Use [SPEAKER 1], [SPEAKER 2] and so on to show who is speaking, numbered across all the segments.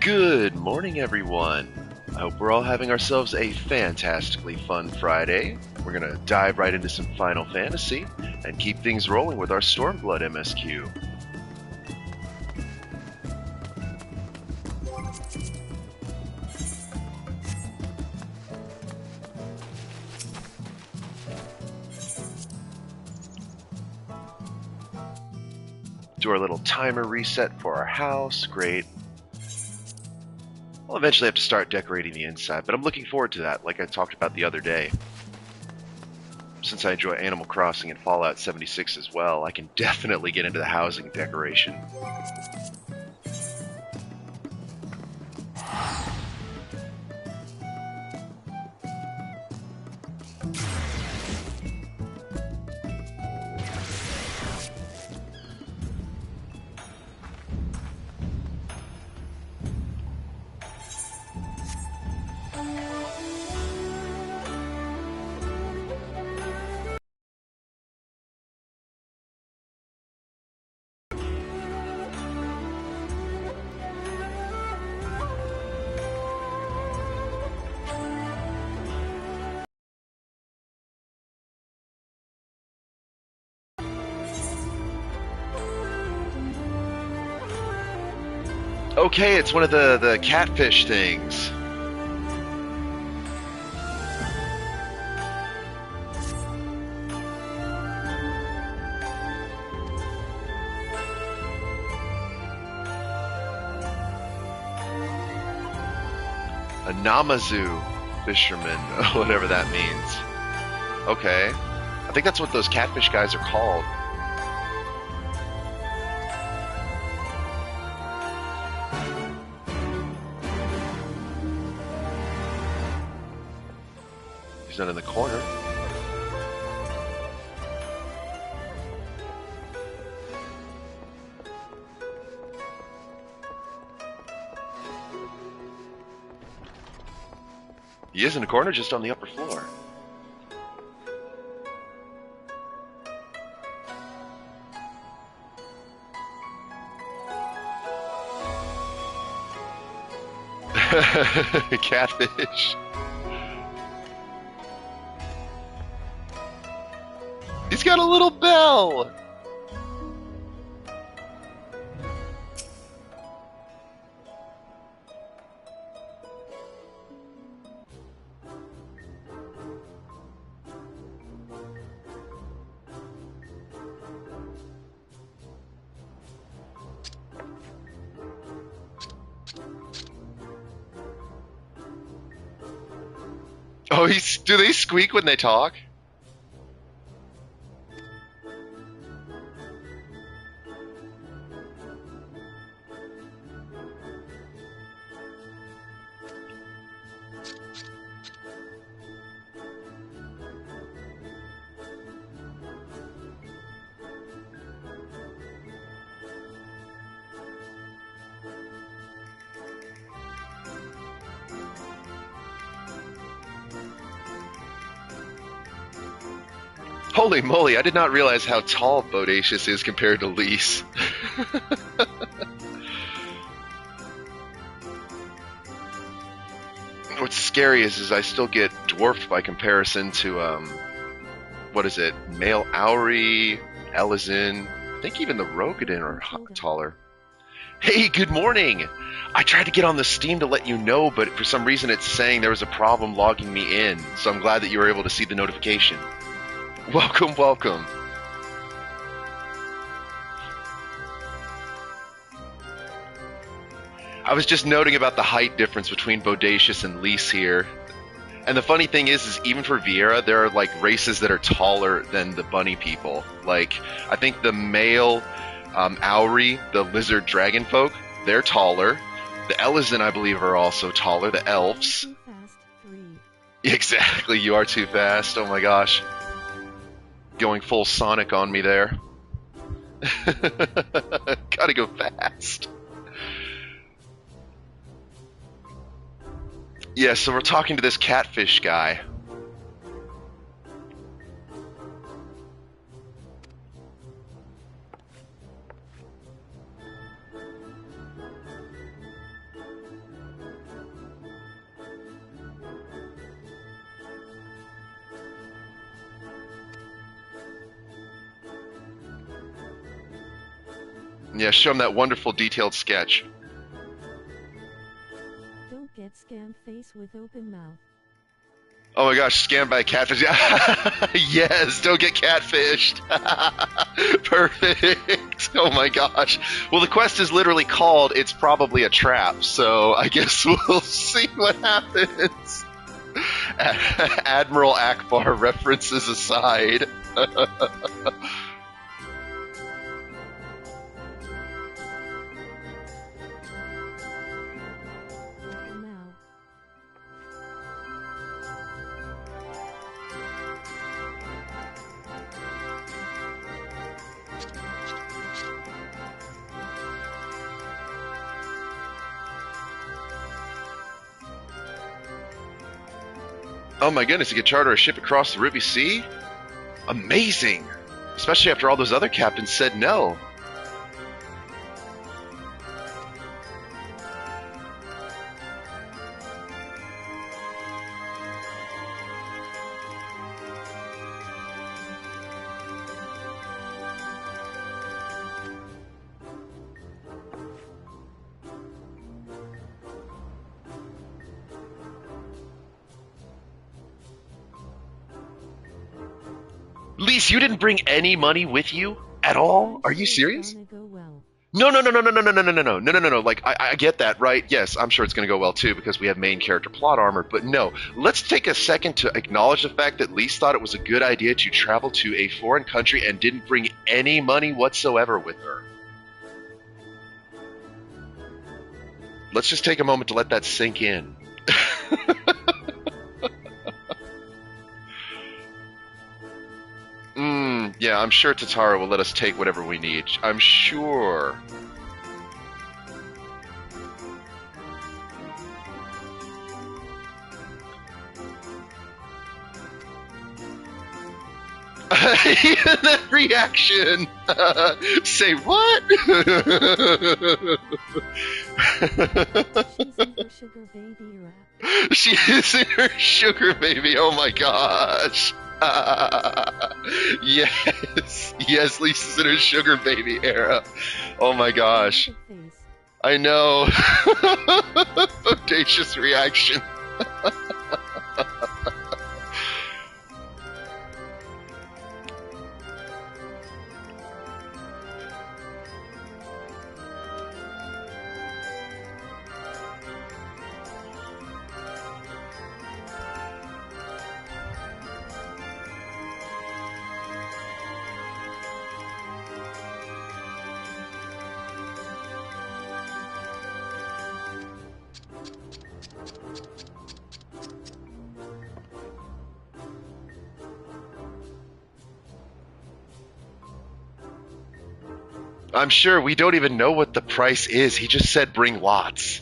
[SPEAKER 1] Good morning, everyone. I hope we're all having ourselves a fantastically fun Friday. We're going to dive right into some Final Fantasy and keep things rolling with our StormBlood MSQ. Do our little timer reset for our house. Great. I'll eventually have to start decorating the inside, but I'm looking forward to that, like I talked about the other day. Since I enjoy Animal Crossing and Fallout 76 as well, I can definitely get into the housing decoration. Okay, it's one of the catfish things. A Namazu fisherman, whatever that means. Okay. I think that's what those catfish guys are called. He's not in the corner. He is in the corner, just on the upper floor. Catfish. He's got a little bell. Oh, do they squeak when they talk? Holy moly, I did not realize how tall Bodacious is compared to Lise. What's scary is I still get dwarfed by comparison to, what is it, Male Auri, Elizin, I think even the Rogadin are taller. Hey, good morning! I tried to get on the Steam to let you know, but for some reason it's saying there was a problem logging me in, so I'm glad that you were able to see the notification. Welcome, welcome. I was just noting about the height difference between Bodacious and Lise here. And the funny thing is even for Vieira, there are like races that are taller than the bunny people. Like, I think the male Auri, the lizard dragon folk, they're taller. The Elizin, I believe, are also taller. The elves.
[SPEAKER 2] Too fast, 3.
[SPEAKER 1] Exactly, you are too fast. Oh my gosh. Going full Sonic on me there. Gotta go fast. Yeah, so we're talking to this catfish guy. Yeah, show him that wonderful detailed sketch.
[SPEAKER 2] Don't get scammed, face with open mouth.
[SPEAKER 1] Oh my gosh, scammed by a catfish. Yes, don't get catfished. Perfect. Oh my gosh. Well, the quest is literally called It's Probably a Trap, so I guess we'll see what happens. Admiral Akbar references aside.
[SPEAKER 2] Now.
[SPEAKER 1] Oh my goodness, you could charter a ship across the Ruby Sea? Amazing! Especially after all those other captains said no. Lise, you didn't bring any money with you at all? Are you serious? No, no, no, no, no, no, no, no, no, no, no, no, no, no, no. Like, I get that, right? Yes, I'm sure it's going to go well too because we have main character plot armor. But no, let's take a second to acknowledge the fact that Lise thought it was a good idea to travel to a foreign country and didn't bring any money whatsoever with her. Let's just take a moment to let that sink in. Yeah, I'm sure Tatara will let us take whatever we need. I'm sure. That reaction! Say what?
[SPEAKER 2] She's in her sugar baby era.
[SPEAKER 1] She is in her sugar baby, oh my gosh. Yes, yes, Lisa's in her sugar baby era. Oh my gosh. I know. Audacious reaction. I'm sure we don't even know what the price is. He just said bring lots.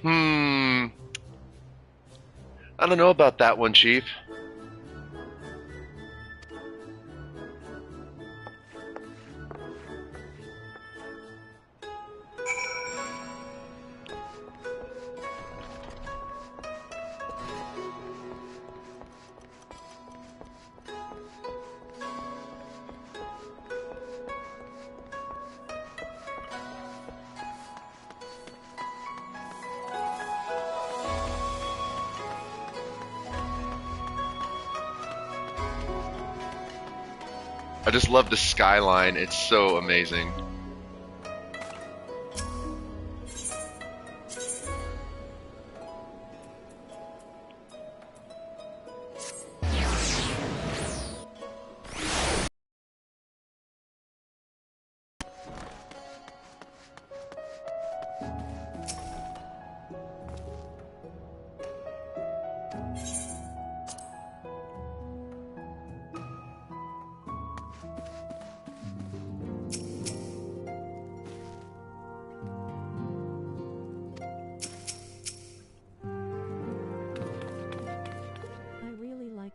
[SPEAKER 1] I don't know about that one, Chief. I just love the skyline. It's so amazing.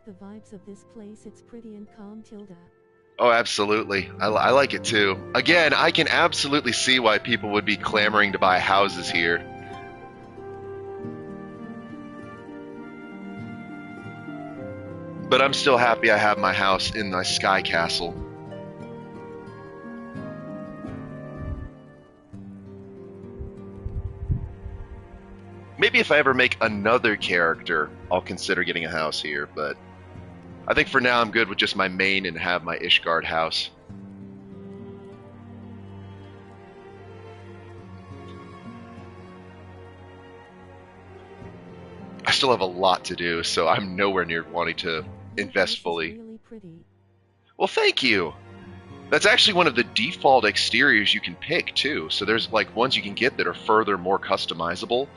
[SPEAKER 2] The vibes of this place, it's pretty and calm, Tilda.
[SPEAKER 1] Oh, absolutely. I like it too. Again, I can absolutely see why people would be clamoring to buy houses here. But I'm still happy I have my house in my sky castle. Maybe if I ever make another character, I'll consider getting a house here, but I think for now I'm good with just my main and have my Ishgard house. I still have a lot to do, so I'm nowhere near wanting to invest fully.
[SPEAKER 2] Really pretty.
[SPEAKER 1] Well, thank you. That's actually one of the default exteriors you can pick too. So there's like ones you can get that are further more customizable,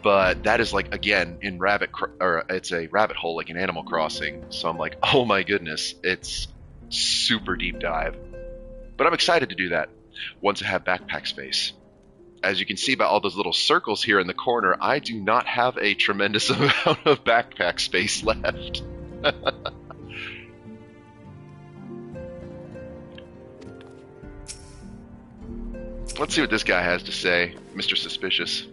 [SPEAKER 1] but that is like again in it's a rabbit hole like in Animal Crossing. So I'm like, oh my goodness, it's super deep dive. But I'm excited to do that once I have backpack space. As you can see by all those little circles here in the corner, I do not have a tremendous amount of backpack space left. Let's see what this guy has to say, Mr. Suspicious.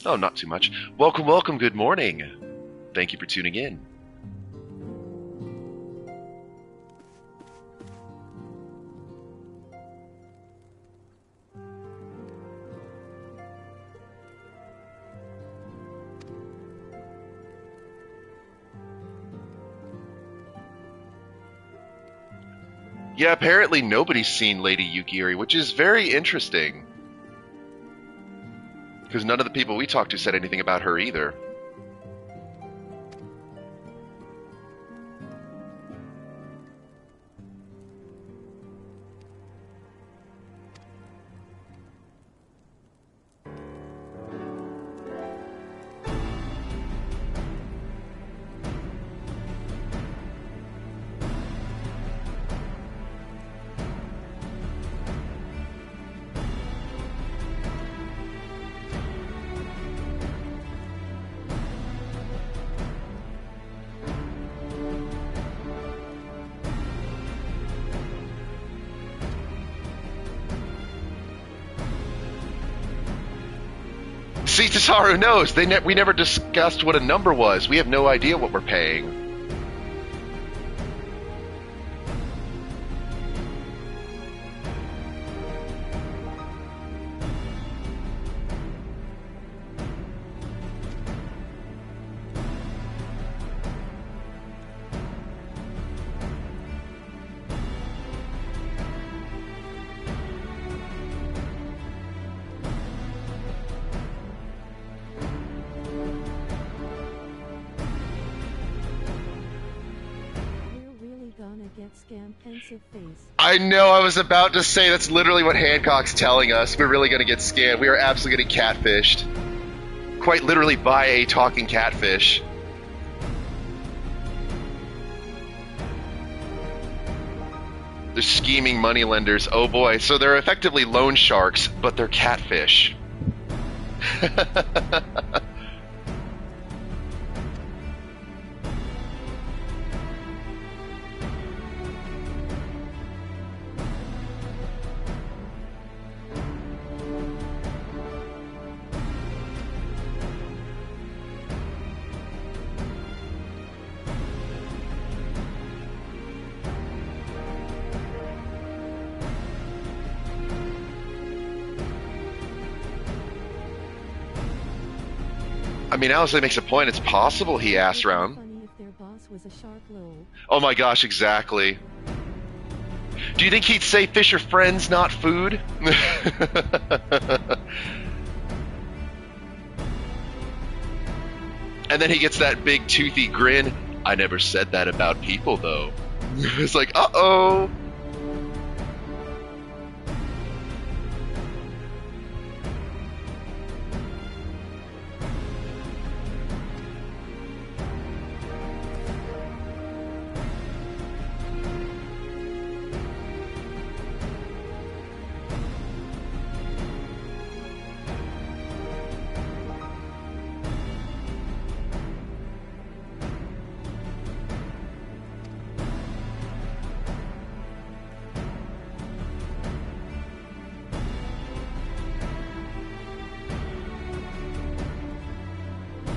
[SPEAKER 1] Oh, not too much. Welcome, welcome, good morning. Thank you for tuning in. Yeah, apparently nobody's seen Lady Yukiri, which is very interesting. Because none of the people we talked to said anything about her either. See, Tasaru knows. We never discussed what a number was. We have no idea what we're paying.
[SPEAKER 2] Get scam pensive face.
[SPEAKER 1] I know, I was about to say that's literally what Hancock's telling us. We're really going to get scammed. We are absolutely getting catfished. Quite literally by a talking catfish. They're scheming moneylenders. Oh boy, so they're effectively loan sharks, but they're catfish. I mean, Alistair makes a point. It's possible he asked around.
[SPEAKER 2] Funny if their boss was a shark lol.
[SPEAKER 1] Oh my gosh, exactly. Do you think he'd say fish are friends, not food? And then he gets that big toothy grin. I never said that about people, though. It's like, uh-oh.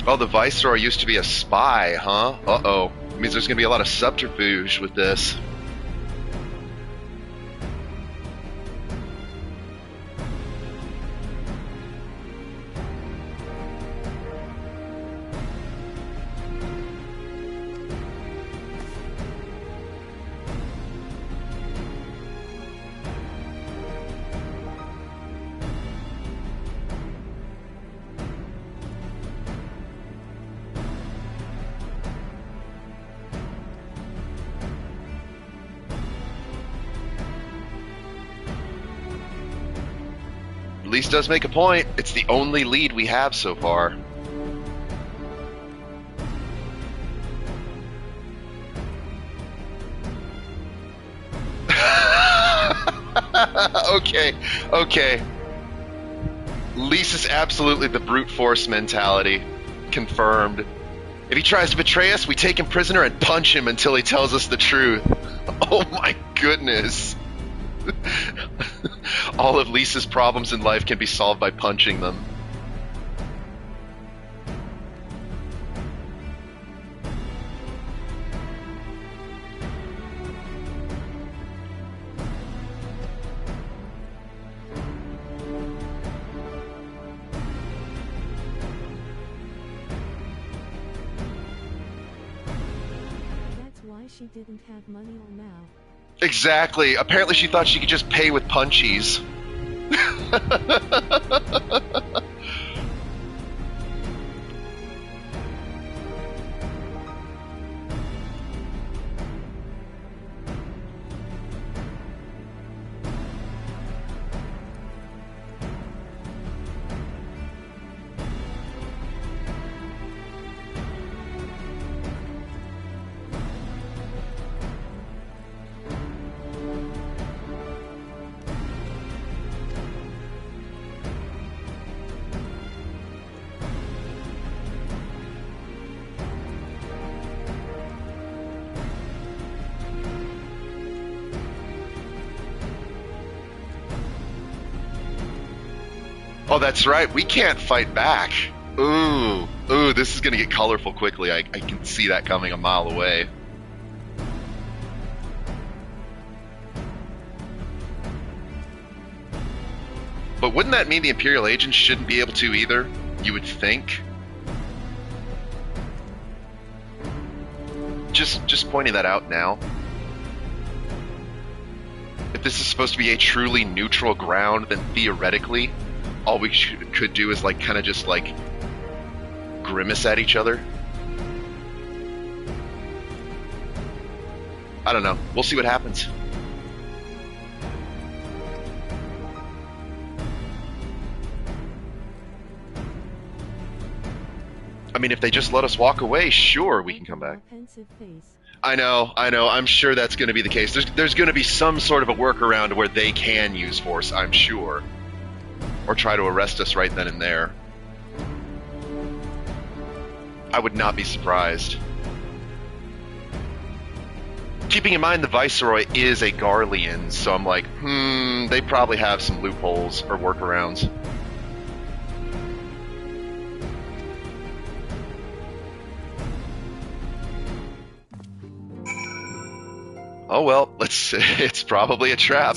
[SPEAKER 1] Oh, the Viceroy used to be a spy, huh? Uh-oh. Means there's going to be a lot of subterfuge with this. least does make a point. It's the only lead we have so far. Okay. Lisa's absolutely the brute force mentality. Confirmed. If he tries to betray us, we take him prisoner and punch him until he tells us the truth. Oh my goodness. All of Lisa's problems in life can be solved by punching them.
[SPEAKER 2] She didn't have money or now.
[SPEAKER 1] Exactly. Apparently she thought she could just pay with punchies. Oh, that's right. We can't fight back. Ooh, this is going to get colorful quickly. I can see that coming a mile away. But wouldn't that mean the Imperial agents shouldn't be able to either? You would think. Just pointing that out now. If this is supposed to be a truly neutral ground, then theoretically, all we could do is like kind of just like grimace at each other. I don't know. We'll see what happens. I mean, if they just let us walk away, sure, we can come back. I know. I'm sure that's going to be the case. There's going to be some sort of a workaround where they can use force, I'm sure. Or try to arrest us right then and there. I would not be surprised. Keeping in mind the Viceroy is a Garlean, so I'm like, they probably have some loopholes or workarounds. Oh well, it's probably a trap.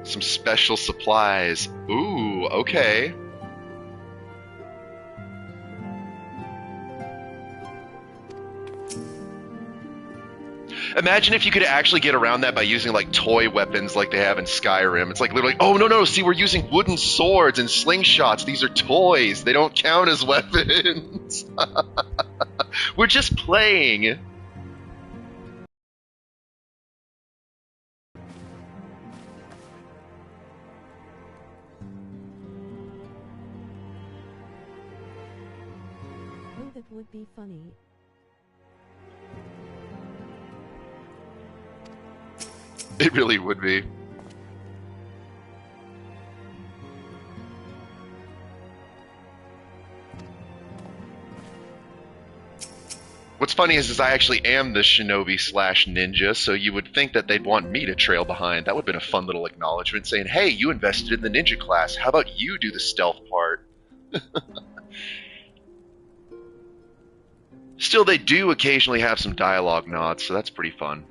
[SPEAKER 1] Some special supplies. Ooh, okay. Imagine if you could actually get around that by using like toy weapons like they have in Skyrim. It's like literally, oh no, see, we're using wooden swords and slingshots. These are toys. They don't count as weapons. We're just playing.
[SPEAKER 2] Oh, that would be funny.
[SPEAKER 1] It really would be. What's funny is I actually am the shinobi slash ninja, so you would think that they'd want me to trail behind. That would have been a fun little acknowledgement saying, hey, you invested in the ninja class. How about you do the stealth part? Still, they do occasionally have some dialogue nods, so that's pretty fun.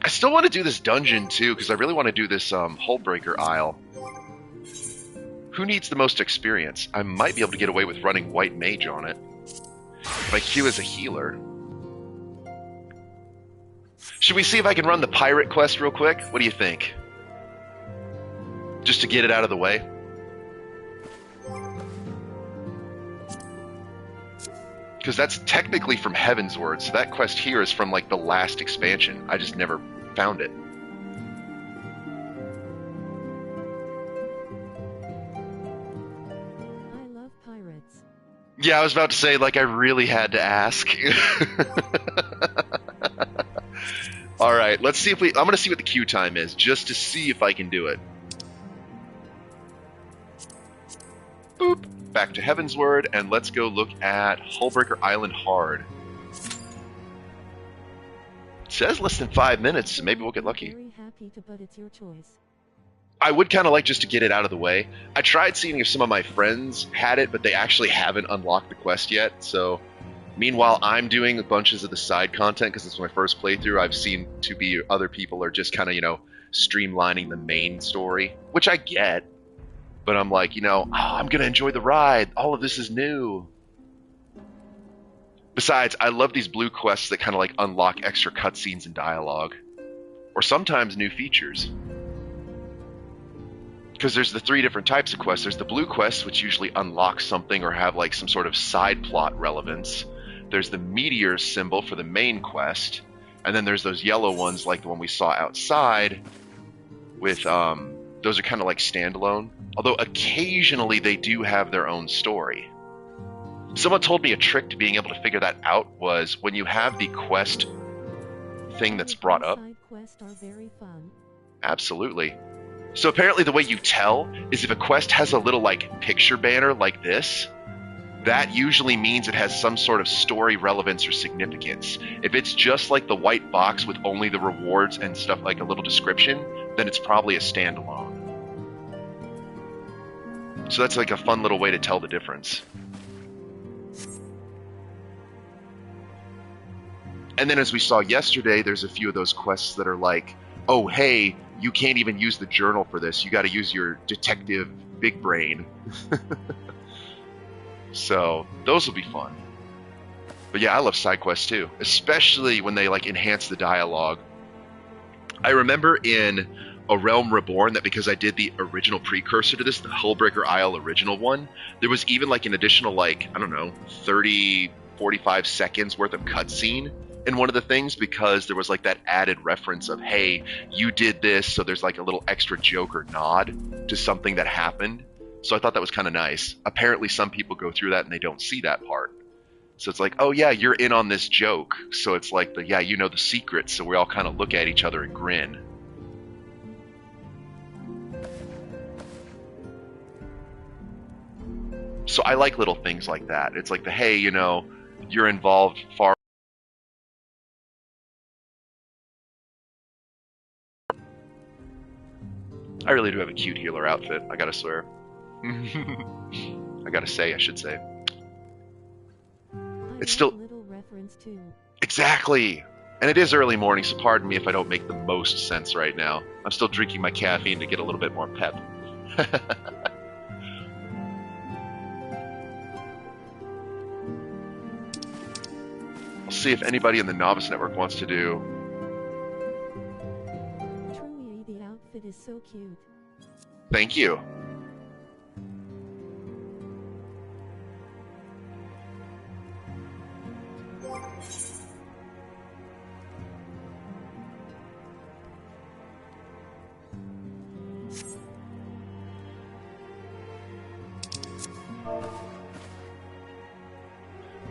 [SPEAKER 1] I still want to do this dungeon too, because I really want to do this Hullbreaker Isle. Who needs the most experience? I might be able to get away with running White Mage on it. My Q is a healer. Should we see if I can run the pirate quest real quick? What do you think? Just to get it out of the way. Because that's technically from Heavensward, so that quest here is from like the last expansion. I just never found it.
[SPEAKER 2] I love pirates.
[SPEAKER 1] Yeah, I was about to say, like, I really had to ask. Alright, let's see if I'm gonna see what the queue time is, just to see if I can do it. Boop. Back to Heavensward, and let's go look at Hullbreaker Island Hard. It says less than 5 minutes, so maybe we'll get lucky.
[SPEAKER 2] Very happy to, but it's your choice.
[SPEAKER 1] I would kind of like just to get it out of the way. I tried seeing if some of my friends had it, but they actually haven't unlocked the quest yet, so... Meanwhile, I'm doing bunches of the side content, because it's my first playthrough. I've seen to be other people are just kind of, you know, streamlining the main story, which I get. But I'm like, you know, oh, I'm going to enjoy the ride. All of this is new. Besides, I love these blue quests that kind of like unlock extra cutscenes and dialogue. Or sometimes new features. Because there's the 3 different types of quests. There's the blue quests, which usually unlock something or have like some sort of side plot relevance. There's the meteor symbol for the main quest. And then there's those yellow ones like the one we saw outside with, those are kind of like standalone. Although occasionally they do have their own story. Someone told me a trick to being able to figure that out was when you have the quest thing that's brought up.
[SPEAKER 2] Side quests are very fun.
[SPEAKER 1] Absolutely. So apparently the way you tell is if a quest has a little like picture banner like this, that usually means it has some sort of story relevance or significance. If it's just like the white box with only the rewards and stuff like a little description, then it's probably a standalone. So that's like a fun little way to tell the difference. And then as we saw yesterday, there's a few of those quests that are like, oh, hey, you can't even use the journal for this. You got to use your detective big brain. So those will be fun. But yeah, I love side quests too, especially when they like enhance the dialogue. I remember in A Realm Reborn that because I did the original precursor to this, the Hullbreaker Isle original one, there was even like an additional like, I don't know, 30, 45 seconds worth of cutscene in one of the things because there was like that added reference of, hey, you did this, so there's like a little extra joke or nod to something that happened. So I thought that was kind of nice. Apparently some people go through that and they don't see that part. So it's like, oh yeah, you're in on this joke. So it's like, yeah, you know the secret, so we all kind of look at each other and grin. So I like little things like that. It's like the, hey, you know, you're involved far. I really do have a cute healer outfit, I gotta swear. I gotta say, I should say. It's still...
[SPEAKER 2] little reference too.
[SPEAKER 1] Exactly! And it is early morning, so pardon me if I don't make the most sense right now. I'm still drinking my caffeine to get a little bit more pep. I'll see if anybody in the Novice Network wants to do...
[SPEAKER 2] Truly, the outfit is so cute.
[SPEAKER 1] Thank you.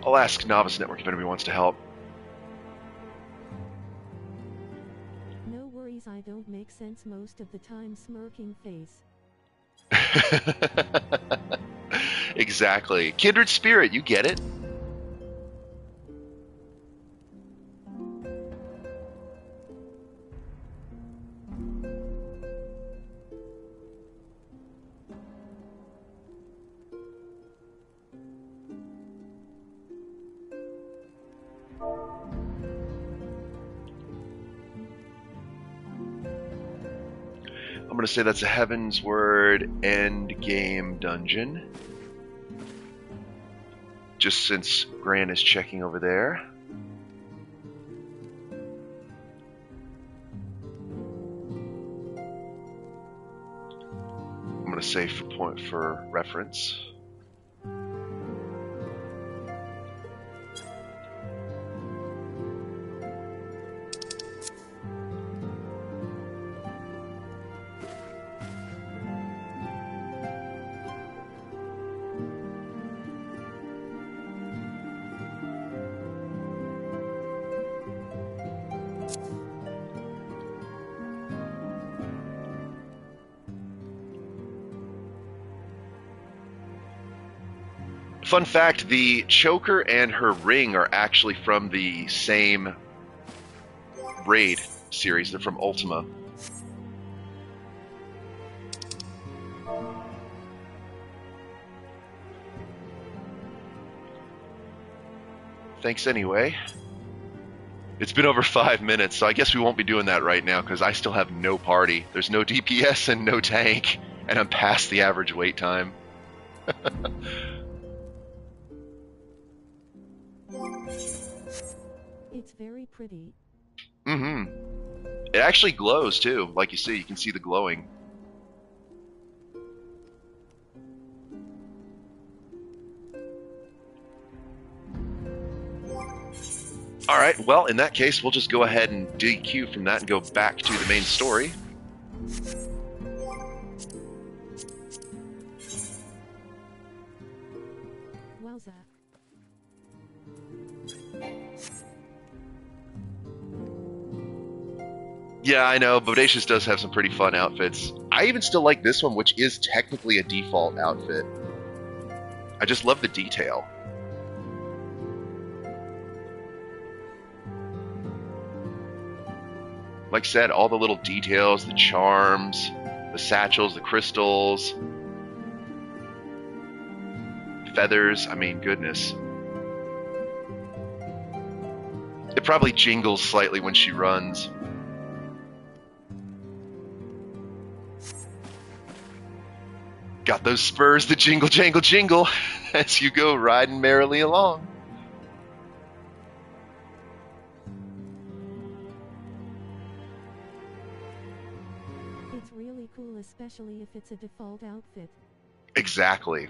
[SPEAKER 1] I'll ask Novice Network if anybody wants to help.
[SPEAKER 2] No worries, I don't make sense most of the time, smirking face.
[SPEAKER 1] Exactly. Kindred spirit, you get it. I'm going to say that's a Heavensward end game dungeon. Just since Gran is checking over there. going to save for reference. Fun fact, the choker and her ring are actually from the same raid series. They're from Ultima. Thanks anyway. It's been over 5 minutes, so I guess we won't be doing that right now because I still have no party. There's no DPS and no tank, and I'm past the average wait time.
[SPEAKER 2] It's very pretty.
[SPEAKER 1] Mm-hmm. It actually glows too, like you see. You can see the glowing. Alright, well, in that case, we'll just go ahead and DQ from that and go back to the main story.
[SPEAKER 2] Wowza.
[SPEAKER 1] Yeah, I know, Bodacious does have some pretty fun outfits. I even still like this one, which is technically a default outfit. I just love the detail. Like I said, all the little details, the charms, the satchels, the crystals, feathers, I mean, goodness. It probably jingles slightly when she runs. Got those spurs that jingle, jangle, jingle as you go riding merrily along.
[SPEAKER 2] It's really cool, especially if it's a default outfit.
[SPEAKER 1] Exactly.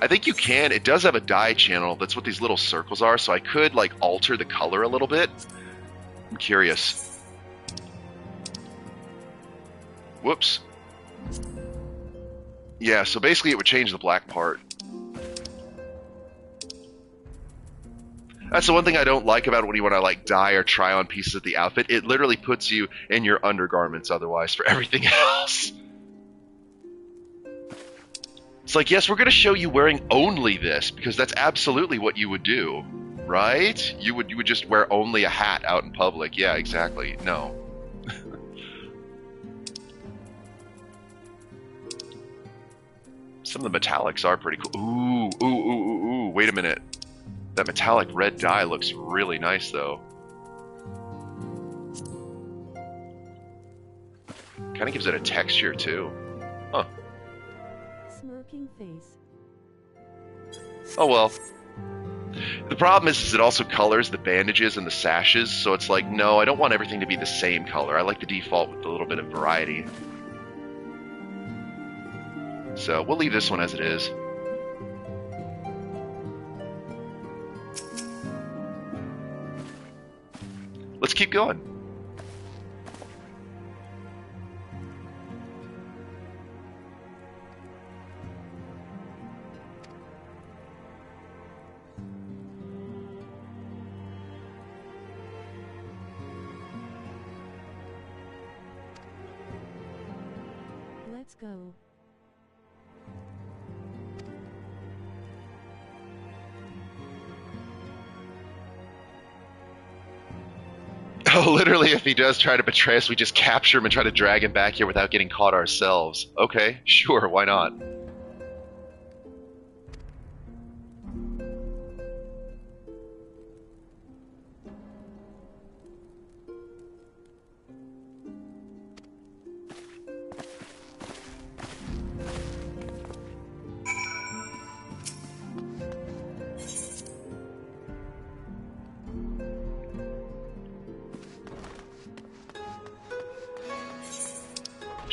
[SPEAKER 1] I think you can. It does have a dye channel. That's what these little circles are, so I could, like, alter the color a little bit. I'm curious. Whoops. Yeah, so basically it would change the black part. That's the one thing I don't like about when you want to, like, dye or try on pieces of the outfit. It literally puts you in your undergarments otherwise for everything else. It's like, yes, we're going to show you wearing only this, because that's absolutely what you would do, right? You would just wear only a hat out in public. Yeah, exactly. No. Some of the metallics are pretty cool. Ooh, wait a minute. That metallic red dye looks really nice, though. Kind of gives it a texture, too. Huh.
[SPEAKER 2] Smirking face.
[SPEAKER 1] Oh, well. The problem is it also colors the bandages and the sashes, so it's like, no, I don't want everything to be the same color. I like the default with a little bit of variety. So we'll leave this one as it is. Let's keep going.
[SPEAKER 2] Let's go.
[SPEAKER 1] Oh, literally, if he does try to betray us, we just capture him and try to drag him back here without getting caught ourselves. Okay, sure, why not?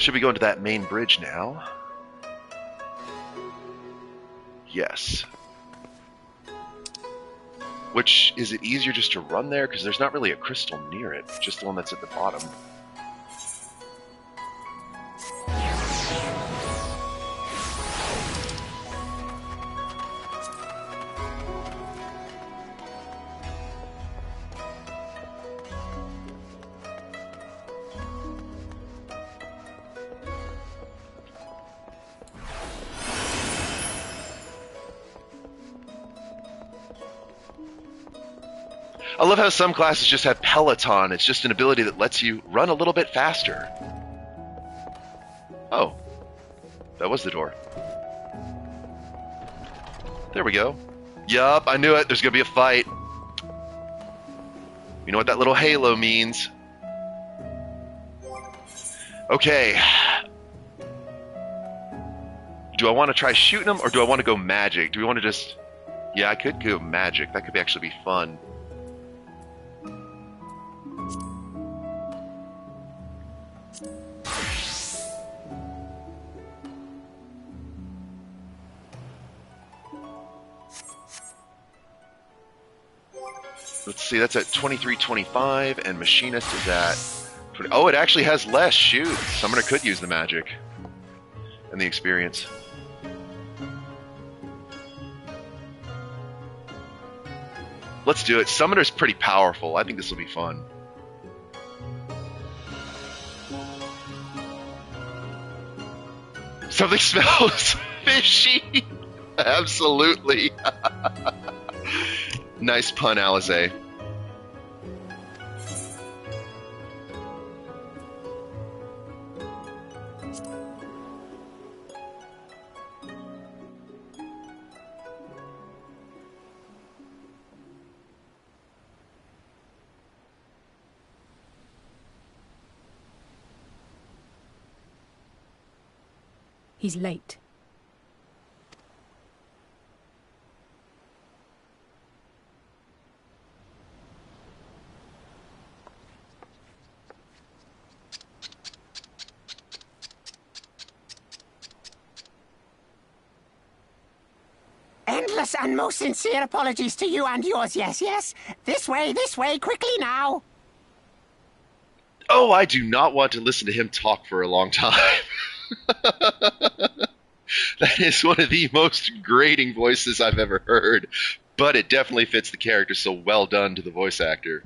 [SPEAKER 1] Should we go into that main bridge now? Yes. Which, is it easier just to run there? Because there's not really a crystal near it, just the one that's at the bottom. I love how some classes just have Peloton. It's just an ability that lets you run a little bit faster. Oh. That was the door. There we go. Yup, I knew it. There's gonna be a fight. You know what that little halo means. Okay. Do I want to try shooting them, or do I want to go magic? Do we want to just... Yeah, I could go magic. That could actually be fun. Let's see, that's at 23.25, and Machinist is at 20. Oh, it actually has less. Shoot. Summoner could use the magic and the experience. Let's do it. Summoner's pretty powerful. I think this will be fun. Something smells fishy. Absolutely. Nice pun, Alize.
[SPEAKER 3] He's late.
[SPEAKER 4] Endless and most sincere apologies to you and yours, yes, yes. This way, quickly now.
[SPEAKER 1] Oh, I do not want to listen to him talk for a long time. That is one of the most grating voices I've ever heard, but it definitely fits the character, so well done to the voice actor.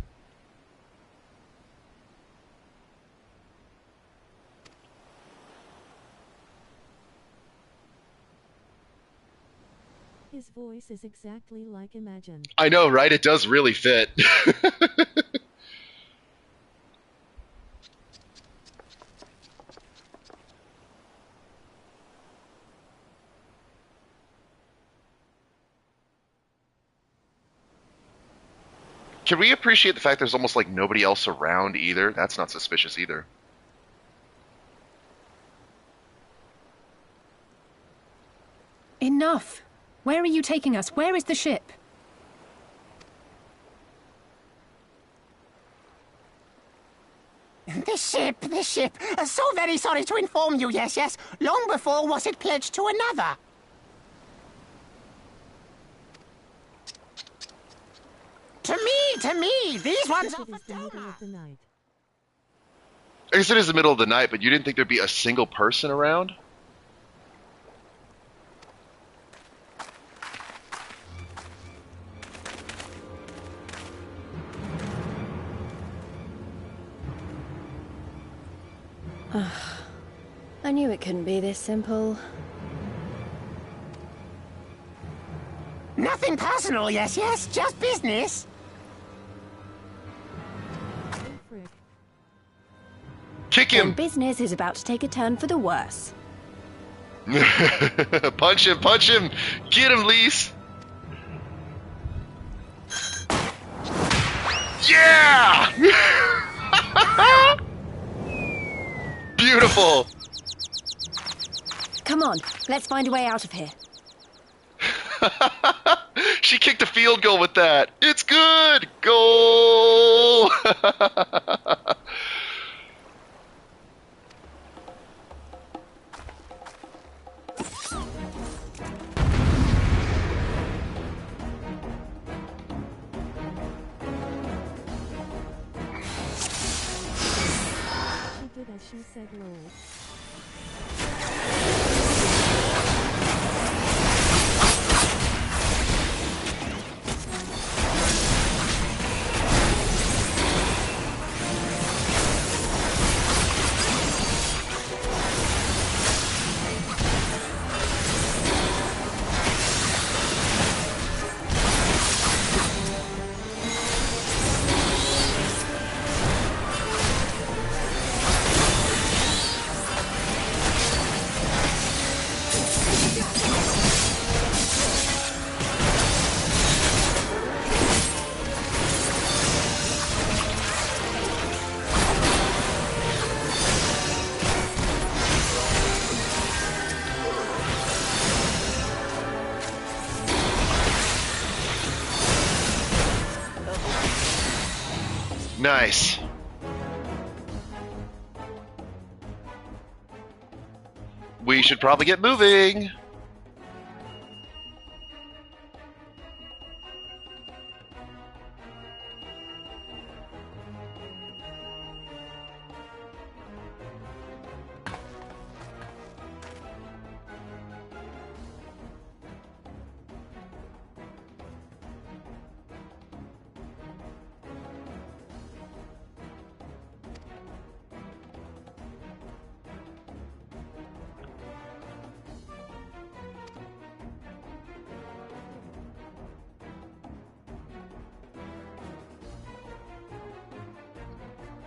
[SPEAKER 2] His voice is exactly like Imagine.
[SPEAKER 1] I know, right? It does really fit. Can we appreciate the fact there's almost like nobody else around either? That's not suspicious either.
[SPEAKER 3] Enough! Where are you taking us? Where is the ship?
[SPEAKER 4] The ship. So very sorry to inform you, yes, yes. Long before was it pledged to another. To me, these ones are
[SPEAKER 2] It is the middle of the night.
[SPEAKER 1] I guess it is the middle of the night, but you didn't think there'd be a single person around?
[SPEAKER 5] I knew it couldn't be this simple.
[SPEAKER 4] Nothing personal, yes, yes, just business.
[SPEAKER 2] Oh, frick.
[SPEAKER 1] Kick him!
[SPEAKER 5] And business is about to take a turn for the worse.
[SPEAKER 1] Punch him! Get him, Lise! Yeah! Beautiful!
[SPEAKER 5] Come on, let's find a way out of here.
[SPEAKER 1] She kicked a field goal with that. It's good! Goal!
[SPEAKER 2] as she said lol.
[SPEAKER 1] Nice. We should probably get moving.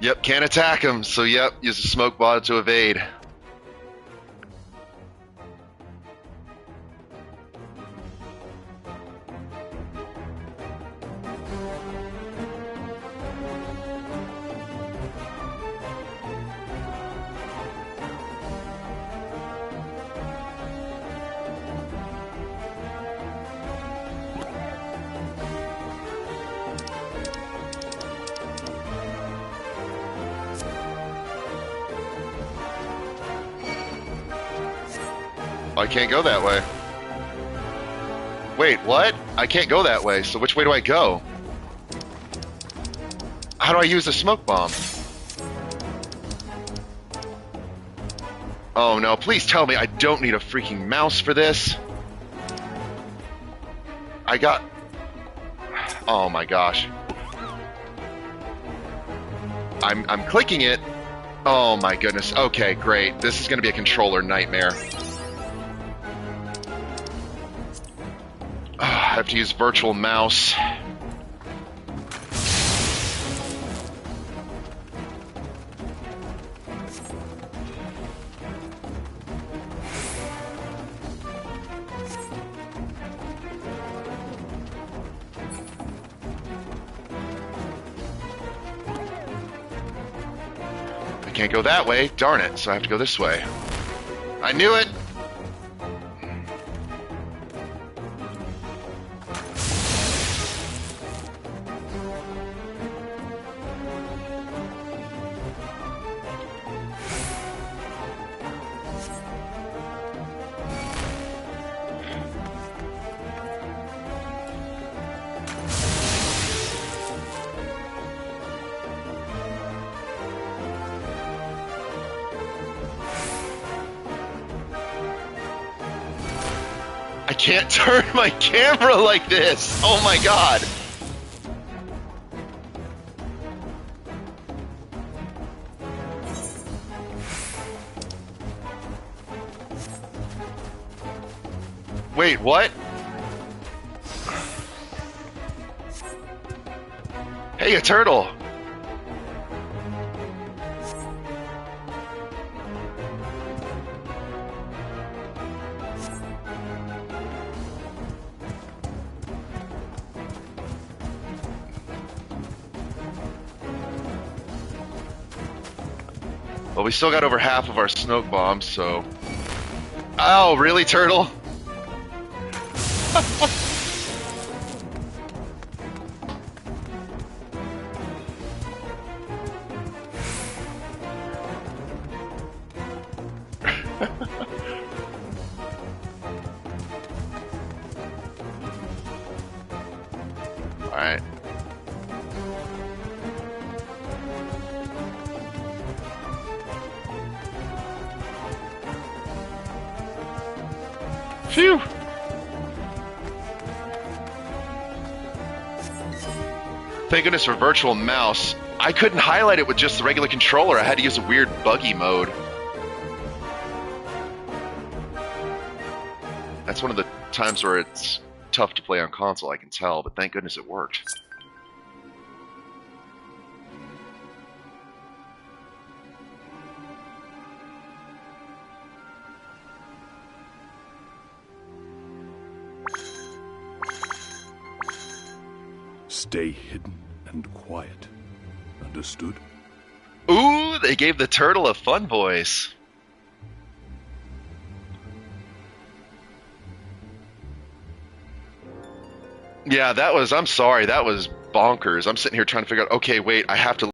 [SPEAKER 1] Yep, can't attack him, so yep, use a smoke bot to evade. I can't go that way. Wait, what? I can't go that way, so which way do I go? How do I use a smoke bomb? Oh no, please tell me I don't need a freaking mouse for this. I got... Oh my gosh. I'm clicking it. Oh my goodness. Okay, great. This is gonna be a controller nightmare. I have to use virtual mouse. I can't go that way, darn it, so I have to go this way. I knew it! I can't turn my camera like this! Oh my god! Wait, what? Hey, a turtle! Well, we still got over half of our smoke bombs, so... Oh, really, turtle? Alright. Phew! Thank goodness for virtual mouse. I couldn't highlight it with just the regular controller. I had to use a weird buggy mode. That's one of the times where it's tough to play on console, I can tell, but thank goodness it worked.
[SPEAKER 6] Stay hidden and quiet. Understood?
[SPEAKER 1] Ooh, they gave the turtle a fun voice. Yeah, that was, I'm sorry, that was bonkers. I'm sitting here trying to figure out, okay, wait, I have to,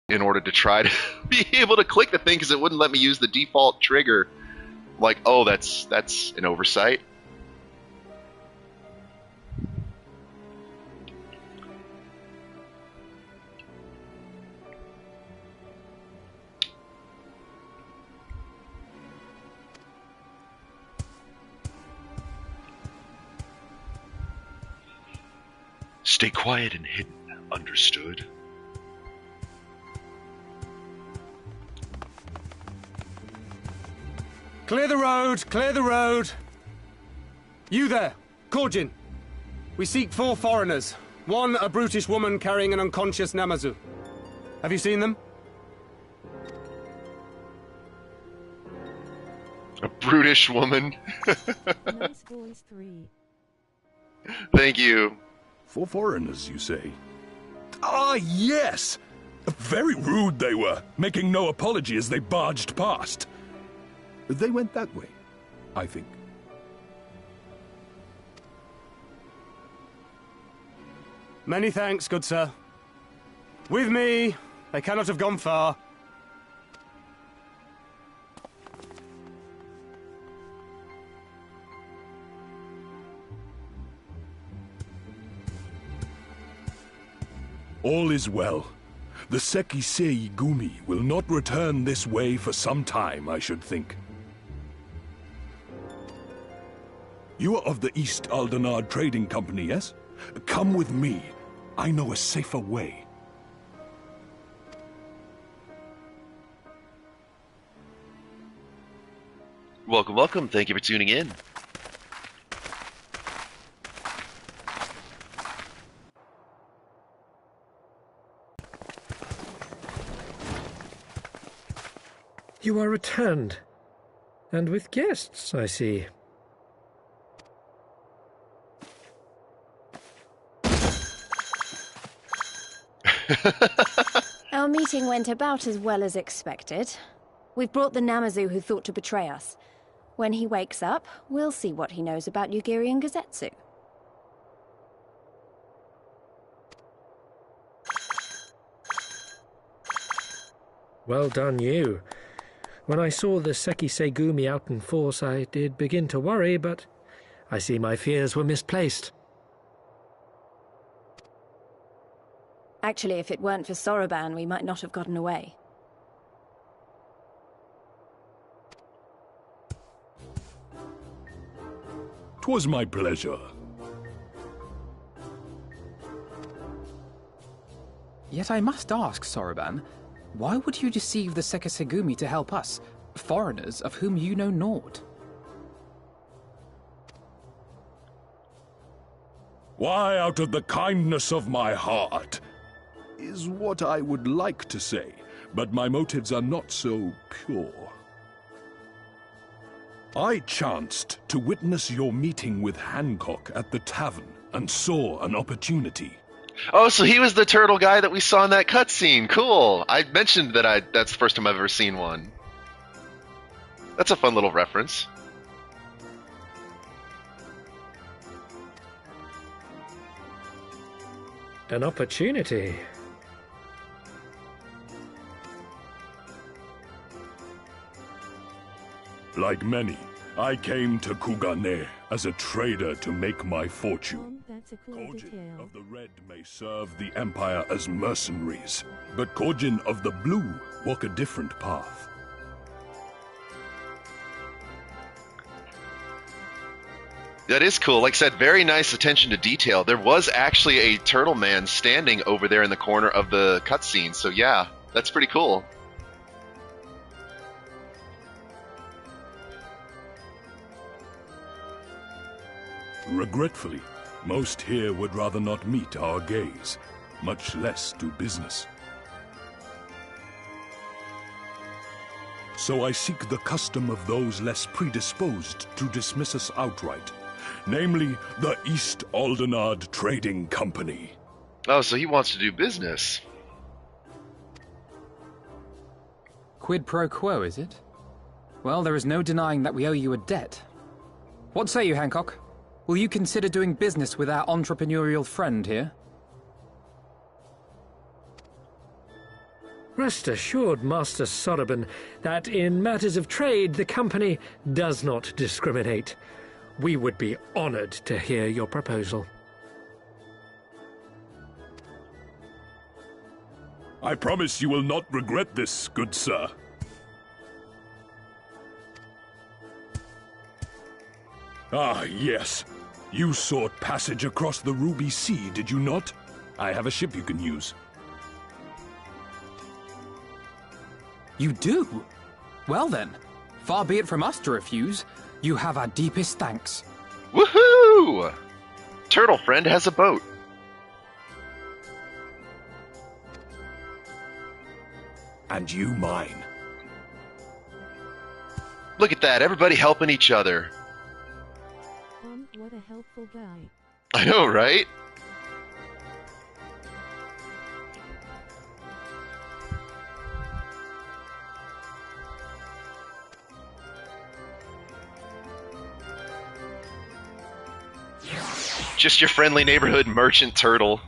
[SPEAKER 1] in order to try to be able to click the thing because it wouldn't let me use the default trigger. Like, oh, that's an oversight. Stay quiet and hidden, understood?
[SPEAKER 7] Clear the road! Clear the road! You there, Korjin. We seek 4 foreigners. One, a brutish woman carrying an unconscious Namazu. Have you seen them?
[SPEAKER 1] A brutish woman.
[SPEAKER 2] Nice voice 3.
[SPEAKER 1] Thank you.
[SPEAKER 6] 4 foreigners, you say? Ah, yes! Very rude they were, making no apology as they barged past. They went that way, I think.
[SPEAKER 7] Many thanks, good sir. With me, they cannot have gone far.
[SPEAKER 6] All is well. The Sekisei Gumi will not return this way for some time, I should think. You are of the East Aldenard Trading Company, yes? Come with me. I know a safer way.
[SPEAKER 1] Welcome, welcome. Thank you for tuning in.
[SPEAKER 8] You are returned. And with guests, I see.
[SPEAKER 5] Our meeting went about as well as expected. We've brought the Namazu who thought to betray us. When he wakes up, we'll see what he knows about Yugiri and Gazetsu.
[SPEAKER 8] Well done, you. When I saw the Sekisei Gumi out in force, I did begin to worry, but I see my fears were misplaced.
[SPEAKER 5] Actually, if it weren't for Soroban, we might not have gotten away.
[SPEAKER 6] 'Twas my pleasure.
[SPEAKER 9] Yet I must ask, Soroban, why would you deceive the Sekisei Gumi to help us, foreigners of whom you know naught?
[SPEAKER 6] Why, out of the kindness of my heart, is what I would like to say, but my motives are not so pure. I chanced to witness your meeting with Hancock at the tavern and saw an opportunity.
[SPEAKER 1] Oh, so he was the turtle guy that we saw in that cutscene. Cool. I mentioned that that's the first time I've ever seen one. That's a fun little reference.
[SPEAKER 8] An opportunity.
[SPEAKER 6] Like many, I came to Kugane as a trader to make my fortune.
[SPEAKER 2] That's a cool
[SPEAKER 6] Korjin
[SPEAKER 2] detail.
[SPEAKER 6] of the Red may serve the Empire as mercenaries, but Korjin of the Blue walk a different path.
[SPEAKER 1] That is cool. Like I said, very nice attention to detail. There was actually a turtle man standing over there in the corner of the cutscene. So yeah, that's pretty cool.
[SPEAKER 6] Regretfully, most here would rather not meet our gaze, much less do business. So I seek the custom of those less predisposed to dismiss us outright, namely the East Aldenard Trading Company.
[SPEAKER 1] Oh, so he wants to do business.
[SPEAKER 9] Quid pro quo, is it? Well, there is no denying that we owe you a debt. What say you, Hancock? Will you consider doing business with our entrepreneurial friend here?
[SPEAKER 8] Rest assured, Master Soroban, that in matters of trade the company does not discriminate. We would be honored to hear your proposal.
[SPEAKER 6] I promise you will not regret this, good sir. Ah, yes. You sought passage across the Ruby Sea, did you not? I have a ship you can use.
[SPEAKER 9] You do? Well then, far be it from us to refuse. You have our deepest thanks.
[SPEAKER 1] Woohoo! Turtle friend has a boat.
[SPEAKER 6] And you mine.
[SPEAKER 1] Look at that, everybody helping each other.
[SPEAKER 2] What a helpful guy.
[SPEAKER 1] I know, right? Just your friendly neighborhood merchant turtle.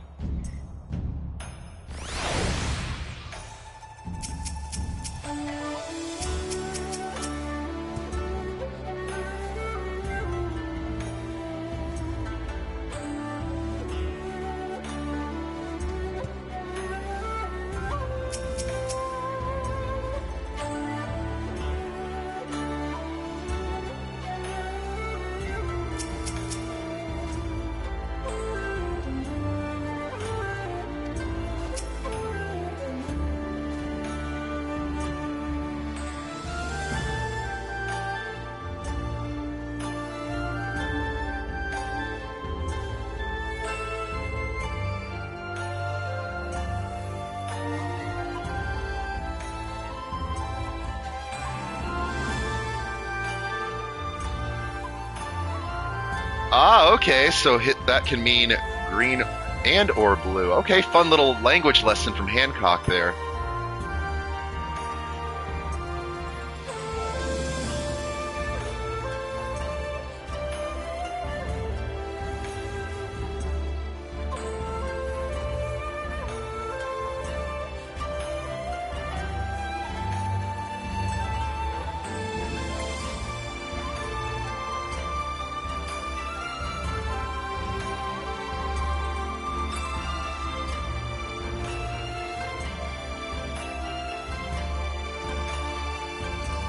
[SPEAKER 1] Ah, okay, so that can mean green and or blue. Okay, fun little language lesson from Hancock there.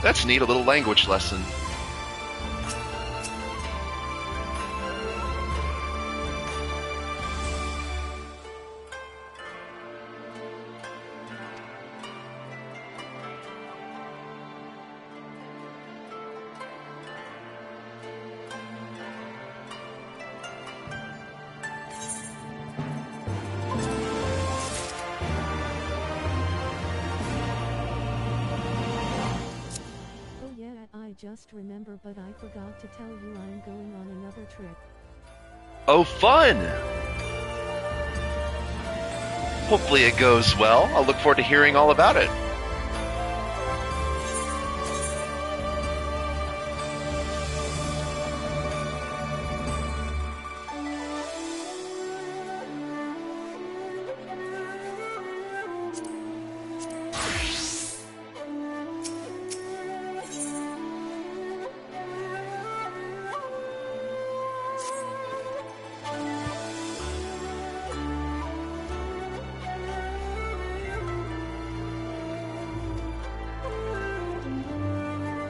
[SPEAKER 1] That's neat, a little language lesson.
[SPEAKER 2] I just remember, but I forgot to tell you I'm going on another trip.
[SPEAKER 1] Oh, fun! Hopefully it goes well. I'll look forward to hearing all about it.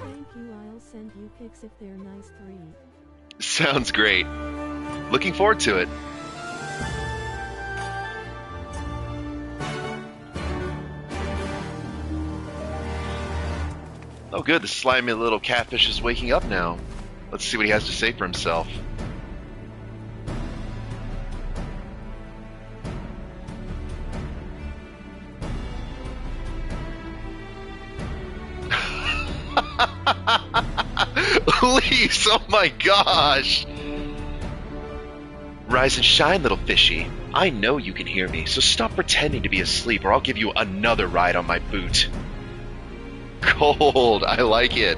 [SPEAKER 2] Thank you, I'll send you pics if they're nice. 3.
[SPEAKER 1] Sounds great. Looking forward to it. Oh good, the slimy little catfish is waking up now. Let's see what he has to say for himself. Leaves, oh my gosh! Rise and shine, little fishy. I know you can hear me, so stop pretending to be asleep or I'll give you another ride on my boot. Cold, I like it.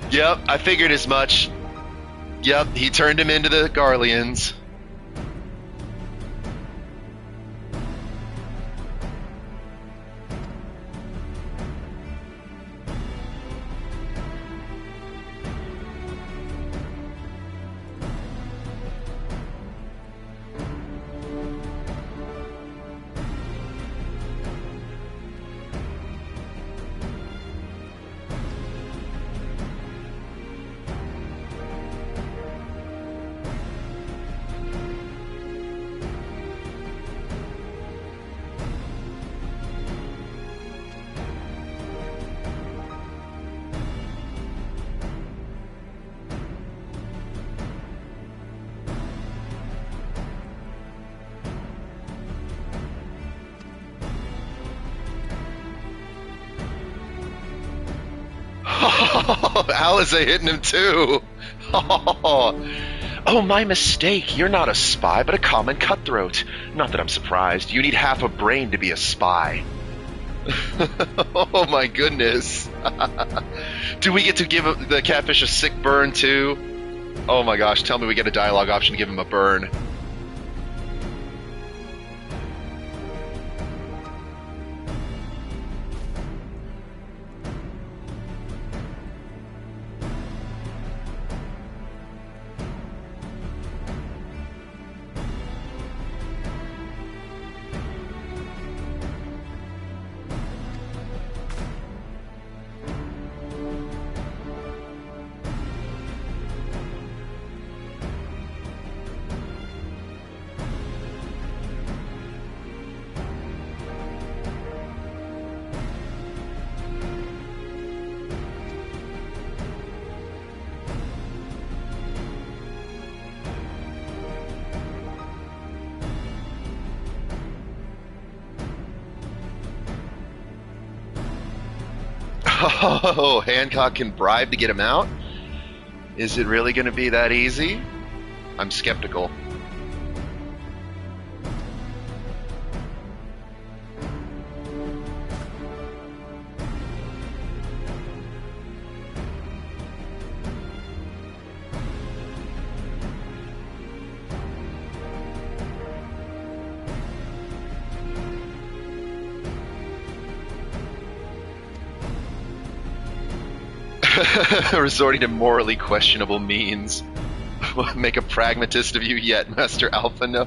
[SPEAKER 1] Yep, I figured as much. Yep, he turned him into the Garleans. Alize hitting him too. Oh, my mistake. You're not a spy, but a common cutthroat. Not that I'm surprised. You need half a brain to be a spy. Oh my goodness. Do we get to give the catfish a sick burn too? Oh my gosh, tell me we get a dialogue option to give him a burn. Oh, Hancock can bribe to get him out? Is it really going to be that easy? I'm skeptical. Resorting to morally questionable means. Make a pragmatist of you yet, Master Alpha? No.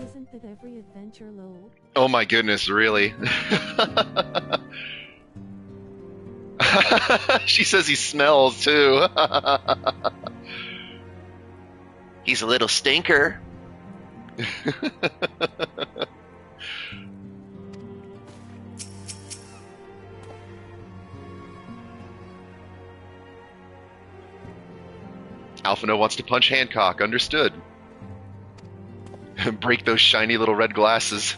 [SPEAKER 2] Isn't that every adventure, lol?
[SPEAKER 1] Oh my goodness, really? She says he smells, too. He's a little stinker. Alphino wants to punch Hancock. Understood. Break those shiny little red glasses.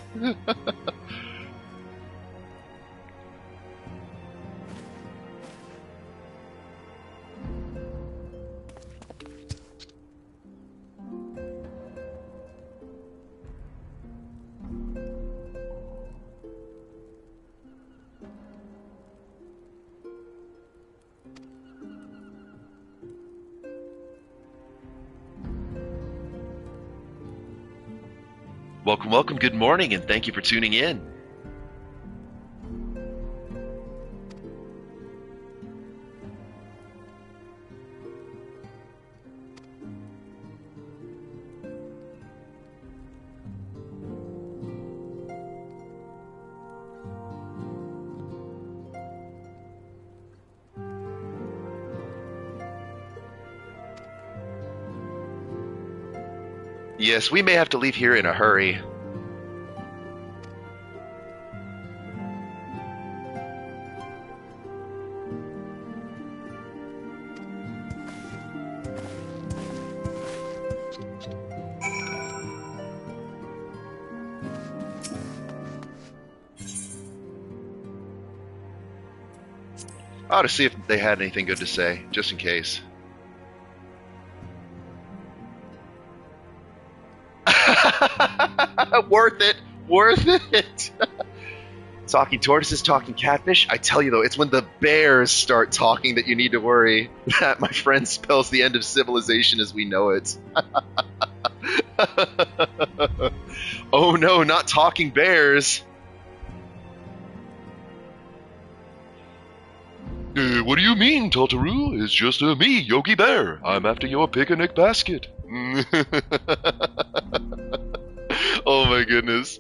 [SPEAKER 1] Welcome, welcome, good morning, and thank you for tuning in. Yes, we may have to leave here in a hurry. I ought to see if they had anything good to say, just in case. Worth it! Worth it! Talking tortoises, talking catfish. I tell you though, it's when the bears start talking that you need to worry. That, my friend, spells the end of civilization as we know it. Oh no, not talking bears! What do you mean, Totoro? It's just me, Yogi Bear. I'm after your picnic basket. Oh my goodness.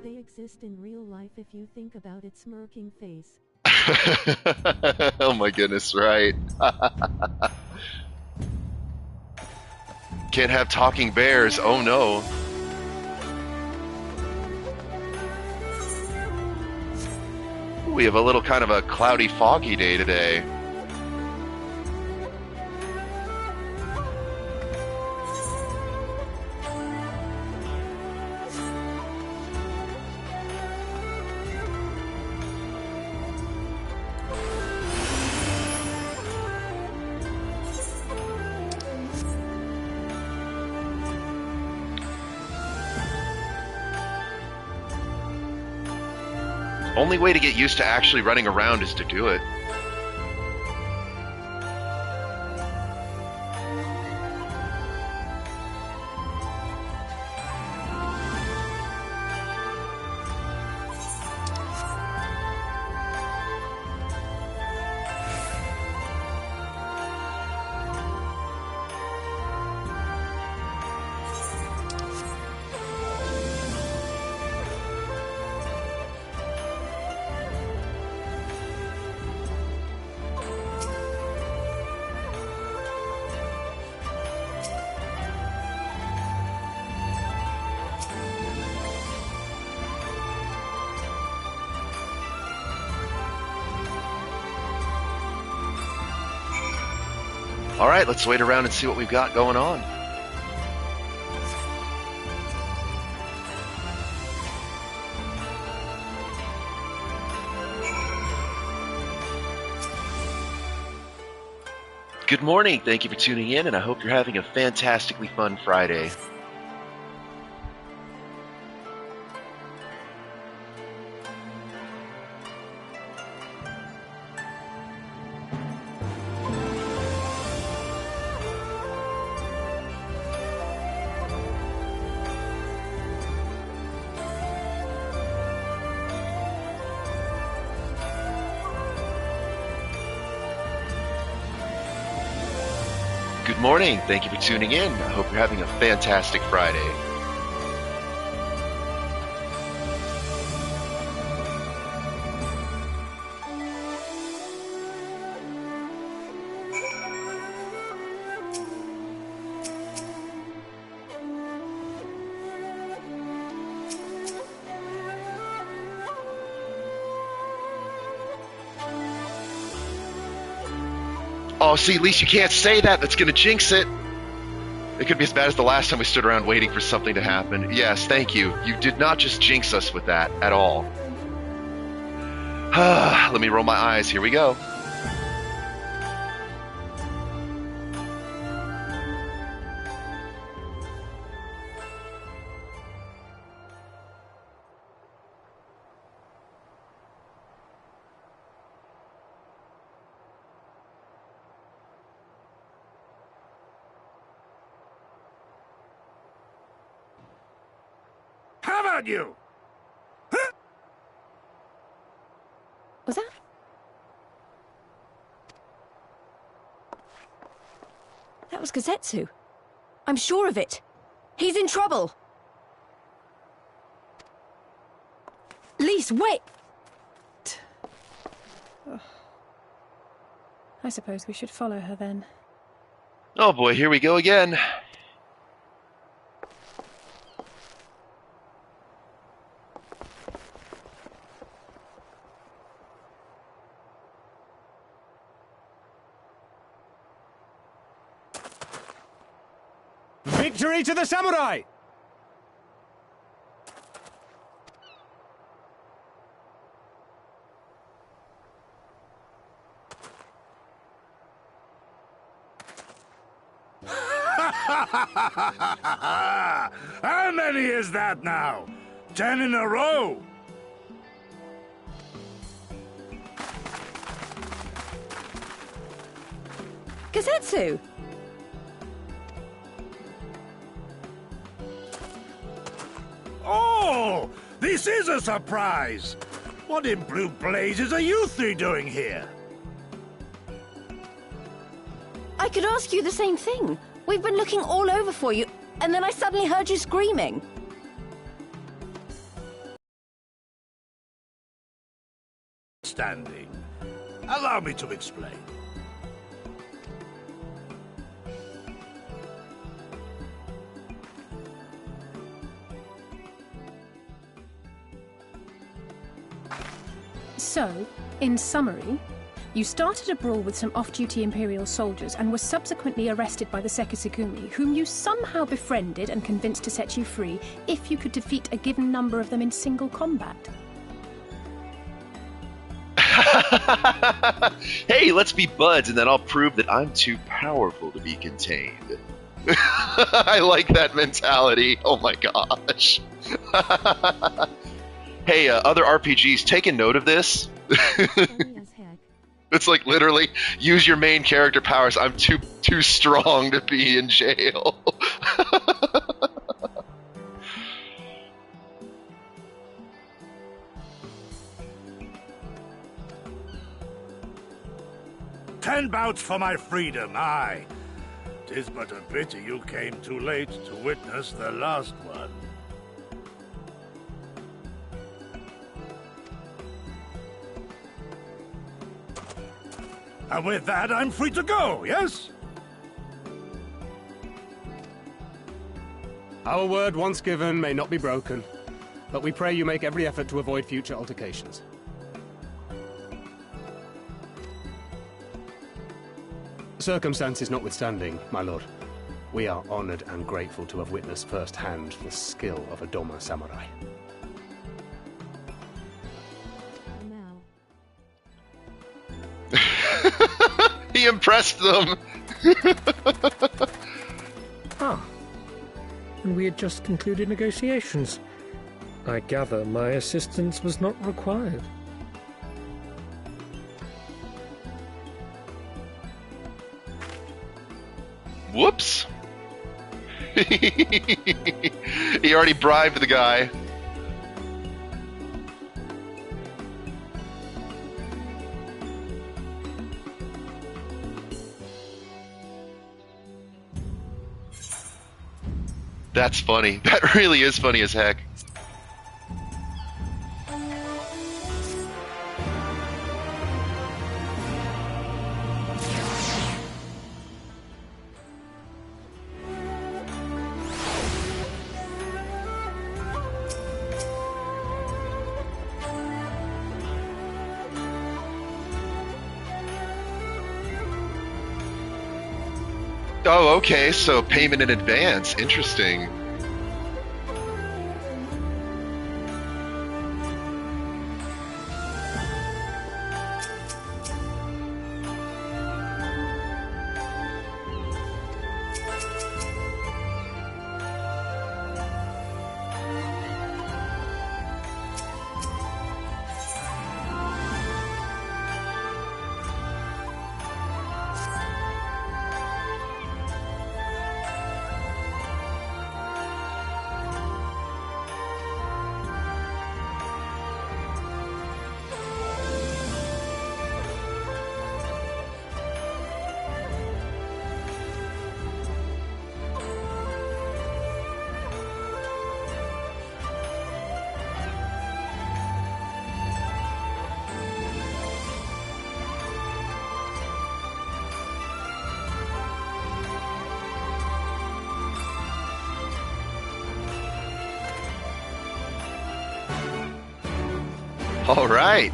[SPEAKER 2] They exist in real life if you think about its smirking face.
[SPEAKER 1] Oh my goodness, right. Can't have talking bears, oh no. We have a little kind of a cloudy, foggy day today. Only way to get used to actually running around is to do it. Alright, let's wait around and see what we've got going on. Good morning, thank you for tuning in, and I hope you're having a fantastically fun Friday. morning. Thank you for tuning in. I hope you're having a fantastic Friday. Oh, see, at least you can't say that. That's going to jinx it. It could be as bad as the last time we stood around waiting for something to happen. Yes, thank you. You did not just jinx us with that at all. Let me roll my eyes. Here we go.
[SPEAKER 10] How about you?
[SPEAKER 5] Was that? That was Gazetsu. I'm sure of it. He's in trouble. Lise, wait!
[SPEAKER 3] I suppose we should follow her then.
[SPEAKER 1] Oh boy, here we go again.
[SPEAKER 7] Victory to the samurai!
[SPEAKER 10] How many is that now? 10 in a row?
[SPEAKER 5] Gazetsu!
[SPEAKER 10] Oh, this is a surprise! What in blue blazes are you three doing here?
[SPEAKER 5] I could ask you the same thing. We've been looking all over for you, and then I suddenly heard you screaming.
[SPEAKER 10] Standing. Allow me to explain.
[SPEAKER 3] So, in summary, you started a brawl with some off-duty Imperial soldiers and were subsequently arrested by the Sekisagumi, whom you somehow befriended and convinced to set you free if you could defeat a given number of them in single combat.
[SPEAKER 1] Hey, let's be buds, and then I'll prove that I'm too powerful to be contained. I like that mentality. Oh my gosh. Hey, other RPGs, take a note of this.
[SPEAKER 2] Funny as heck.
[SPEAKER 1] It's like literally, use your main character powers. I'm too strong to be in jail.
[SPEAKER 10] Ten bouts for my freedom, aye. 'Tis but a pity you came too late to witness the last one. And with that, I'm free to go, yes?
[SPEAKER 7] Our word once given may not be broken, but we pray you make every effort to avoid future altercations. Circumstances notwithstanding, my lord, we are honored and grateful to have witnessed firsthand the skill of a Doma samurai.
[SPEAKER 2] Now.
[SPEAKER 1] He impressed them.
[SPEAKER 8] Ah, and we had just concluded negotiations. I gather my assistance was not required.
[SPEAKER 1] Whoops. He already bribed the guy. That's funny. That really is funny as heck. Oh, okay, so payment in advance. Interesting. All right.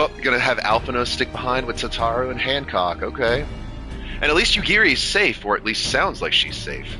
[SPEAKER 1] Oh, you're gonna have Alphino stick behind with Tataru and Hancock, okay. And at least Yugiri's safe, or at least sounds like she's safe.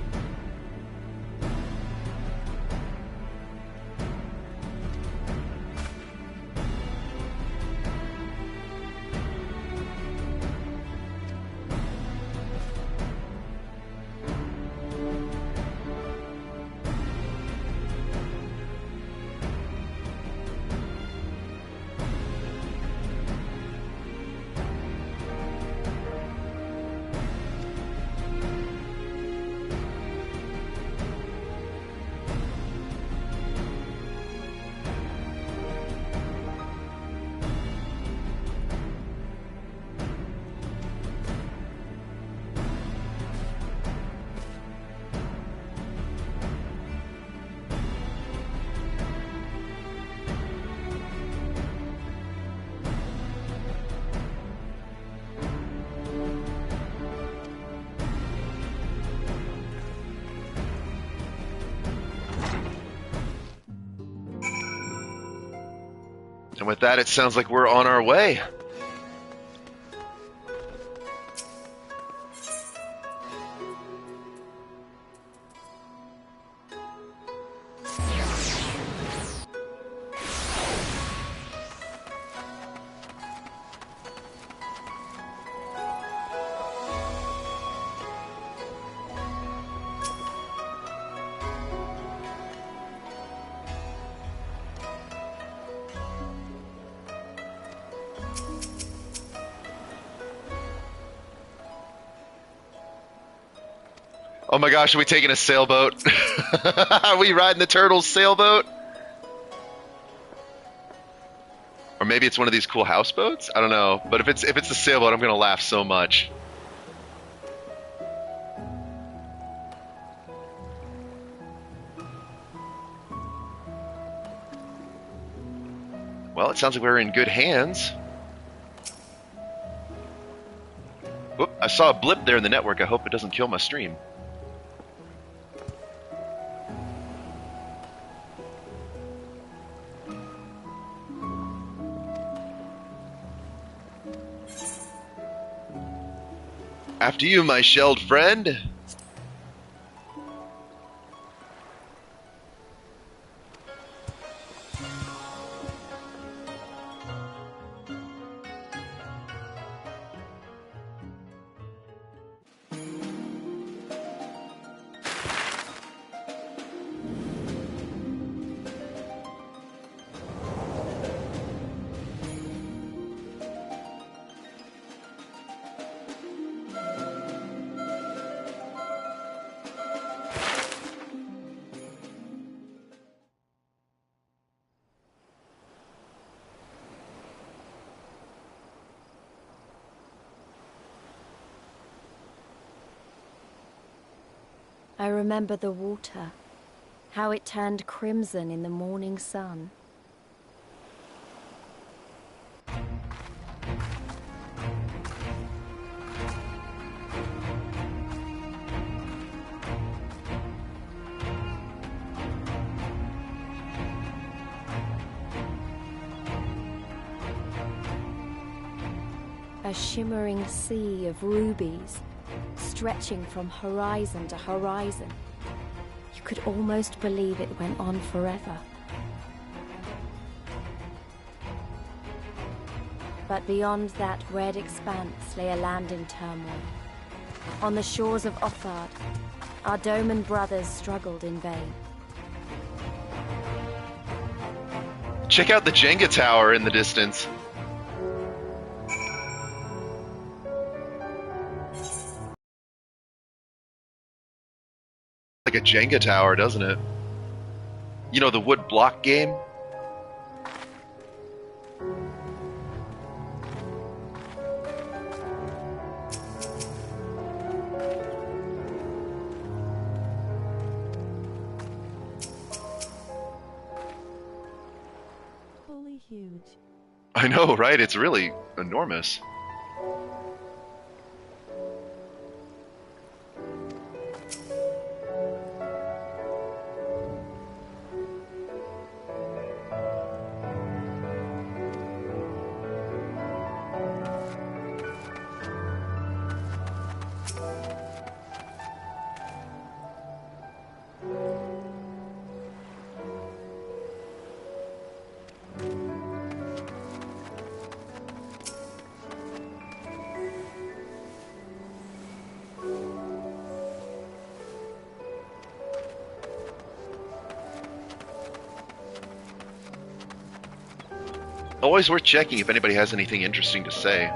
[SPEAKER 1] And with that, it sounds like we're on our way. Oh my gosh, are we taking a sailboat? Are we riding the turtle's sailboat? Or maybe it's one of these cool houseboats? I don't know. But if it's a sailboat, I'm gonna laugh so much. Well, it sounds like we're in good hands. Whoop, I saw a blip there in the network. I hope it doesn't kill my stream. After you, my shelled friend.
[SPEAKER 5] I remember the water, how it turned crimson in the morning sun. A shimmering sea of rubies, stretching from horizon to horizon. You could almost believe it went on forever. But beyond that red expanse lay a land in turmoil. On the shores of Othard, our Doman brothers struggled in vain.
[SPEAKER 1] Check out the Jenga tower in the distance. Like a Jenga tower, doesn't it? You know, the wood block game?
[SPEAKER 2] Holy huge.
[SPEAKER 1] I know, right? It's really enormous. Always worth checking if anybody has anything interesting to say.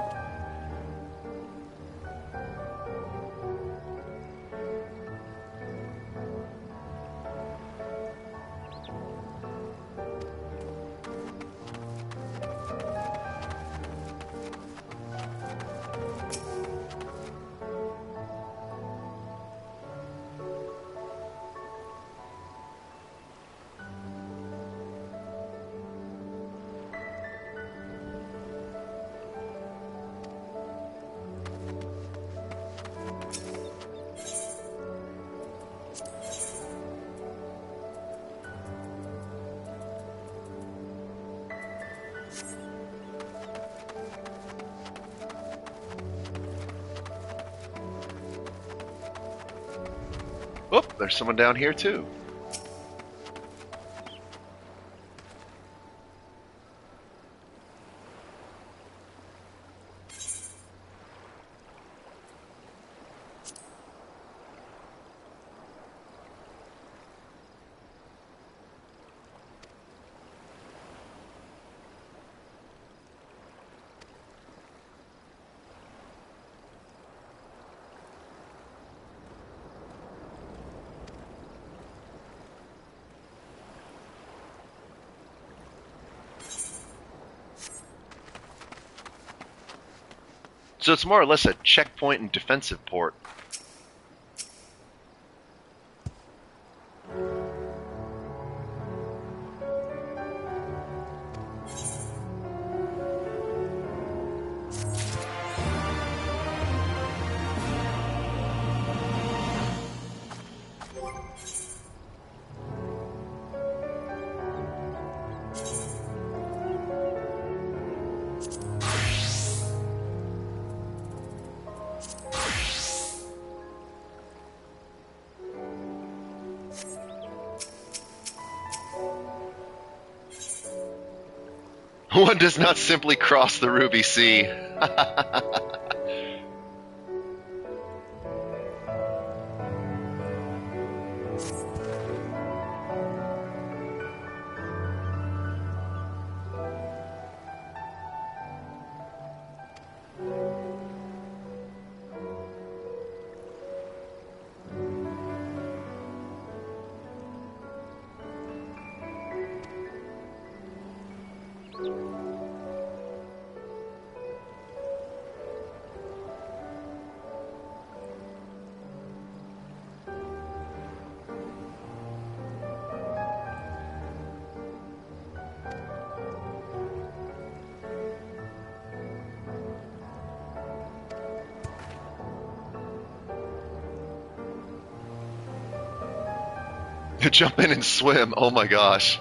[SPEAKER 1] Oh, there's someone down here too. So it's more or less a checkpoint and defensive port. One does not simply cross the Ruby Sea. To jump in and swim, oh my gosh.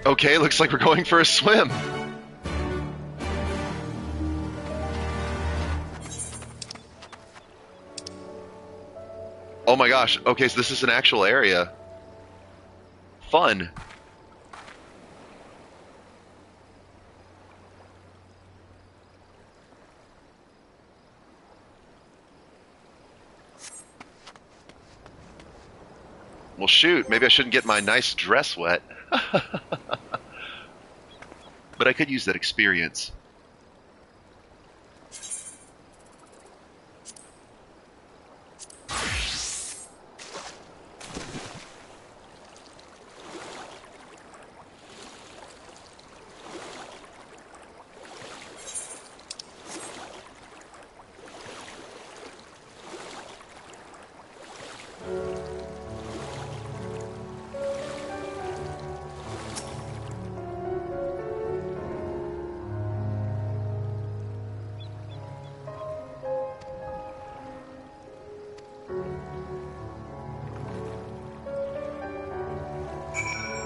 [SPEAKER 1] Okay, looks like we're going for a swim. Oh my gosh, okay, so this is an actual area. Fun. Well shoot, maybe I shouldn't get my nice dress wet. But I could use that experience.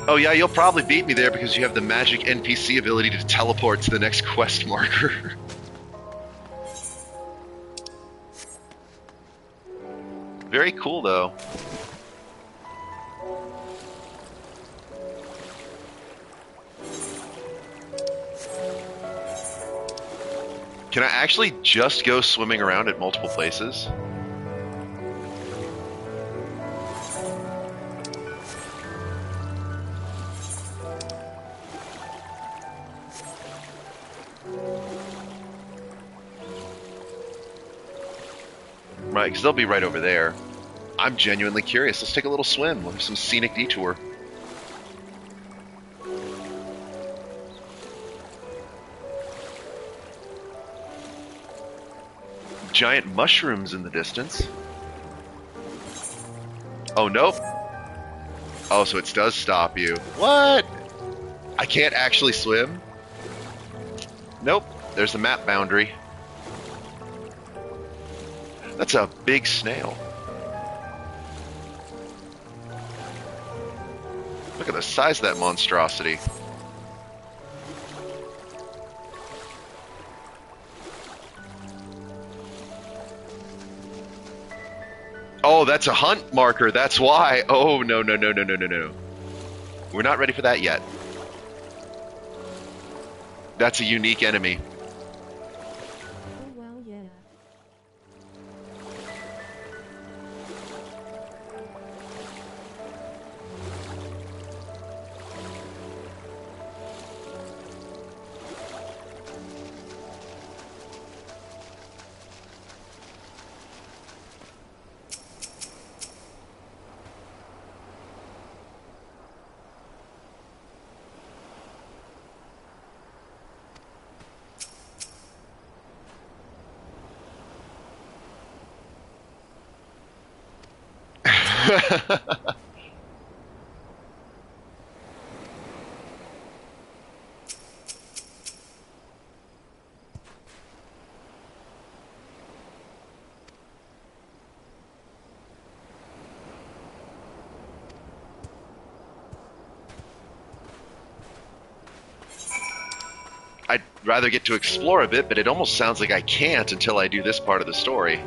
[SPEAKER 1] Oh yeah, you'll probably beat me there because you have the magic NPC ability to teleport to the next quest marker. Very cool, though. Can I actually just go swimming around at multiple places? Right, because they'll be right over there. I'm genuinely curious. Let's take a little swim. We'll have some scenic detour. Giant mushrooms in the distance. Oh, nope. Oh, so it does stop you. What? I can't actually swim? Nope. There's the map boundary. That's a big snail. Look at the size of that monstrosity. Oh, that's a hunt marker. That's why. Oh, no, no, no, no, no, no, no. We're not ready for that yet. That's a unique enemy.
[SPEAKER 2] Oh, well, yeah.
[SPEAKER 1] I'd rather get to explore a bit, but it almost sounds like I can't until I do this part of the story.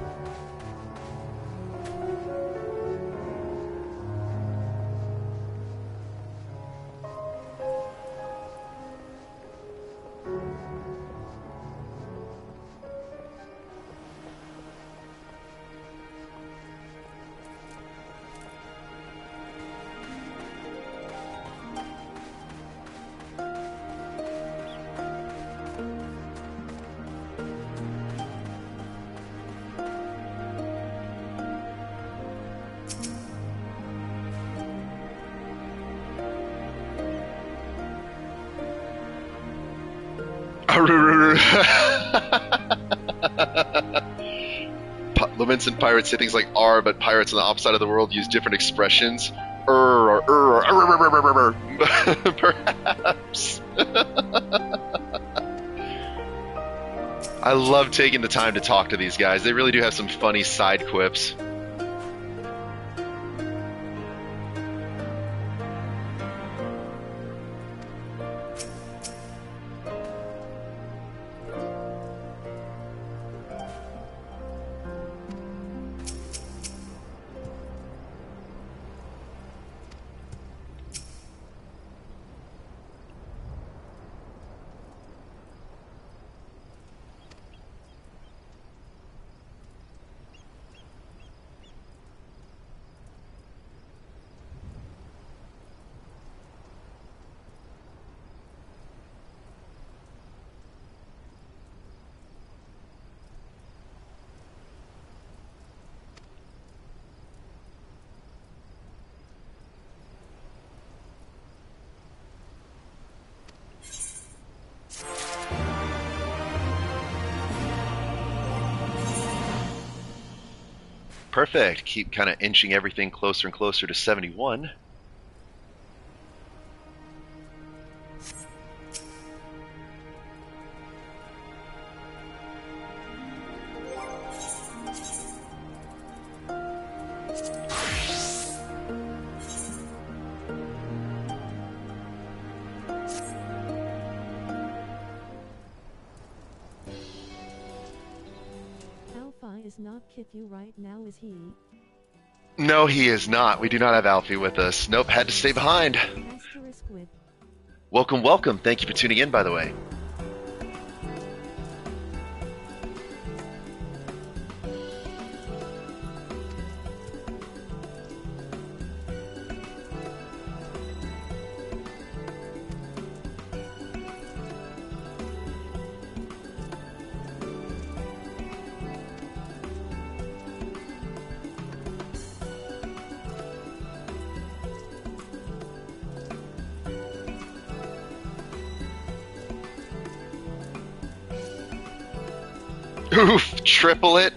[SPEAKER 1] Laments and pirates say things like "r," but pirates on the opposite side of the world use different expressions. Or perhaps. I love taking the time to talk to these guys. They really do have some funny side quips. Perfect. Keep kind of inching everything closer and closer to 71.
[SPEAKER 2] Alpha is not Kithu right now, is he?
[SPEAKER 1] No, he is not. We do not have Alfie with us. Nope, had to stay behind.
[SPEAKER 2] Asterisk with.
[SPEAKER 1] Welcome, welcome. Thank you for tuning in, by the way. Oof, triple it.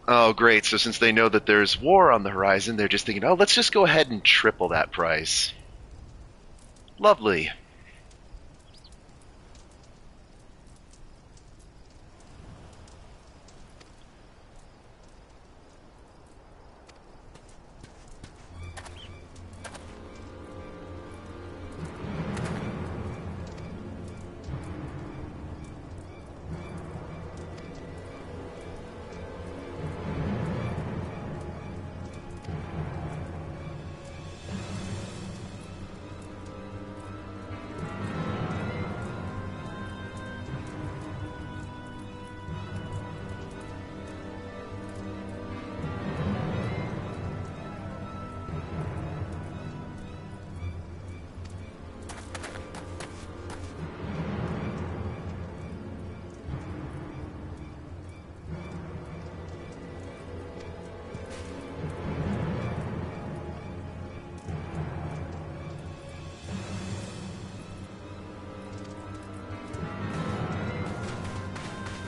[SPEAKER 1] Oh, great. So since they know that there's war on the horizon, they're just thinking, oh, let's just go ahead and triple that price. Lovely.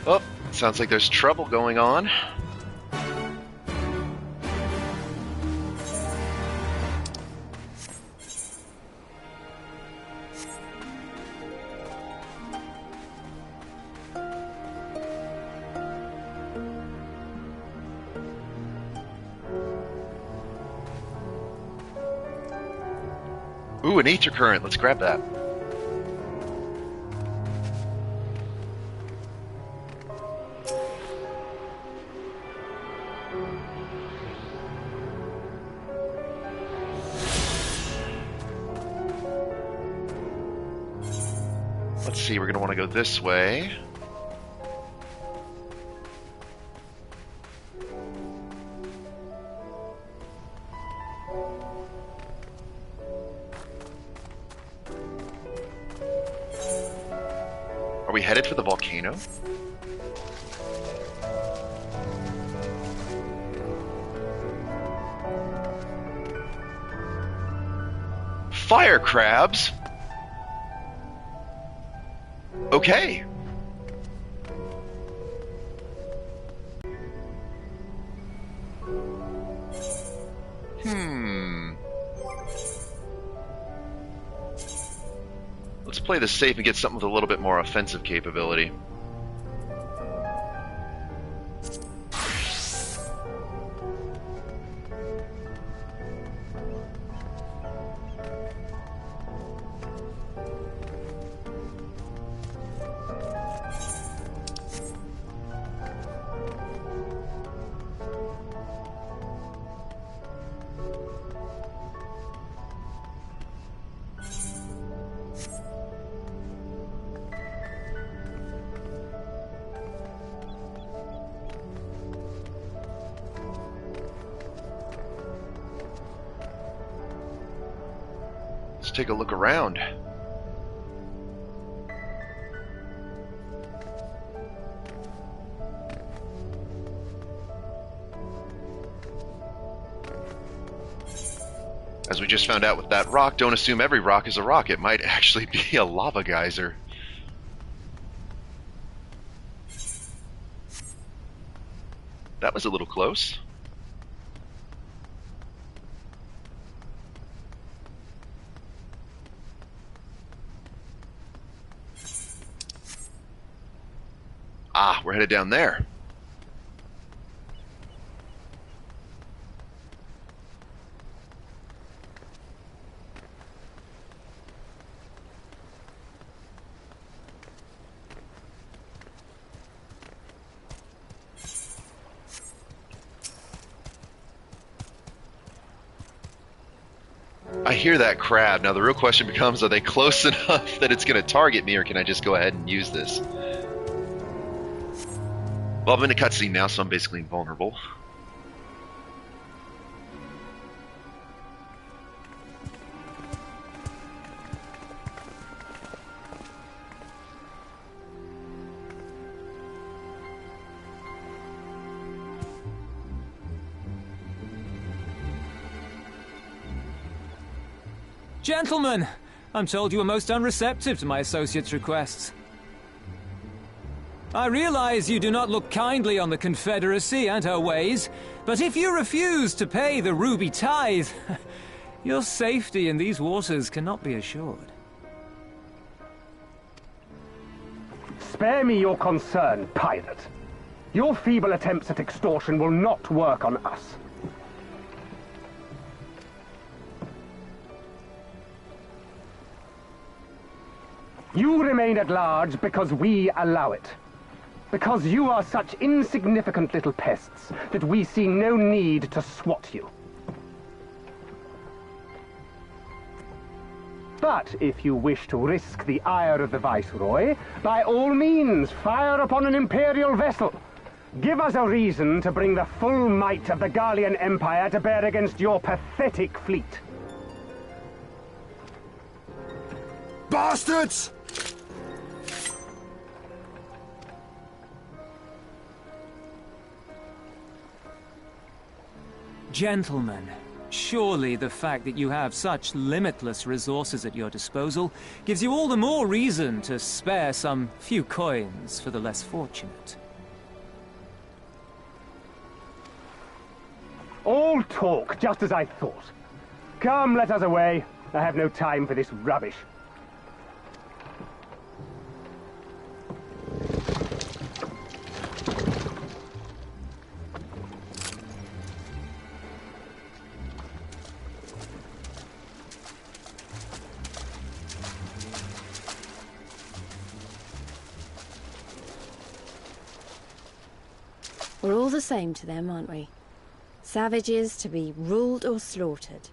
[SPEAKER 1] Oh, sounds like there's trouble going on. Ooh, an ether current. Let's grab that. Let's see, we're going to want to go this way. Are we headed for the volcano? Fire crabs? Okay. Let's play this safe and get something with a little bit more offensive capability. Let's take a look around. As we just found out with that rock, don't assume every rock is a rock. It might actually be a lava geyser. That was a little close. Ah, we're headed down there. I hear that crab. Now the real question becomes, are they close enough that it's going to target me, or can I just go ahead and use this? Well, I'm in a cutscene now, so I'm basically invulnerable.
[SPEAKER 11] Gentlemen, I'm told you were most unreceptive to my associate's requests. I realize you do not look kindly on the Confederacy and her ways, but if you refuse to pay the ruby tithe, your safety in these waters cannot be assured.
[SPEAKER 12] Spare me your concern, pirate. Your feeble attempts at extortion will not work on us. You remain at large because we allow it. Because you are such insignificant little pests that we see no need to swat you. But if you wish to risk the ire of the Viceroy, by all means, fire upon an Imperial vessel. Give us a reason to bring the full might of the Garlean Empire to bear against your pathetic fleet.
[SPEAKER 6] Bastards!
[SPEAKER 11] Gentlemen, surely the fact that you have such limitless resources at your disposal gives you all the more reason to spare some few coins for the less fortunate.
[SPEAKER 12] All talk, just as I thought. Come, let us away. I have no time for this rubbish.
[SPEAKER 5] We're all the same to them, aren't we? Savages to be ruled or slaughtered.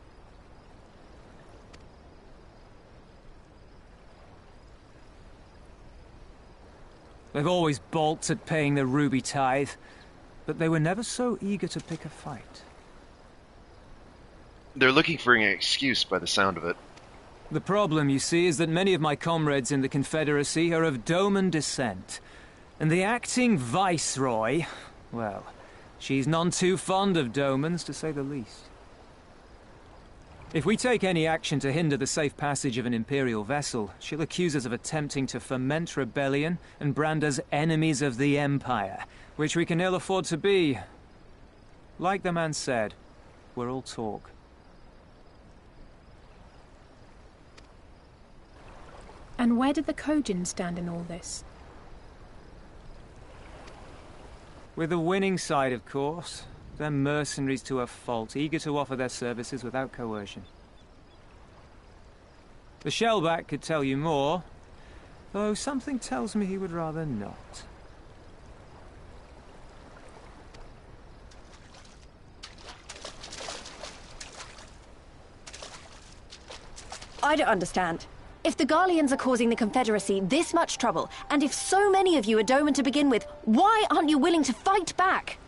[SPEAKER 11] They've always balked at paying the ruby tithe, but they were never so eager to pick a fight.
[SPEAKER 1] They're looking for an excuse by the sound of it.
[SPEAKER 11] The problem, you see, is that many of my comrades in the Confederacy are of Doman descent, and the acting Viceroy, well, she's none too fond of Domans, to say the least. If we take any action to hinder the safe passage of an Imperial vessel, she'll accuse us of attempting to foment rebellion and brand us enemies of the Empire, which we can ill afford to be. Like the man said, we're all talk.
[SPEAKER 3] And where did the Kojin stand in all this?
[SPEAKER 11] With the winning side, of course. They're mercenaries to a fault, eager to offer their services without coercion. The Shellback could tell you more, though something tells me he would rather not.
[SPEAKER 5] I don't understand. If the Garleans are causing the Confederacy this much trouble, and if so many of you are Doman to begin with, why aren't you willing to fight back?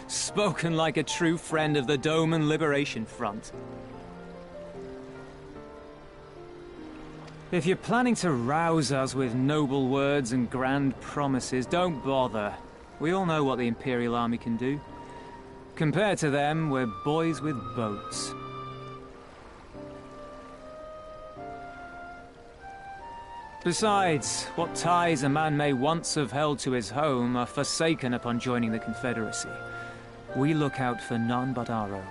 [SPEAKER 11] Spoken like a true friend of the Doman Liberation Front. If you're planning to rouse us with noble words and grand promises, don't bother. We all know what the Imperial Army can do. Compared to them, we're boys with boats. Besides, what ties a man may once have held to his home are forsaken upon joining the Confederacy. We look out for none but our own.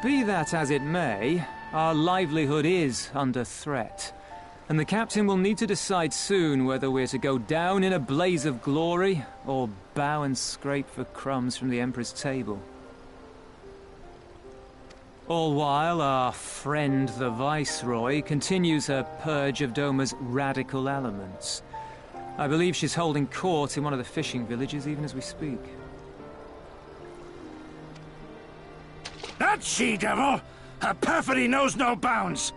[SPEAKER 11] Be that as it may, our livelihood is under threat, and the captain will need to decide soon whether we're to go down in a blaze of glory or bow and scrape for crumbs from the Emperor's table. All while our friend the Viceroy continues her purge of Doma's radical elements. I believe she's holding court in one of the fishing villages even as we speak.
[SPEAKER 10] That she-devil! Her perfidy knows no bounds!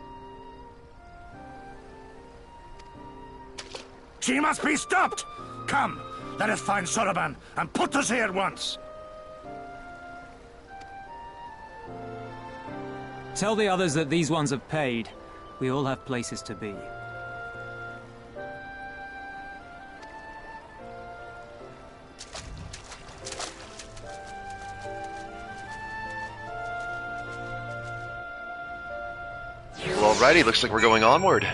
[SPEAKER 10] She must be stopped! Come, let us find Soroban and put us here at once!
[SPEAKER 11] Tell the others that these ones have paid. We all have places to be.
[SPEAKER 1] Well, alrighty, looks like we're going onward.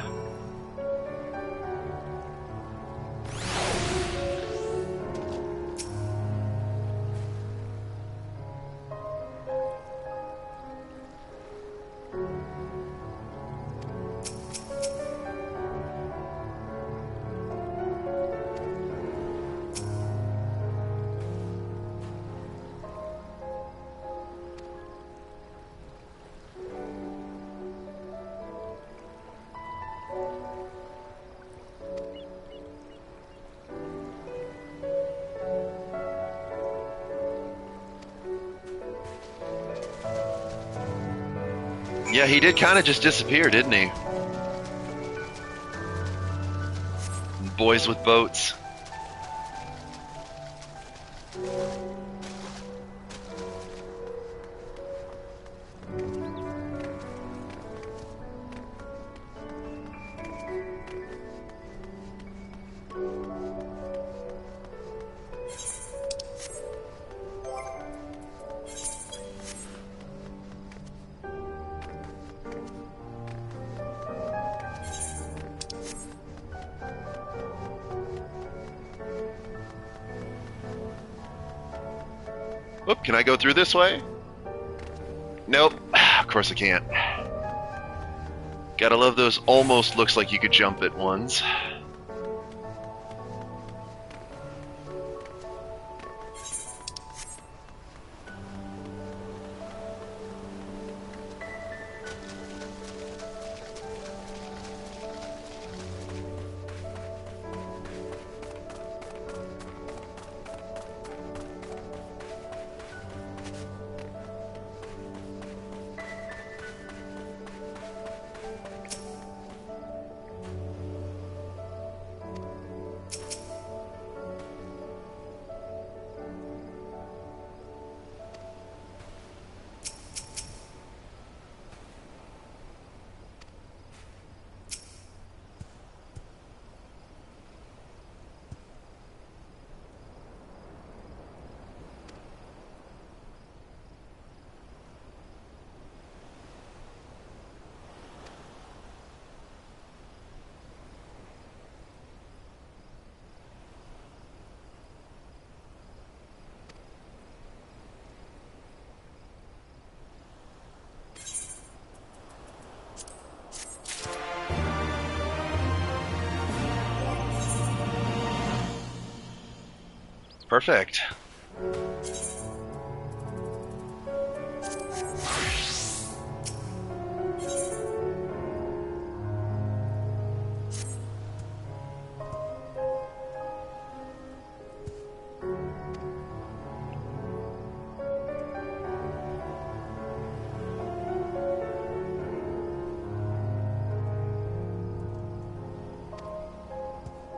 [SPEAKER 1] Yeah, he did kind of just disappear, didn't he? Boys with boats. Oop, can I go through this way? Nope. Of course I can't. Gotta love those almost looks like you could jump at ones. Perfect.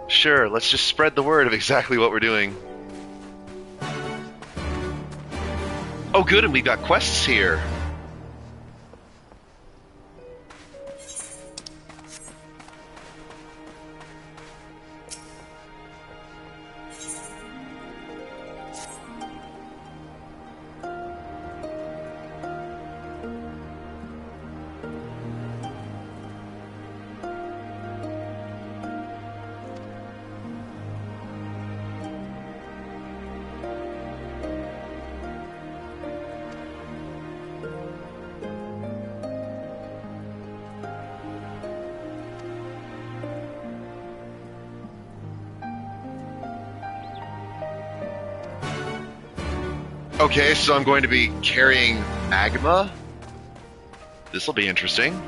[SPEAKER 1] Sure, let's just spread the word of exactly what we're doing. Oh, good, and we've got quests here. Okay, so I'm going to be carrying magma. This will be interesting.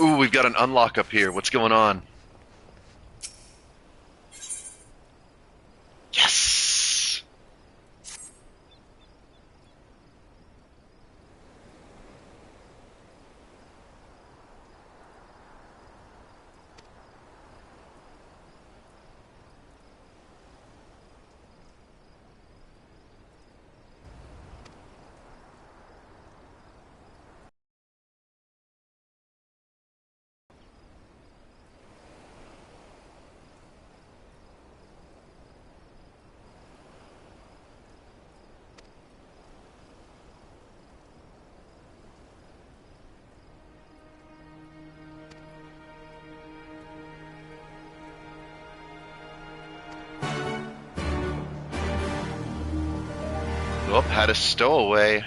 [SPEAKER 1] Ooh, we've got an unlock up here. What's going on? Yes! Oh, had a stowaway.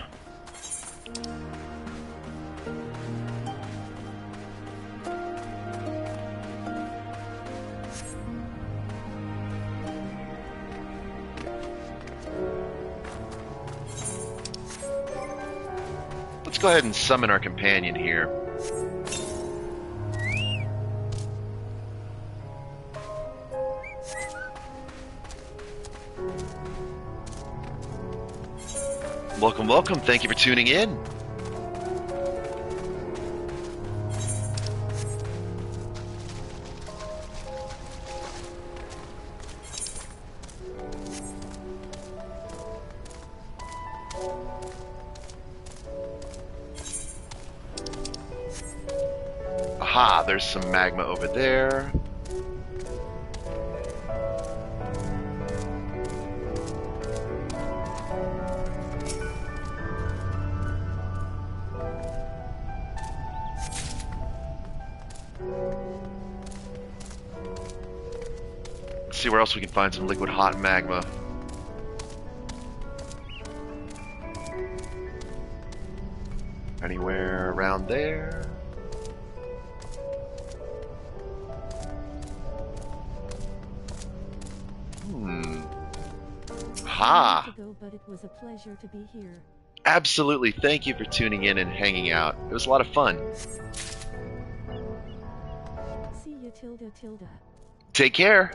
[SPEAKER 1] Let's go ahead and summon our companion here. Welcome, welcome. Thank you for tuning in. Aha, there's some magma over there. See where else we can find some liquid hot magma. Anywhere around there? Ha!
[SPEAKER 2] But it was a pleasure to be here.
[SPEAKER 1] Absolutely. Thank you for tuning in and hanging out. It was a lot of fun.
[SPEAKER 2] See you, Tilda.
[SPEAKER 1] Take care.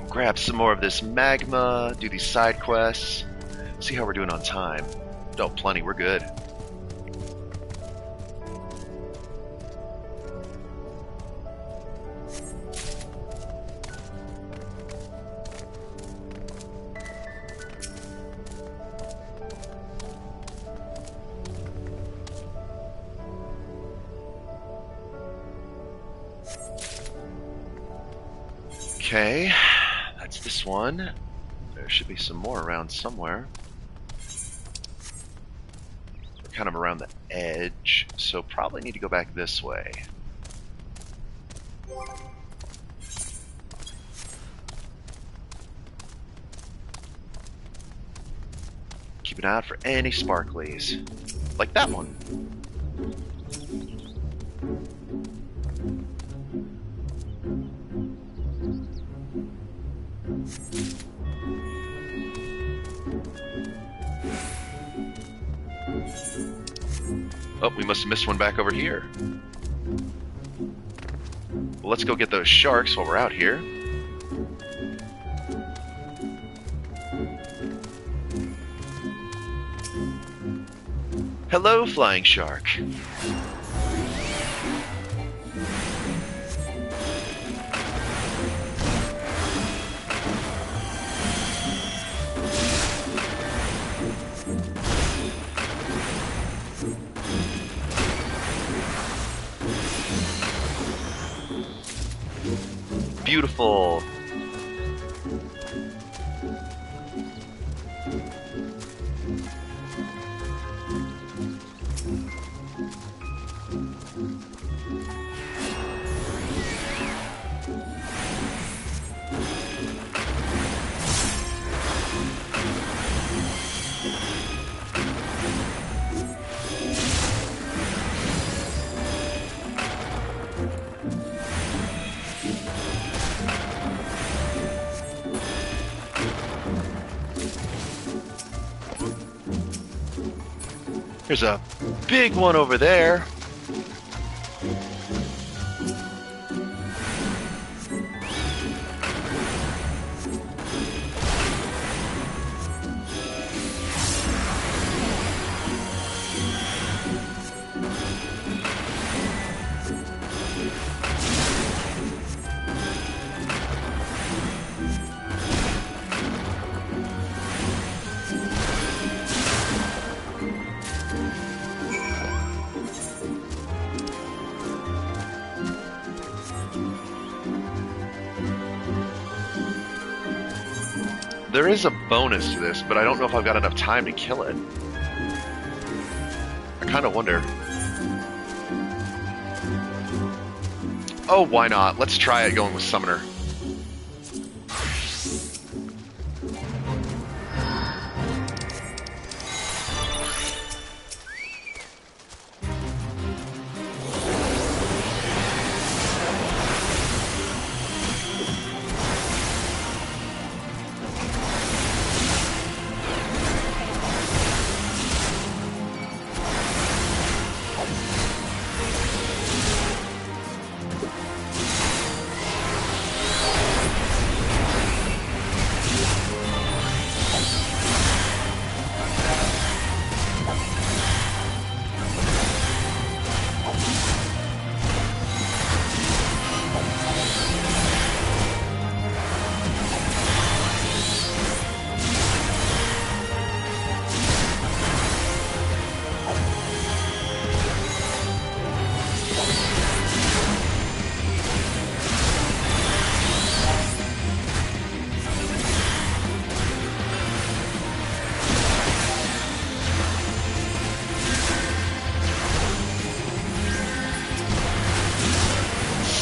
[SPEAKER 1] Grab some more of this magma, do these side quests, see how we're doing on time. Oh, plenty, we're good. Okay, that's this one. There should be some more around somewhere. We're kind of around the edge, so probably need to go back this way. Keep an eye out for any sparklies. Like that one. Oh, we must have missed one back over here. Well, let's go get those sharks while we're out here. Hello, flying shark. Beautiful. There's a big one over there. There is a bonus to this, but I don't know if I've got enough time to kill it. I kind of wonder. Oh, why not? Let's try it going with Summoner.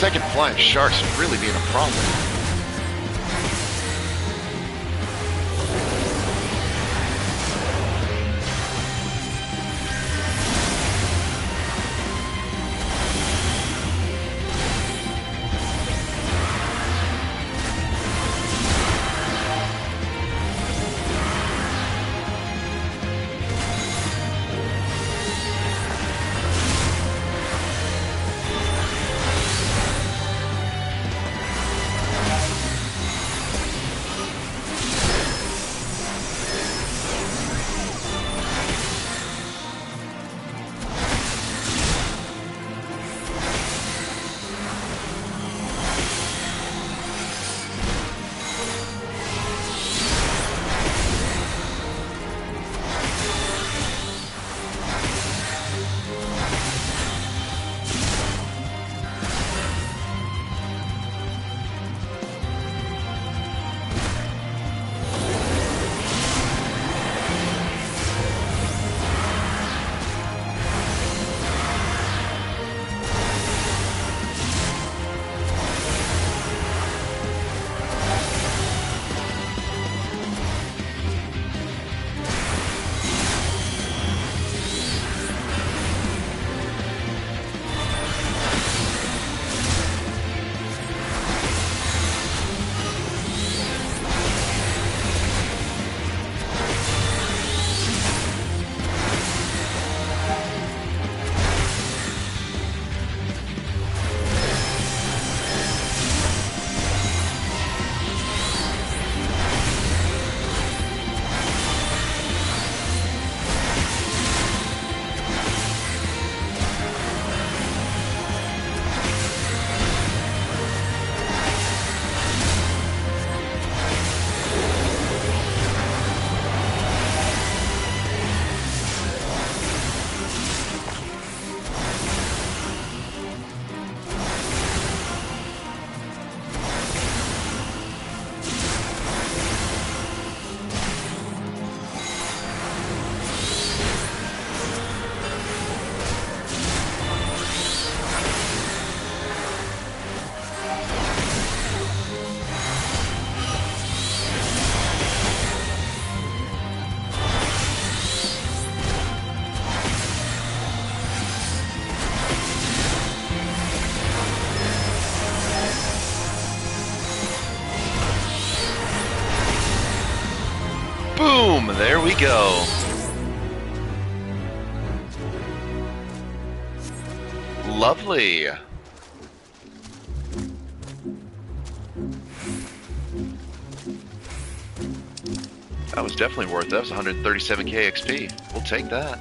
[SPEAKER 1] Second flying sharks really being a problem. There we go. Lovely. That was definitely worth it. That was 137k XP. We'll take that.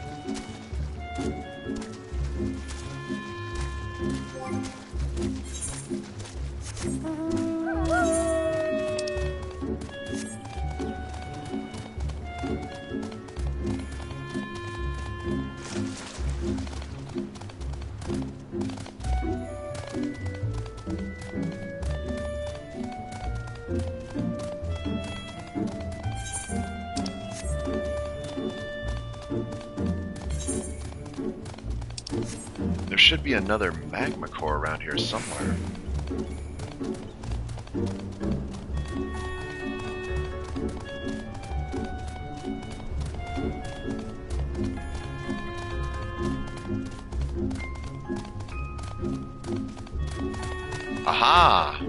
[SPEAKER 1] There should be another magma core around here somewhere. Aha!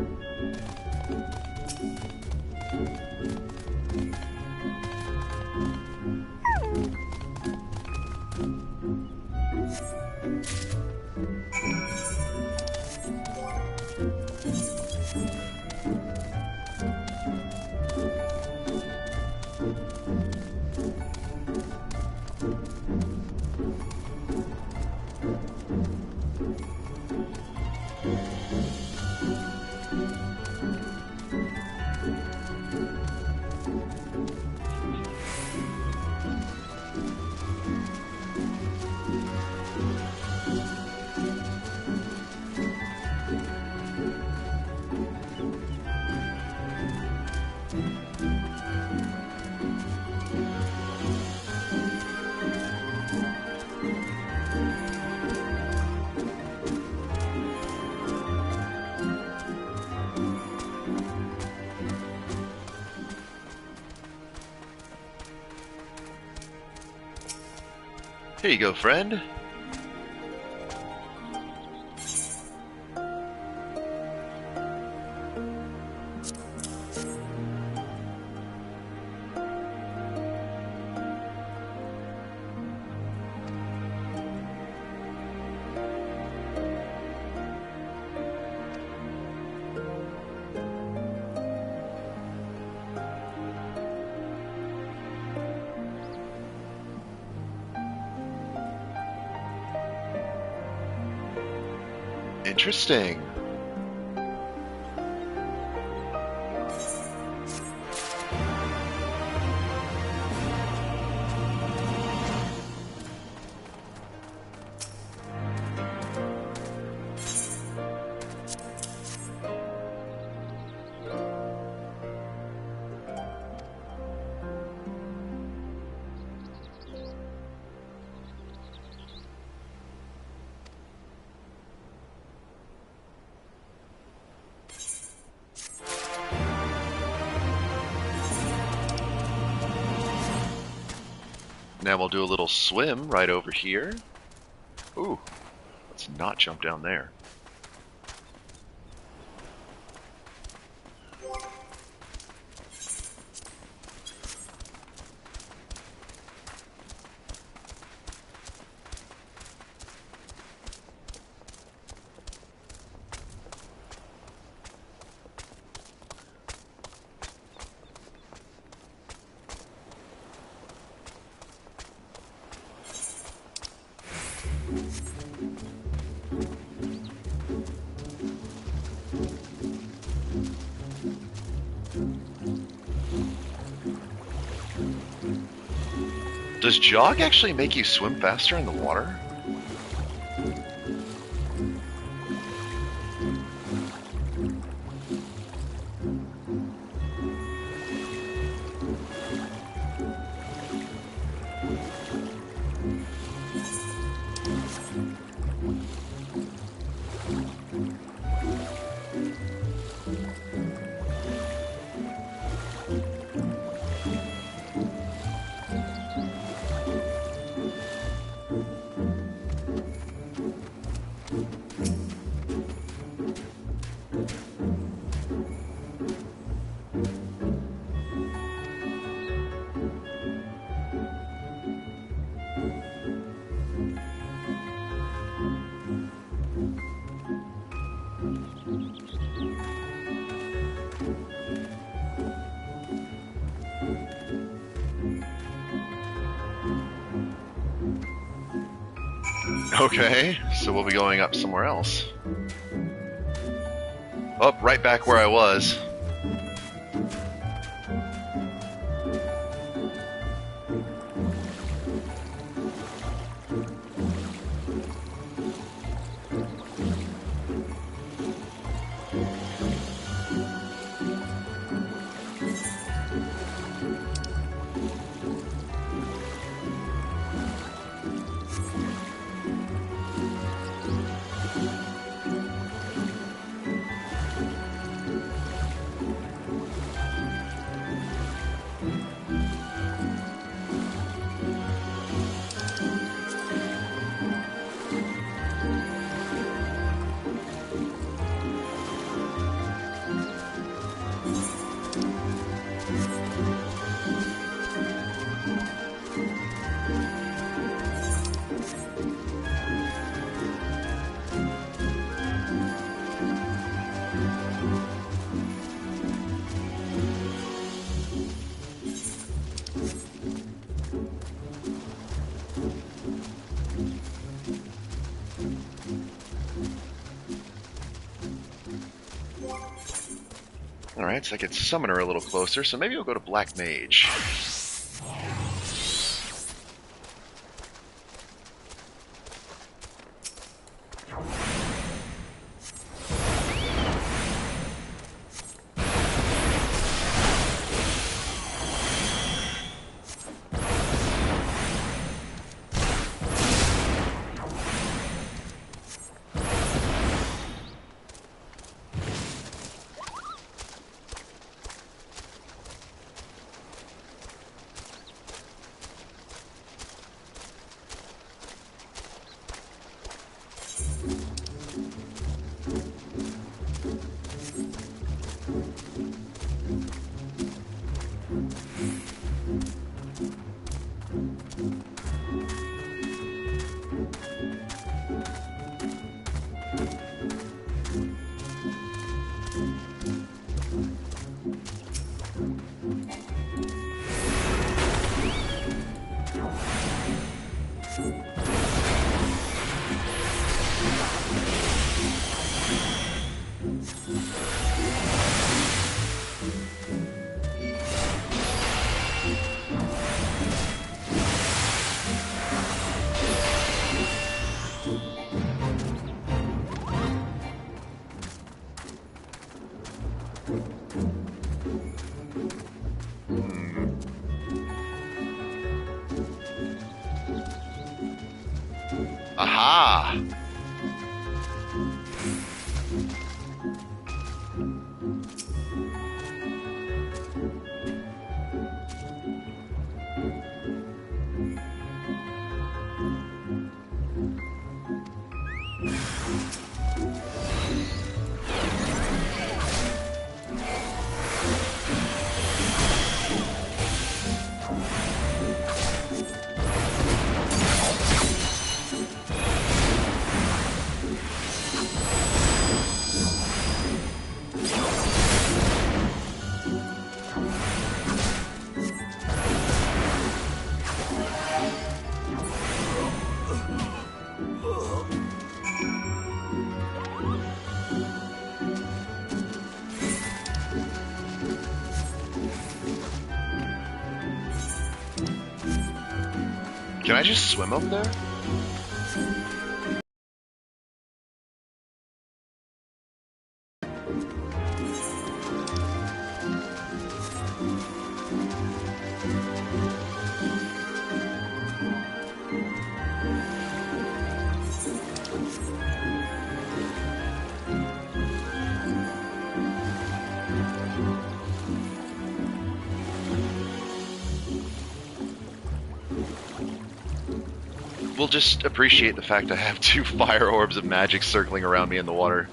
[SPEAKER 1] Here you go, friend. Interesting. Now we'll do a little swim right over here. Ooh, let's not jump down there. Does jog actually make you swim faster in the water? Okay, so we'll be going up somewhere else. Oh, right back where I was. Alright, so I could summon her a little closer, so maybe we'll go to Black Mage. Aha! Can I just swim up there? We'll just appreciate the fact I have 2 fire orbs of magic circling around me in the water.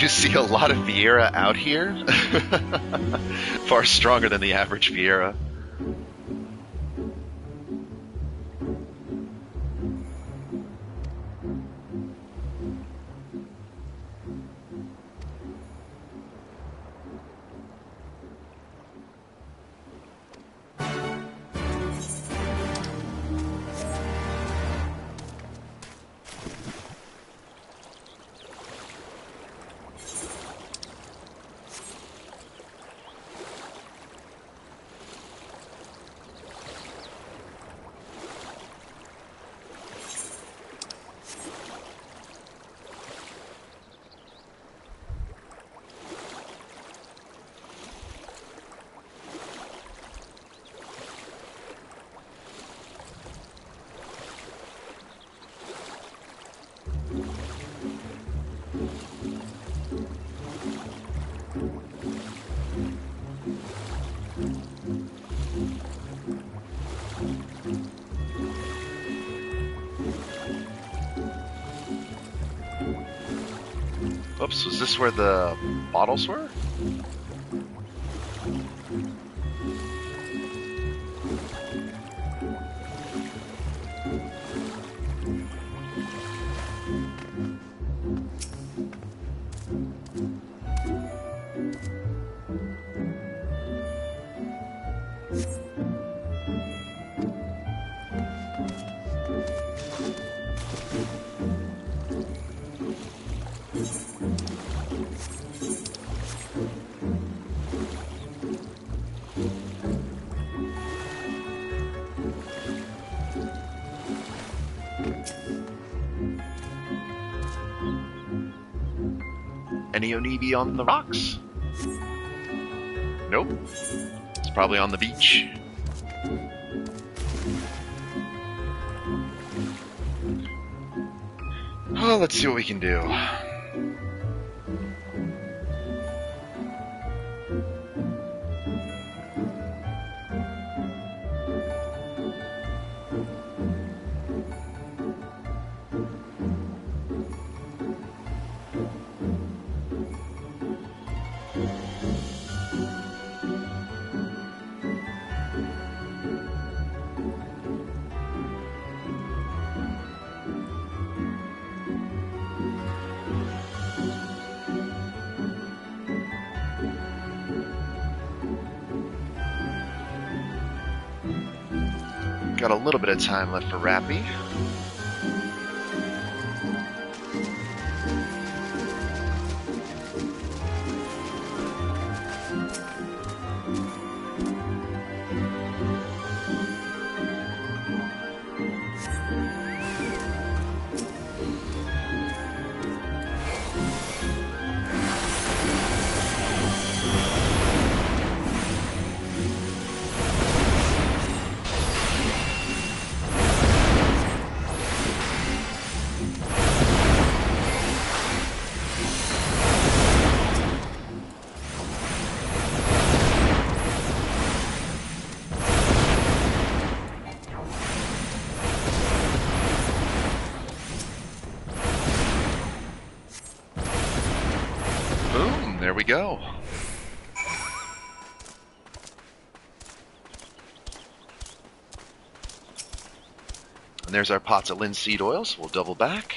[SPEAKER 1] You see a lot of Vieira out here. Far stronger than the average Vieira. Oops, was this where the bottles were? Any Onibi on the rocks? Nope. It's probably on the beach. Oh, let's see what we can do. Got a little bit of time left for Rappy. And there we go. And there's our pots of linseed oils. We'll double back.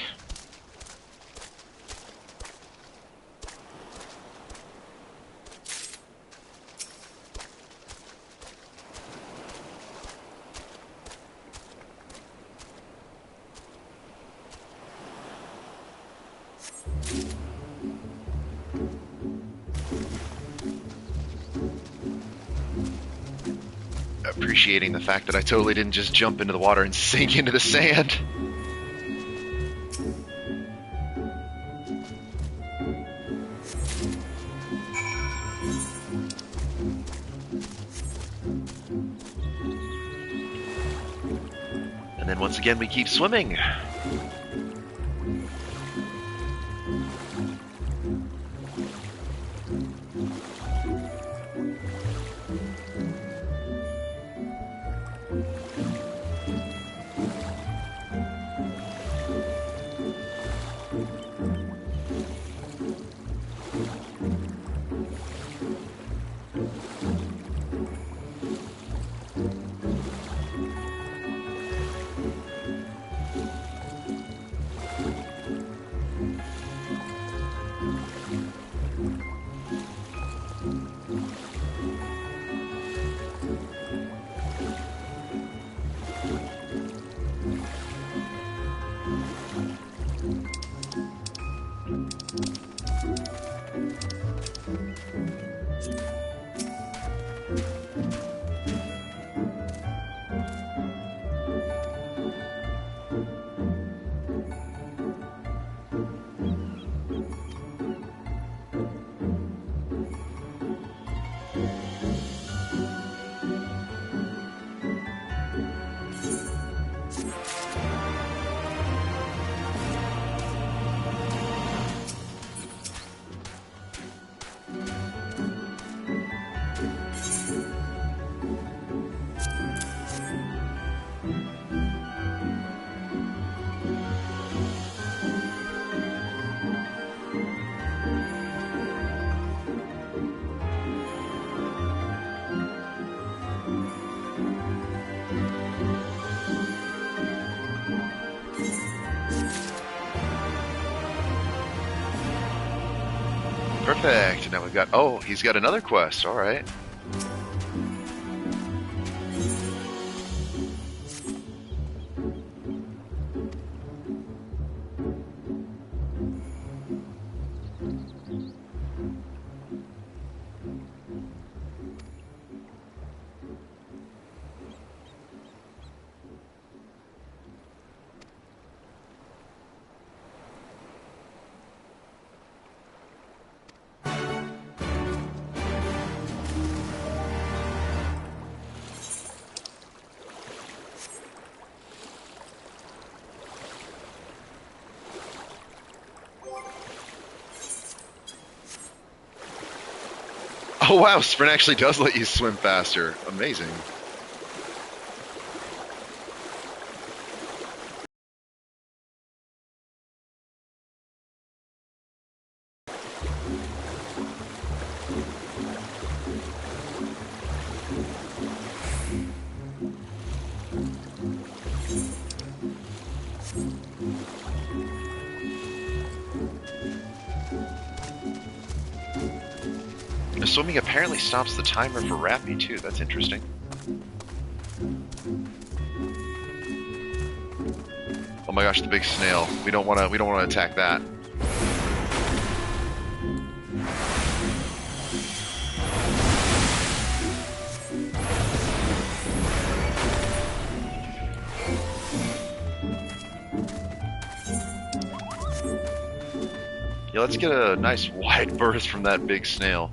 [SPEAKER 1] Appreciating the fact that I totally didn't just jump into the water and sink into the sand. And then once again we keep swimming. Perfect. Now we've got... Oh, he's got another quest. All right. Oh wow, Sprint actually does let you swim faster. Amazing. The swimming apparently stops the timer for Rappy too. That's interesting. Oh my gosh, the big snail. We don't want to attack that. Yeah, let's get a nice wide berth from that big snail.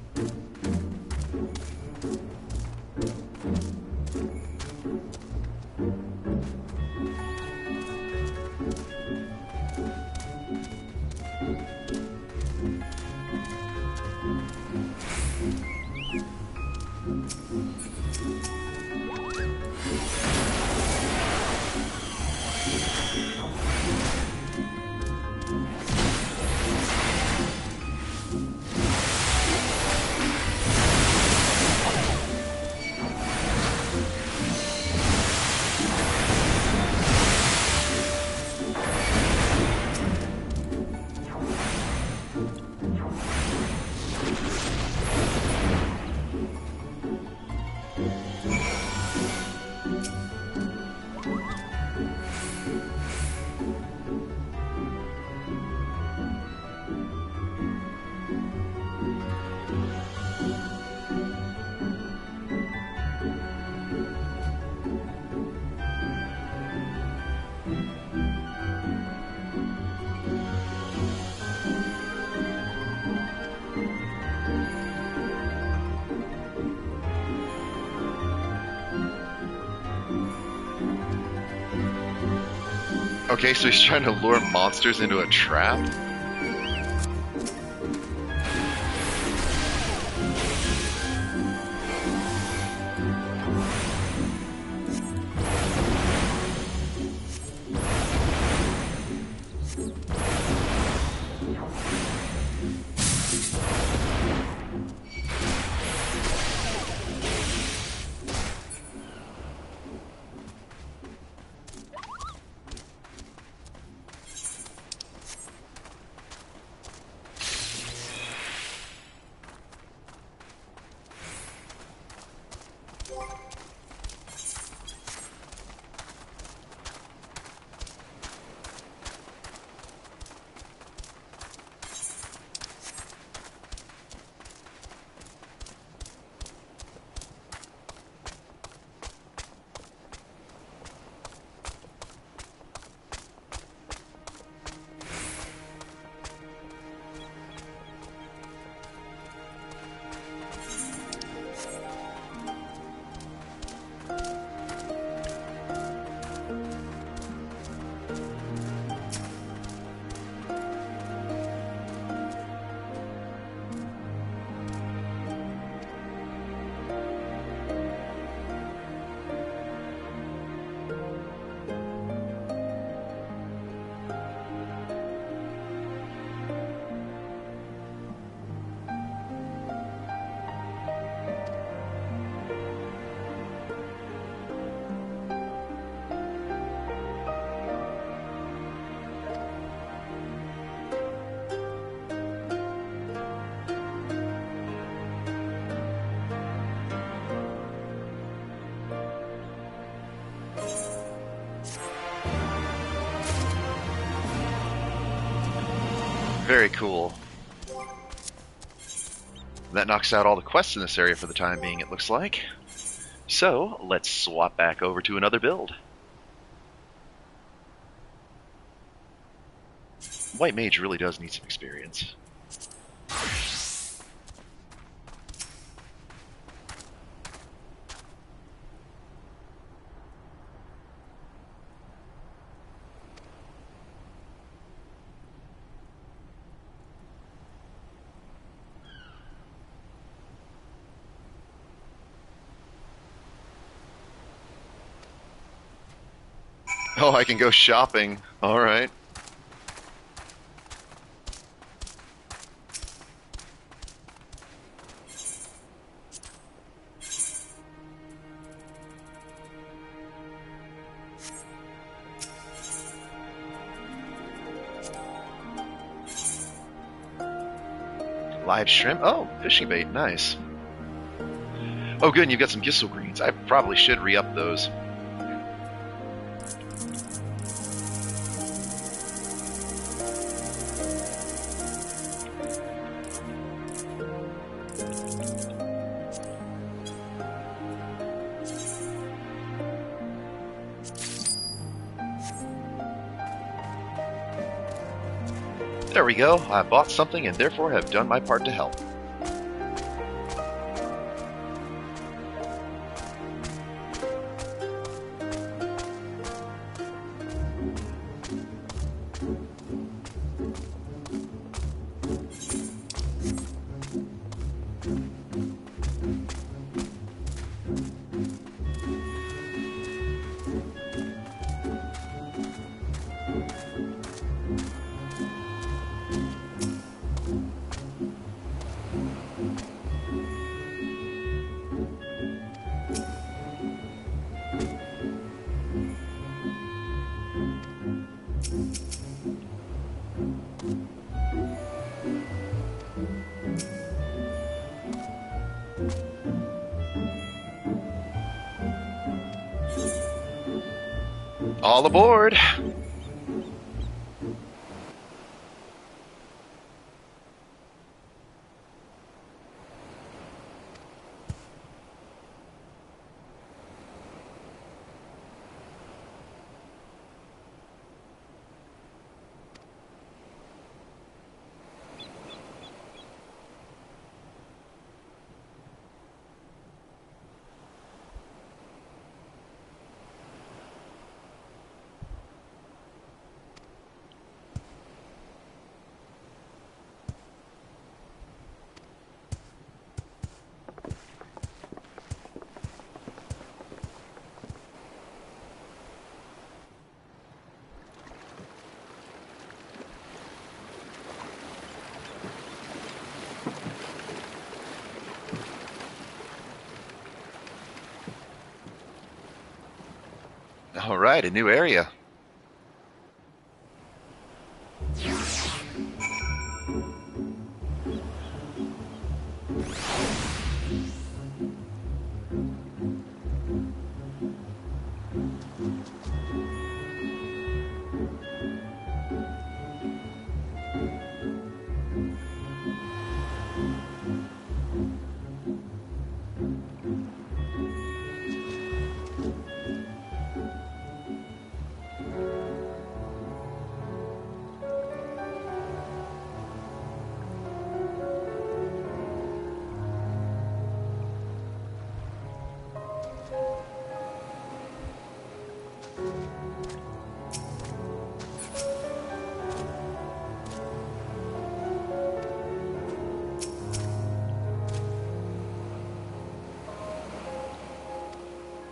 [SPEAKER 1] Okay, so he's trying to lure monsters into a trap? Very cool. That knocks out all the quests in this area for the time being, it looks like. So, let's swap back over to another build. White Mage really does need some experience. Oh, I can go shopping. All right. Live shrimp? Oh, fishing bait. Nice. Oh, good, and you've got some Gissel greens. I probably should re-up those. There we go. I bought something and therefore have done my part to help. All aboard! Alright, a new area.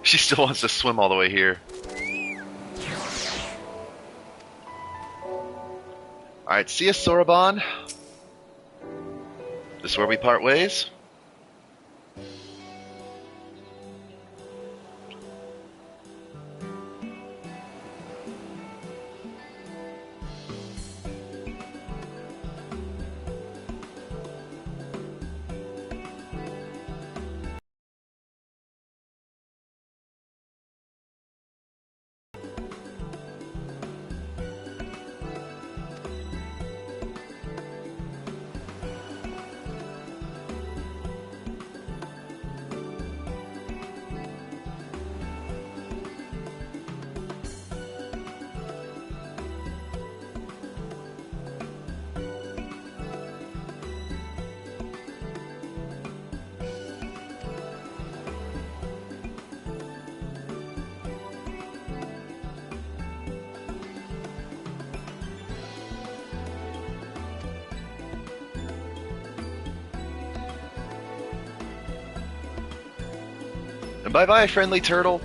[SPEAKER 1] She still wants to swim all the way here. Alright, see ya, Soraban. This is where we part ways? And bye-bye, friendly turtle.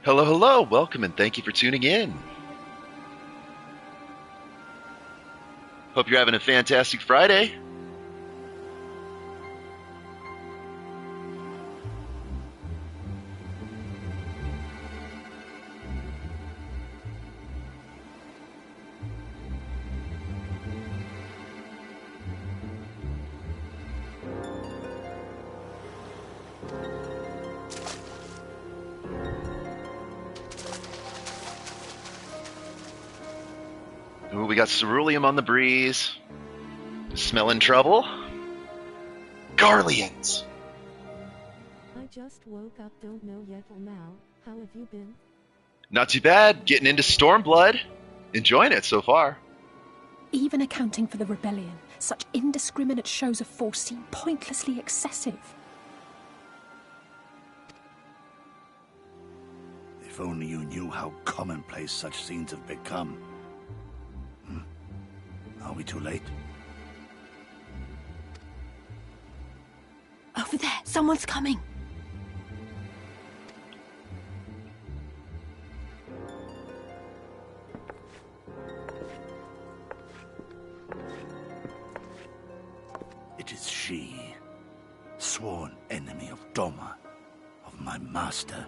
[SPEAKER 1] Hello, hello, welcome and thank you for tuning in. Hope you're having a fantastic Friday. Ooh, we got ceruleum on the breeze. Smelling trouble? Garleans!
[SPEAKER 2] I just woke up, don't know yet or now. How have you been?
[SPEAKER 1] Not too bad, getting into Stormblood. Enjoying it so far.
[SPEAKER 3] Even accounting for the rebellion, such indiscriminate shows of force seem pointlessly excessive.
[SPEAKER 10] If only you knew how commonplace such scenes have become. Are we too late?
[SPEAKER 5] Over there, someone's coming.
[SPEAKER 10] It is she, sworn enemy of Doma, of my master.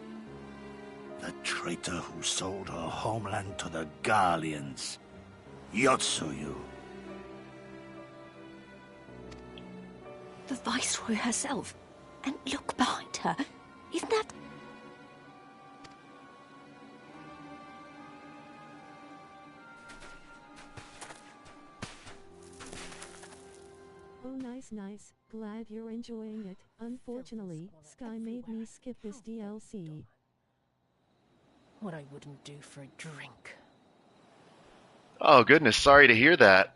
[SPEAKER 10] The traitor who sold her homeland to the Garleans. Yotsuyu.
[SPEAKER 5] The Viceroy herself. And look behind her. Isn't that...
[SPEAKER 2] Oh, nice. Glad you're enjoying it. Unfortunately, Sky made me skip this DLC.
[SPEAKER 3] What I wouldn't do for a drink.
[SPEAKER 1] Oh, goodness, sorry to hear that.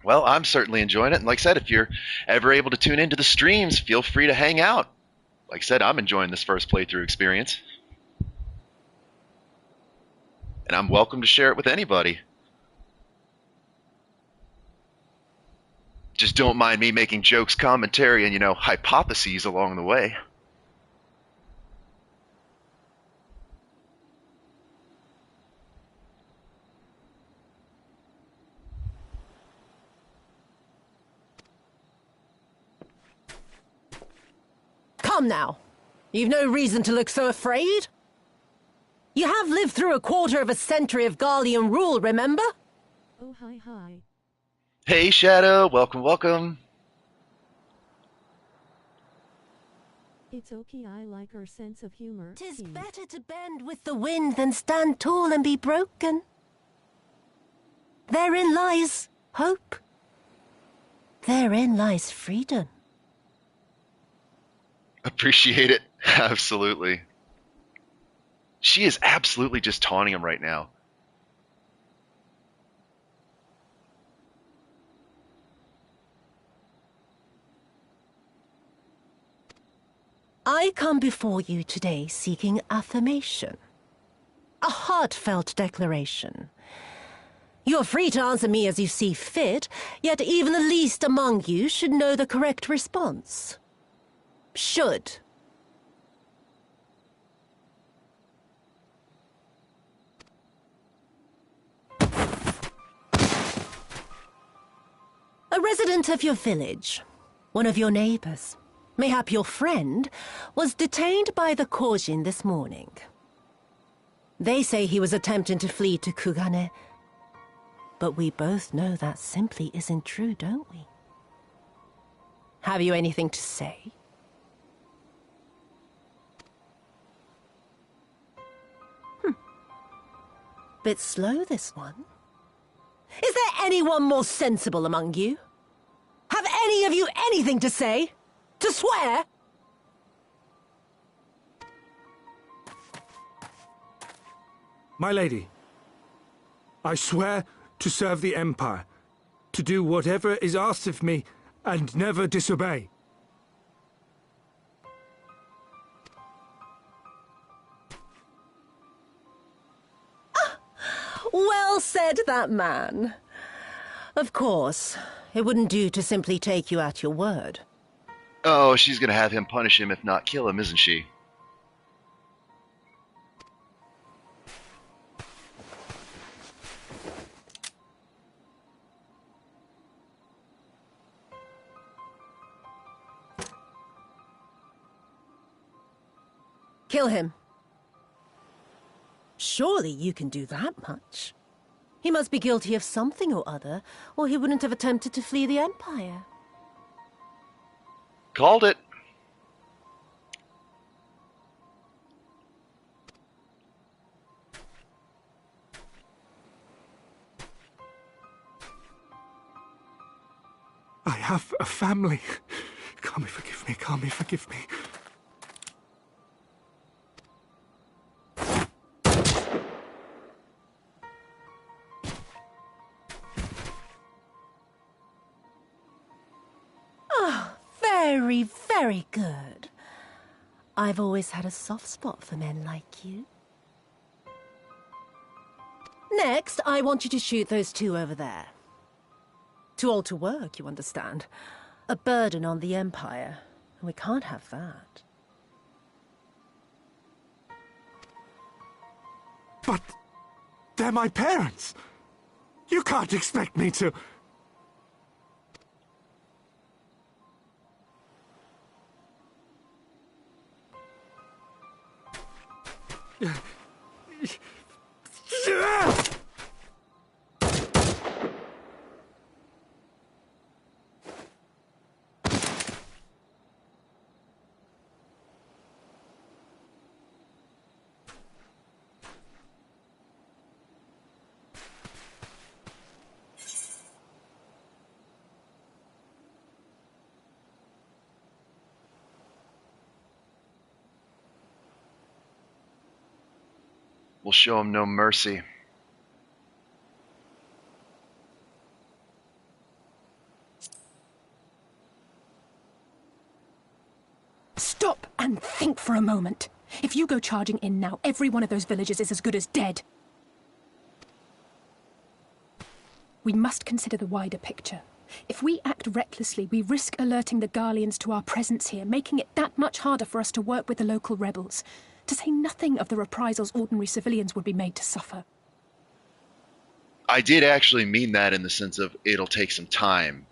[SPEAKER 1] Well, I'm certainly enjoying it, and like I said, if you're ever able to tune into the streams, feel free to hang out. Like I said, I'm enjoying this first playthrough experience. And I'm welcome to share it with anybody. Just don't mind me making jokes, commentary, and, hypotheses along the way.
[SPEAKER 13] Come now. You've no reason to look so afraid. You have lived through a quarter of a century of Garlean rule, remember?
[SPEAKER 2] Oh, hi.
[SPEAKER 1] Hey, Shadow. Welcome, welcome.
[SPEAKER 2] It's okay, I like her sense of humor.
[SPEAKER 13] 'Tis better to bend with the wind than stand tall and be broken. Therein lies hope. Therein lies freedom.
[SPEAKER 1] Appreciate it. Absolutely. She is absolutely just taunting him right now.
[SPEAKER 13] I come before you today seeking affirmation. A heartfelt declaration. You are free to answer me as you see fit, yet even the least among you should know the correct response. Should. A resident of your village, one of your neighbors, mayhap your friend, was detained by the Korjin this morning. They say he was attempting to flee to Kugane, but we both know that simply isn't true, don't we? Have you anything to say? Bit slow, this one. Is there anyone more sensible among you? Have any of you anything to say? To swear?
[SPEAKER 6] My lady, I swear to serve the Empire, to do whatever is asked of me, and never disobey.
[SPEAKER 13] Well said, that man. Of course, it wouldn't do to simply take you at your word.
[SPEAKER 1] Oh, she's going to have him punish him if not kill him, isn't she?
[SPEAKER 13] Kill him. Surely you can do that much. He must be guilty of something or other, or he wouldn't have attempted to flee the Empire.
[SPEAKER 1] Called it.
[SPEAKER 6] I have a family. Kami, forgive me. Kami, forgive me.
[SPEAKER 13] Very, very good. I've always had a soft spot for men like you. Next, I want you to shoot those two over there. Too old to work, you understand. A burden on the Empire, and we can't have that.
[SPEAKER 6] But they're my parents. You can't expect me to...
[SPEAKER 1] We'll show him no mercy.
[SPEAKER 3] Stop and think for a moment. If you go charging in now, every one of those villagers is as good as dead. We must consider the wider picture. If we act recklessly, we risk alerting the Garleans to our presence here, making it that much harder for us to work with the local rebels. To say nothing of the reprisals ordinary civilians would be made to suffer.
[SPEAKER 1] I did actually mean that in the sense of it'll take some time.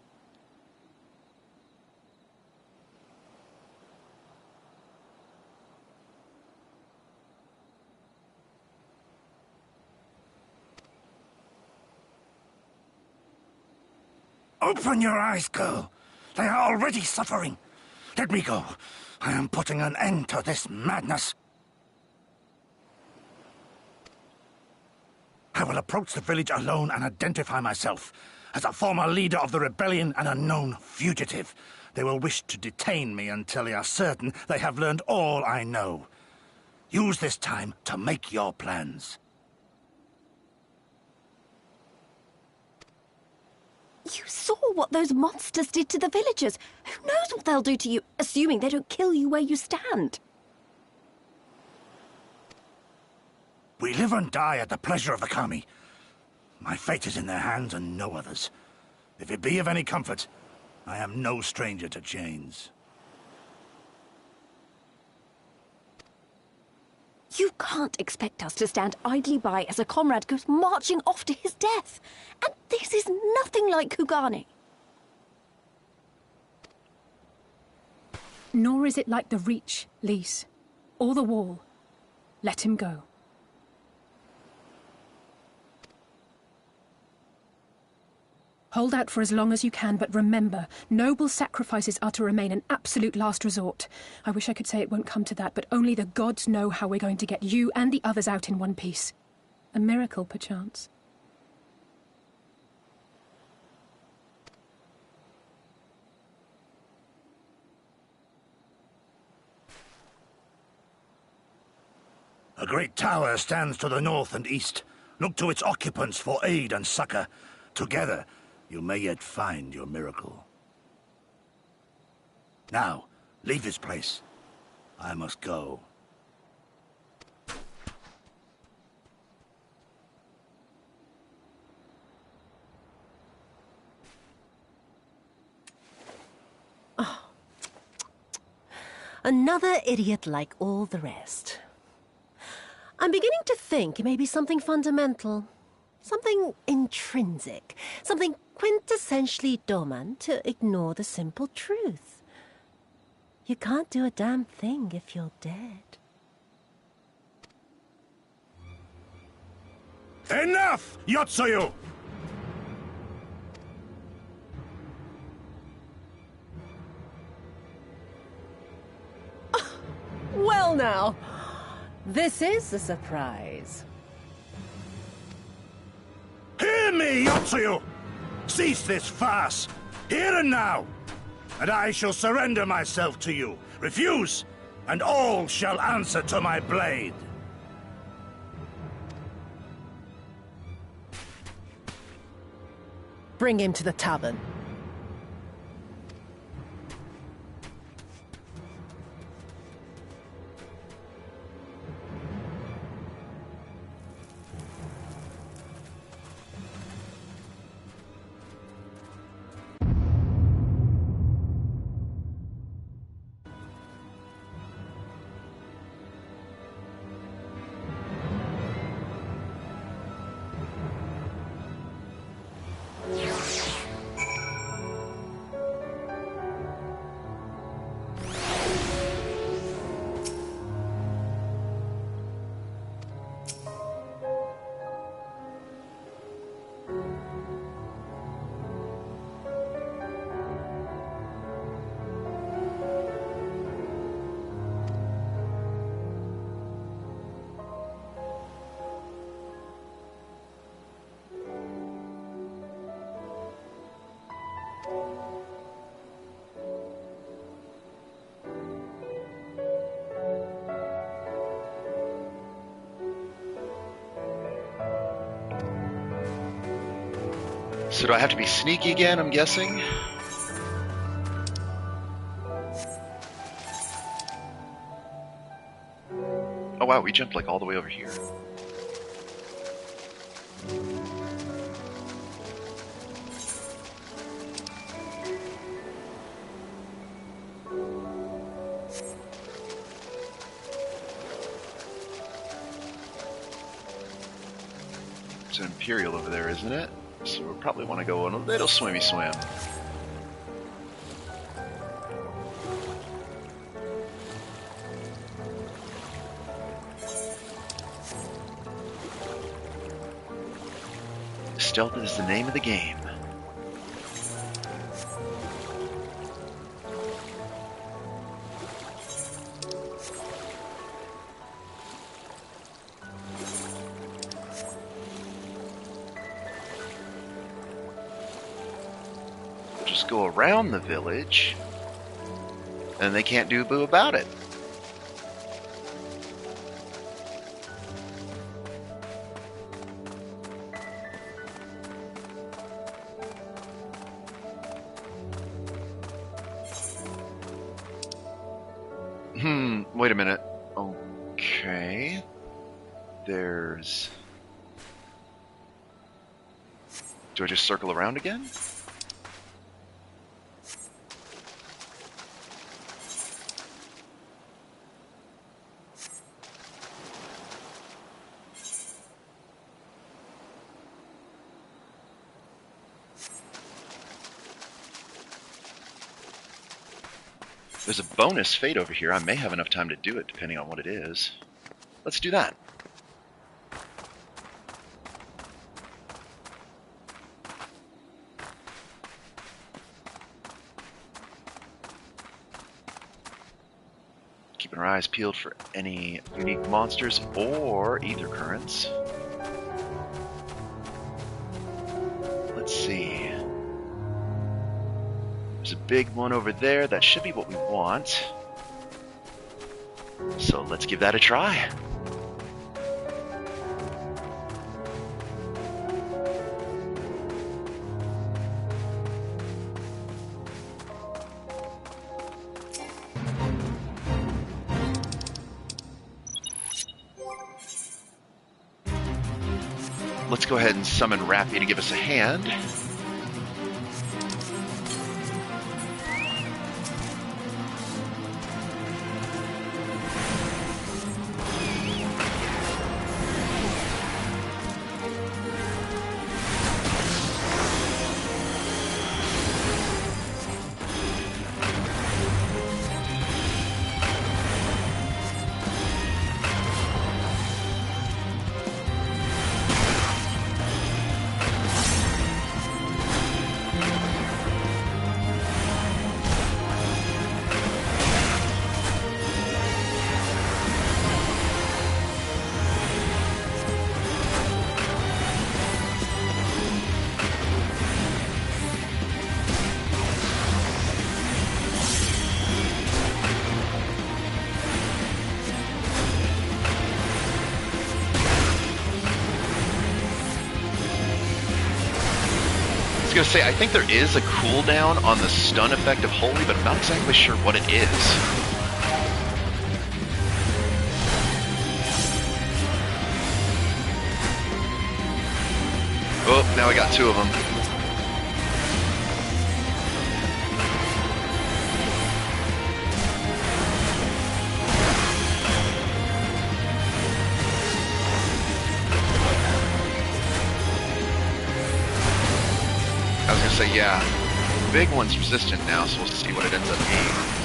[SPEAKER 10] Open your eyes, girl. They are already suffering. Let me go. I am putting an end to this madness. I will approach the village alone and identify myself as a former leader of the rebellion and a known fugitive. They will wish to detain me until they are certain they have learned all I know. Use this time to make your plans.
[SPEAKER 5] You saw what those monsters did to the villagers. Who knows what they'll do to you, assuming they don't kill you where you stand?
[SPEAKER 10] We live and die at the pleasure of the Kami. My fate is in their hands and no others. If it be of any comfort, I am no stranger to chains.
[SPEAKER 5] You can't expect us to stand idly by as a comrade goes marching off to his death. And this is nothing like Kugane.
[SPEAKER 3] Nor is it like the Reach, Lys, or the Wall. Let him go. Hold out for as long as you can, but remember, noble sacrifices are to remain an absolute last resort. I wish I could say it won't come to that, but only the gods know how we're going to get you and the others out in one piece. A miracle, perchance.
[SPEAKER 10] A great tower stands to the north and east. Look to its occupants for aid and succor. Together, you may yet find your miracle. Now, leave this place. I must go.
[SPEAKER 13] Oh. Another idiot like all the rest. I'm beginning to think it may be something fundamental. Something intrinsic. Something quintessentially Doman to ignore the simple truth. You can't do a damn thing if you're dead.
[SPEAKER 10] Enough, Yotsuyu!
[SPEAKER 13] Well now, this is a surprise.
[SPEAKER 10] Hear me, Yotsuyu! Cease this farce, here and now, and I shall surrender myself to you. Refuse, and all shall answer to my blade.
[SPEAKER 13] Bring him to the tavern.
[SPEAKER 1] So do I have to be sneaky again, I'm guessing? wow, we jumped like all the way over here. There's an Imperial over there, isn't it? So we'll probably want to go on a little swimmy swim. Stealth is the name of the game. Just go around the village, and they can't do boo about it. Wait a minute. Okay. There's... Do I just circle around again? There's a bonus fate over here. I may have enough time to do it, depending on what it is. Let's do that. Keeping our eyes peeled for any unique monsters or ether currents. Let's see. There's a big one over there. That should be what we want. So let's give that a try. Let's go ahead and summon Rappy to give us a hand. I was gonna say, I think there is a cooldown on the stun effect of Holy, but I'm not exactly sure what it is. Oh, now I got two of them. I was gonna say, yeah, the big one's resistant now, so we'll see what it ends up being.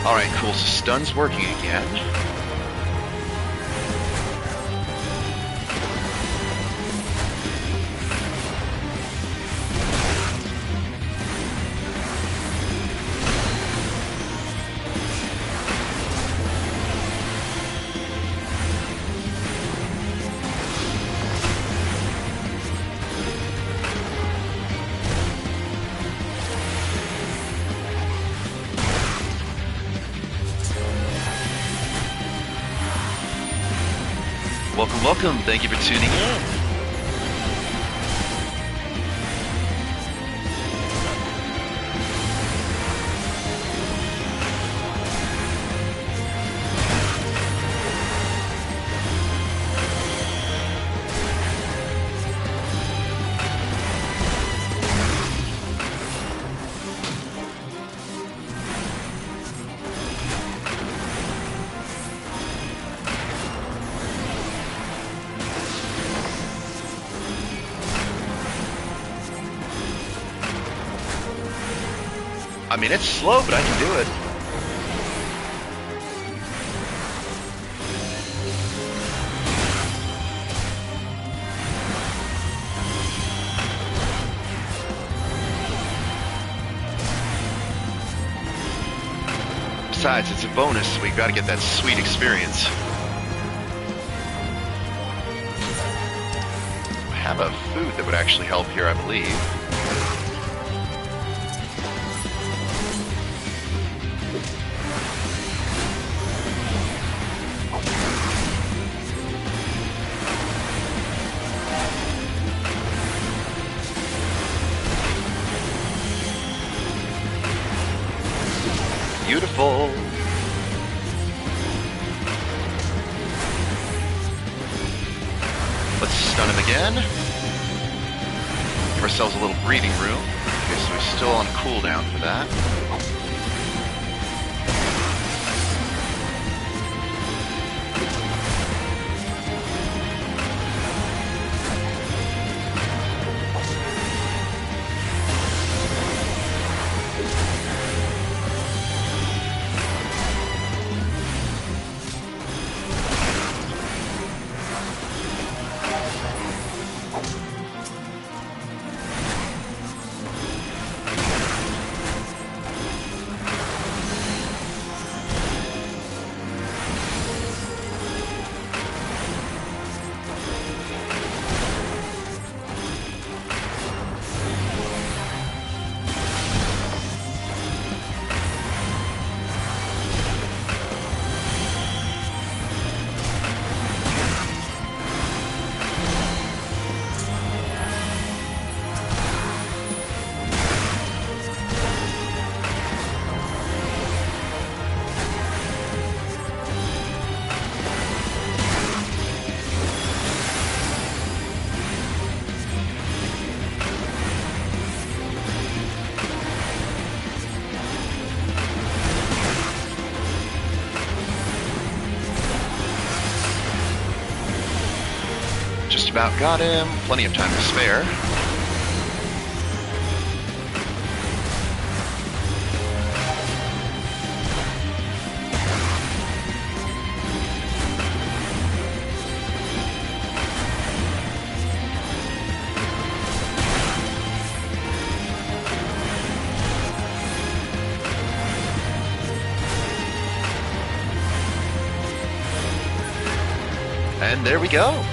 [SPEAKER 1] Alright, cool, so stun's working again. Welcome, thank you for tuning in. I mean, it's slow, but I can do it. Besides, it's a bonus, so we gotta get that sweet experience. I have a food that would actually help here, I believe. Beautiful. Let's stun him again. Give ourselves a little breathing room. Okay, so we're still on cooldown for that. Just about got him. Plenty of time to spare. And there we go.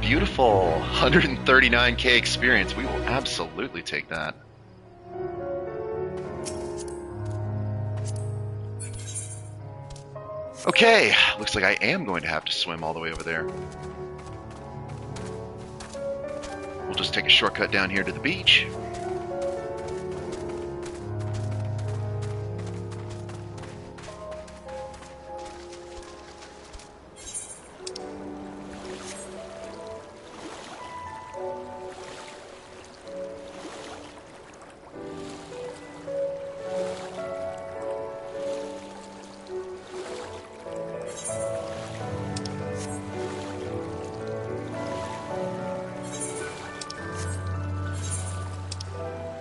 [SPEAKER 1] Beautiful. 139k experience. We will absolutely take that. Okay, looks like I am going to have to swim all the way over there. We'll just take a shortcut down here to the beach.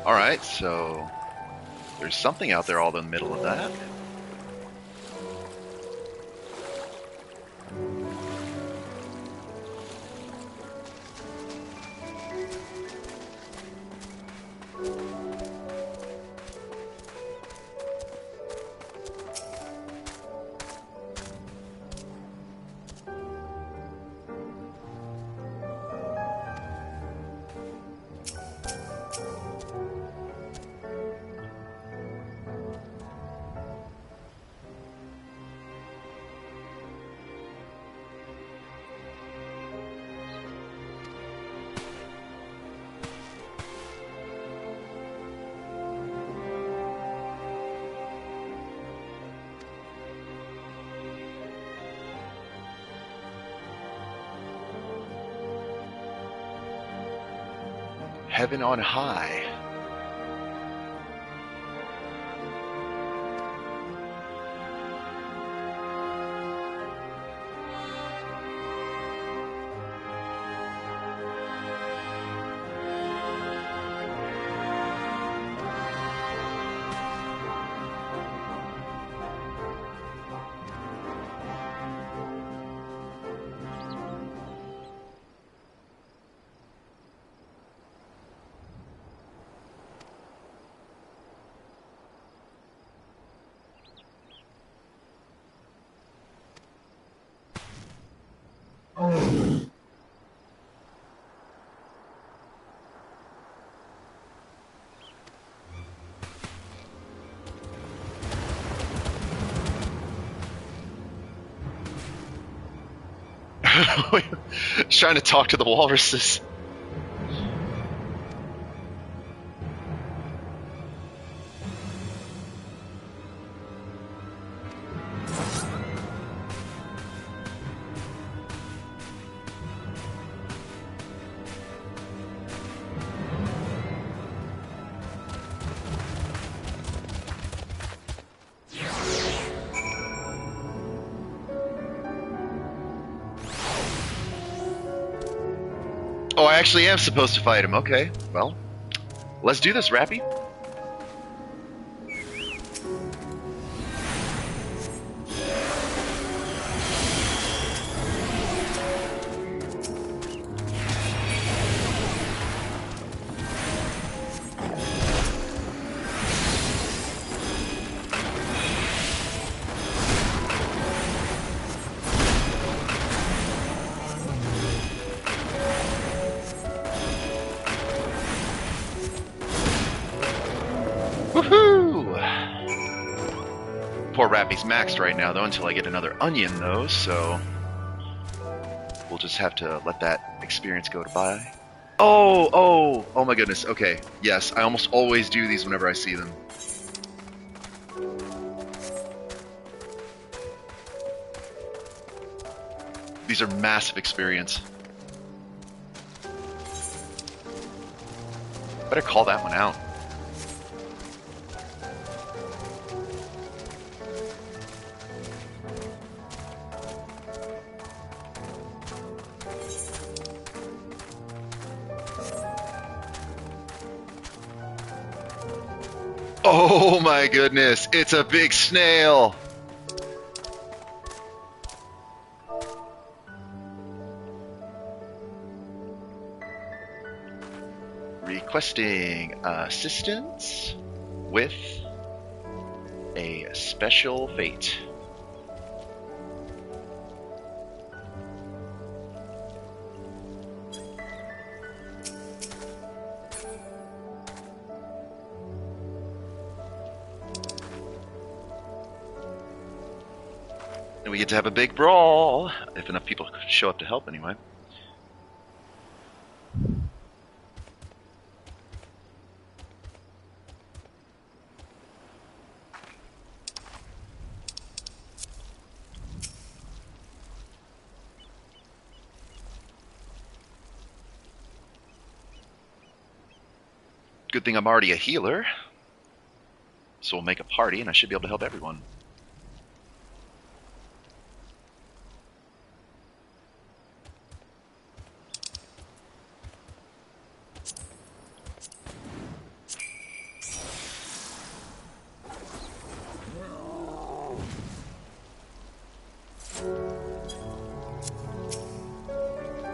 [SPEAKER 1] Alright, so there's something out there all in the middle of that. heaven on high. Trying to talk to the walruses. Oh, I actually am supposed to fight him. Okay, well, let's do this, Rappy. Poor Rappy's maxed right now, though, until I get another onion, though, so we'll just have to let that experience go by. Oh my goodness, okay. Yes, I almost always do these whenever I see them. These are massive experience. Better call that one out. Oh my goodness, it's a big snail! Requesting assistance with a special fate. And we get to have a big brawl, if enough people show up to help anyway. Good thing I'm already a healer. So we'll make a party and I should be able to help everyone.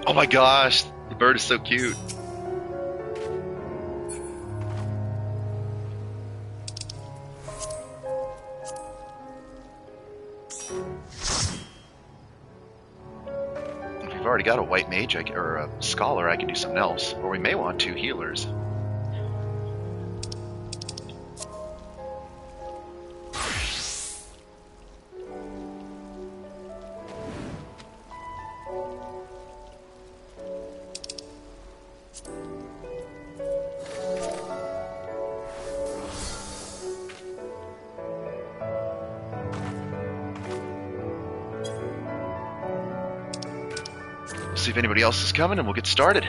[SPEAKER 1] Oh my gosh, the bird is so cute. If we've already got a white mage or a scholar, I can do something else. Or we may want 2 healers. See if anybody else is coming and we'll get started.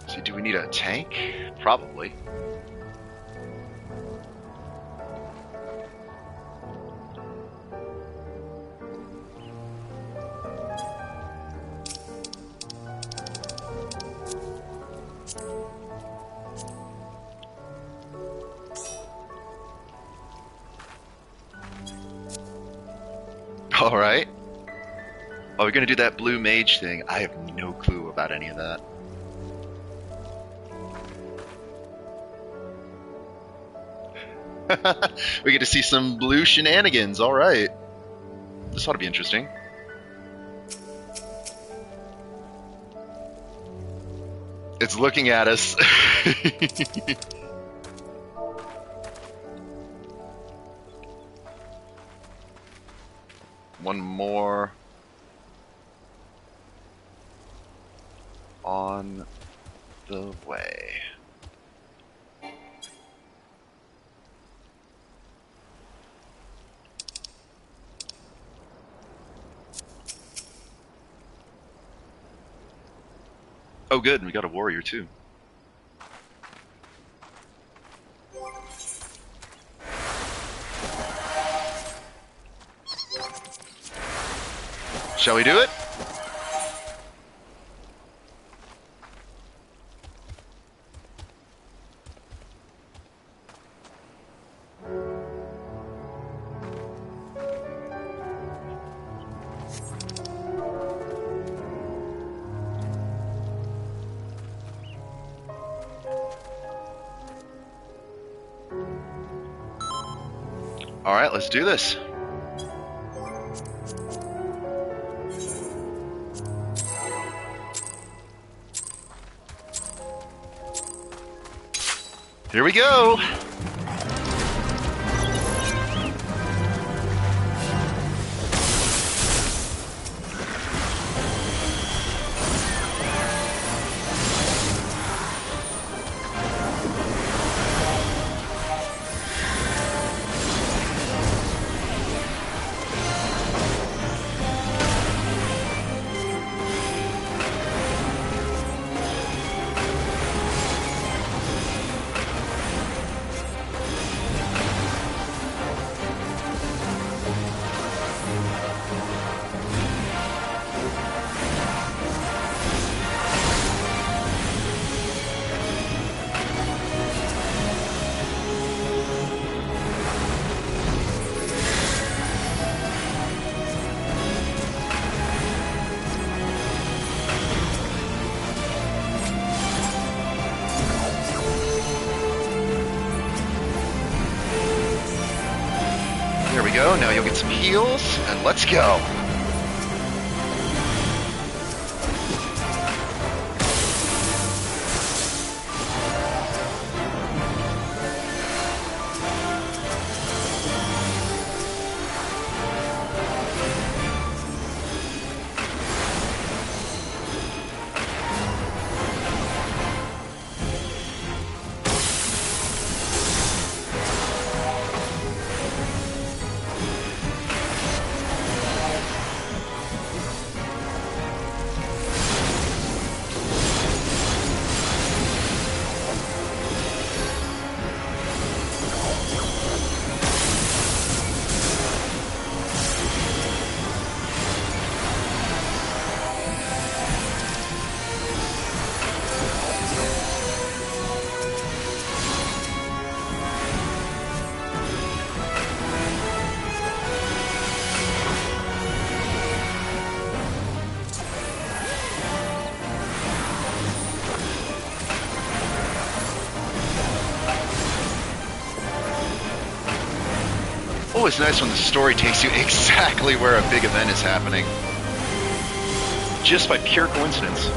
[SPEAKER 1] So do we need a tank? Probably. All right. Are we going to do that blue mage thing? I have no clue about any of that. We get to see some blue shenanigans. All right. This ought to be interesting. It's looking at us. One more on the way. Oh good, we got a warrior too. Shall we do it? All right, let's do this. Here we go. There we go. Now you'll get some heals, and let's go. Oh, it's nice when the story takes you exactly where a big event is happening. Just by pure coincidence.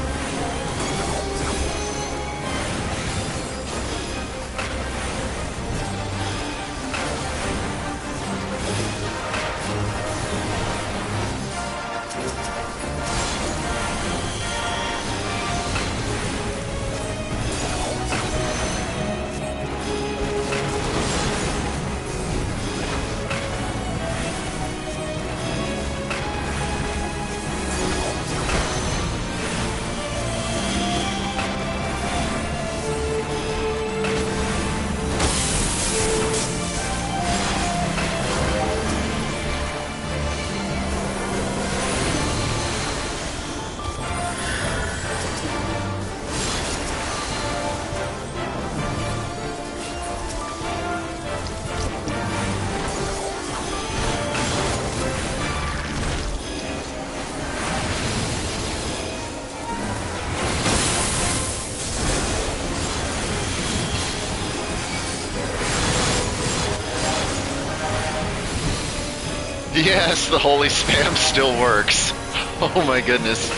[SPEAKER 1] Yes, the holy spam still works. Oh my goodness.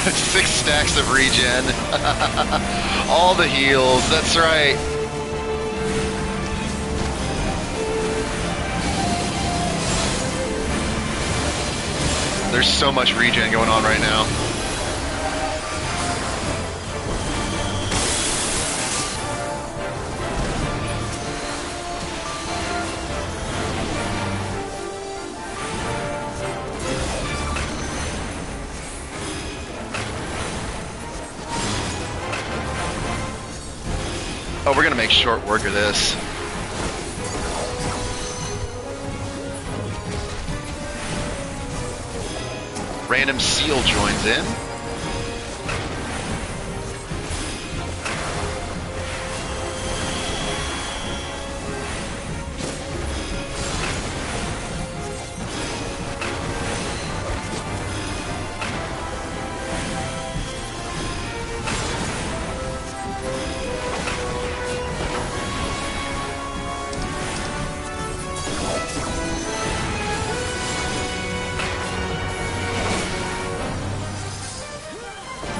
[SPEAKER 1] Six stacks of regen. All the heals, that's right. There's so much regen going on right now. Oh, we're gonna make short work of this. Random seal joins in.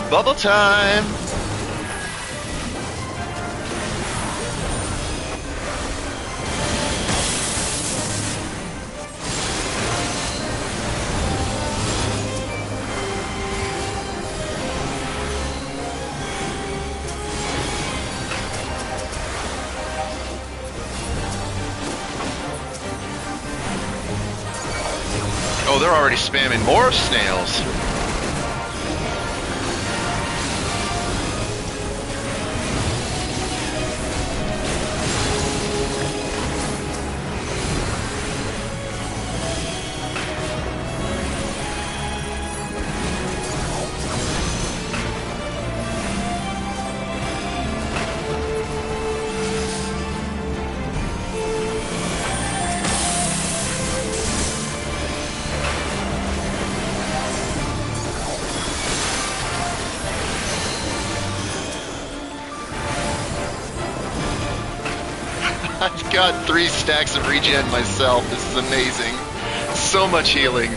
[SPEAKER 1] Bubble time! Oh, they're already spamming more snails. I've got 3 stacks of regen myself. This is amazing. So much healing.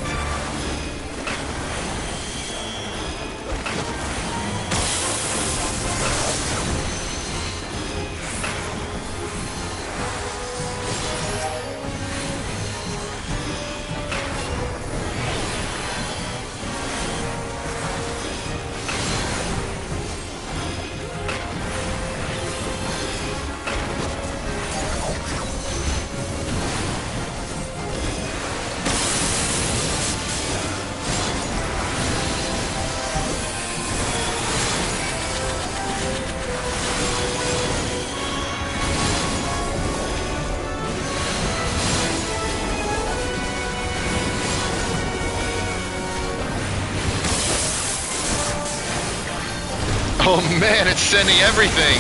[SPEAKER 1] Oh man, it's sending everything.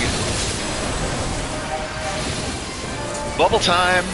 [SPEAKER 1] Bubble time.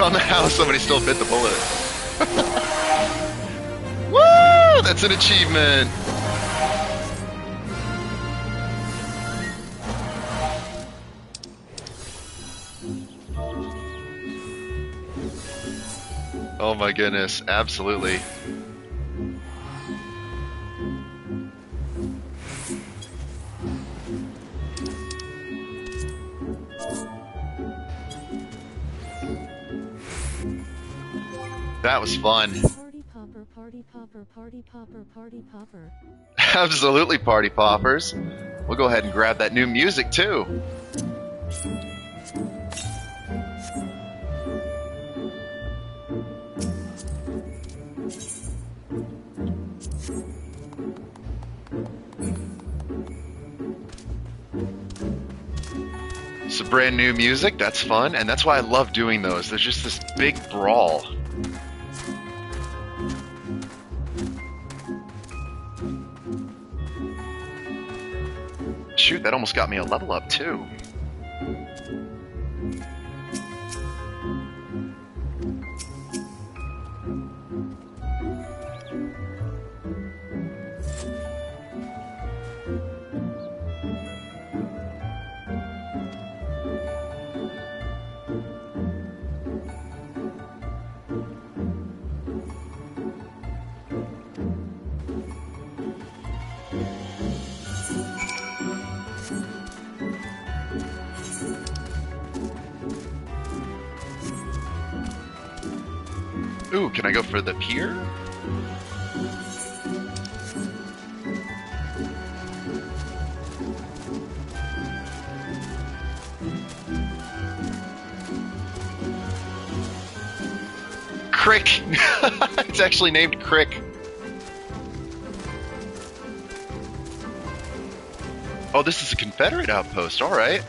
[SPEAKER 1] Somehow somebody still bit the bullet. Woo! That's an achievement. Oh my goodness, absolutely. That was fun.
[SPEAKER 2] Party popper, party popper, party popper, party popper.
[SPEAKER 1] Absolutely, party poppers. We'll go ahead and grab that new music too. Some brand new music, that's fun, and that's why I love doing those. There's just this big brawl. Shoot, that almost got me a level up too. Ooh, can I go for the pier? Crick! It's actually named Crick. Oh, this is a Confederate outpost, alright.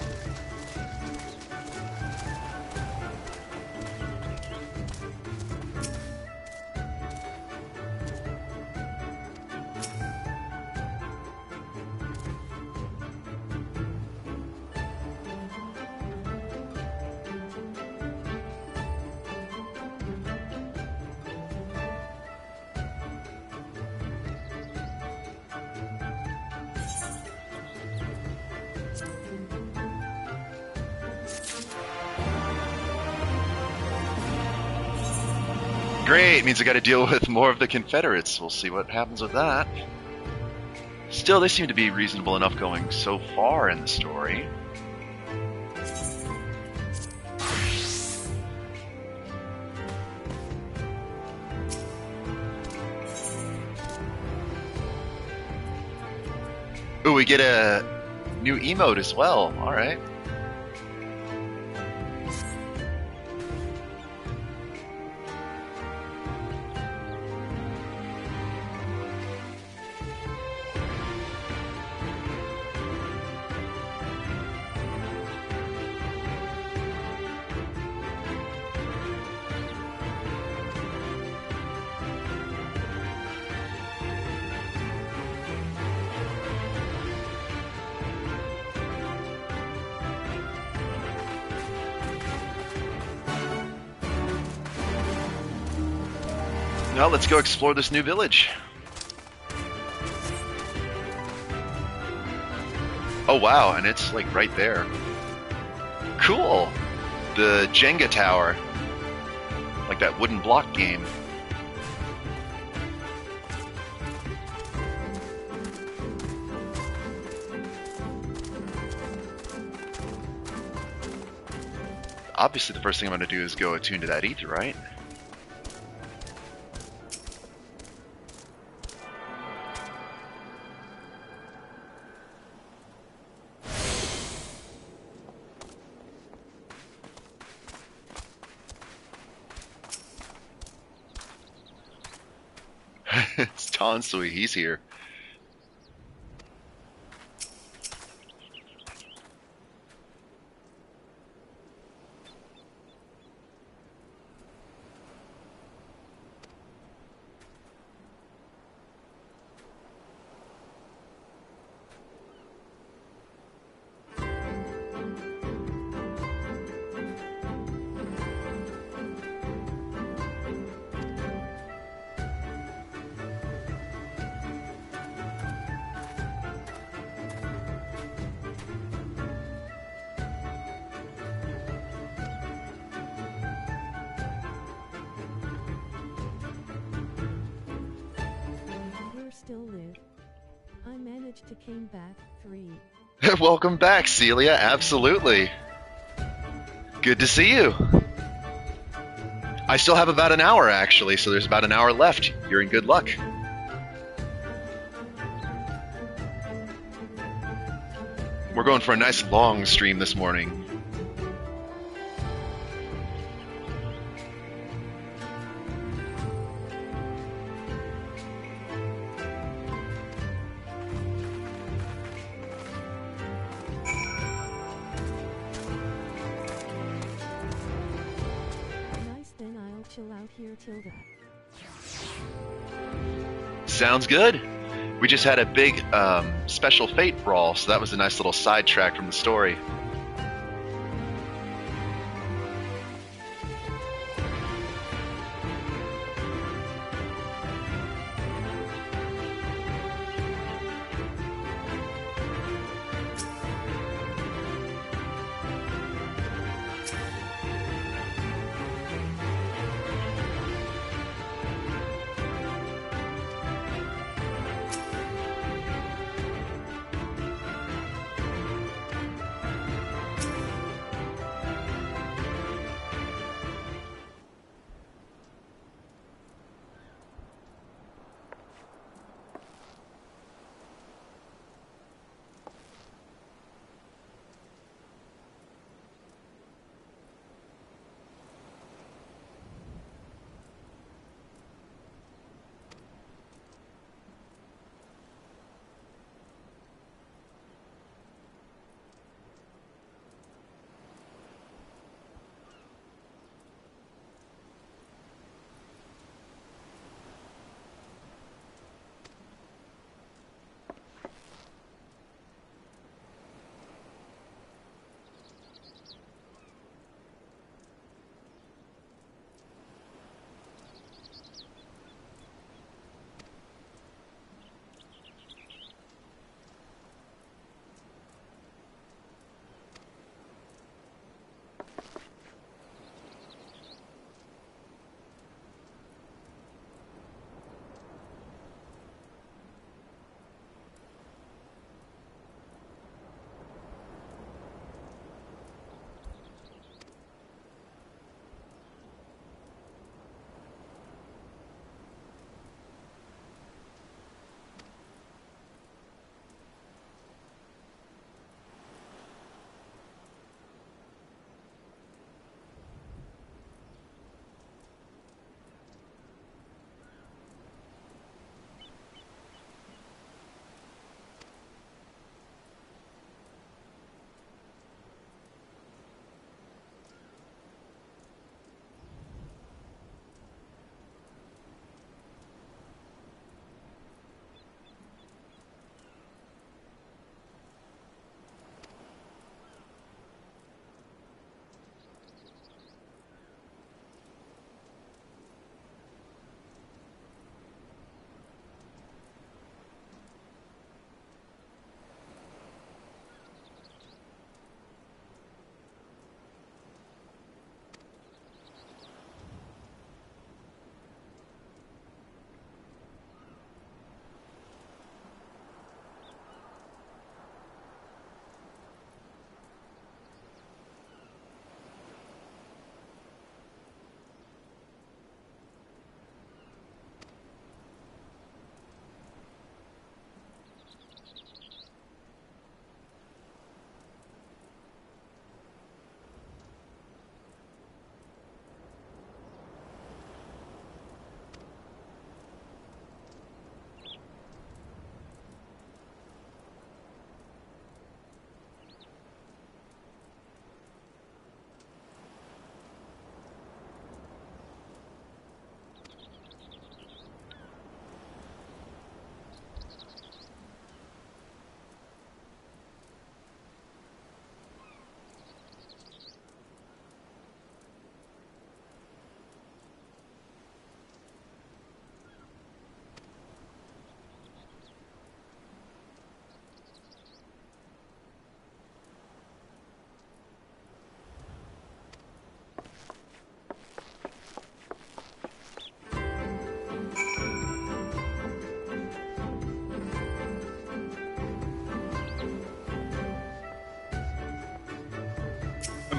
[SPEAKER 1] Great, means I gotta deal with more of the Confederates. We'll see what happens with that. Still, they seem to be reasonable enough going so far in the story. Ooh, we get a new emote as well. Alright. Now let's go explore this new village. Oh wow, and it's like right there. Cool! The Jenga tower. Like that wooden block game. Obviously the first thing I'm going to do is go attune to that ether, right? It's Tonsui, he's here.
[SPEAKER 2] I managed to came back 3.
[SPEAKER 1] Welcome back, Celia. Absolutely. Good to see you. I still have about an hour, actually, so there's about an hour left. You're in good luck. We're going for a nice long stream this morning.
[SPEAKER 2] Nice, then I'll chill out here till that.
[SPEAKER 1] Sounds good. We just had a big special fate brawl, so that was a nice little sidetrack from the story.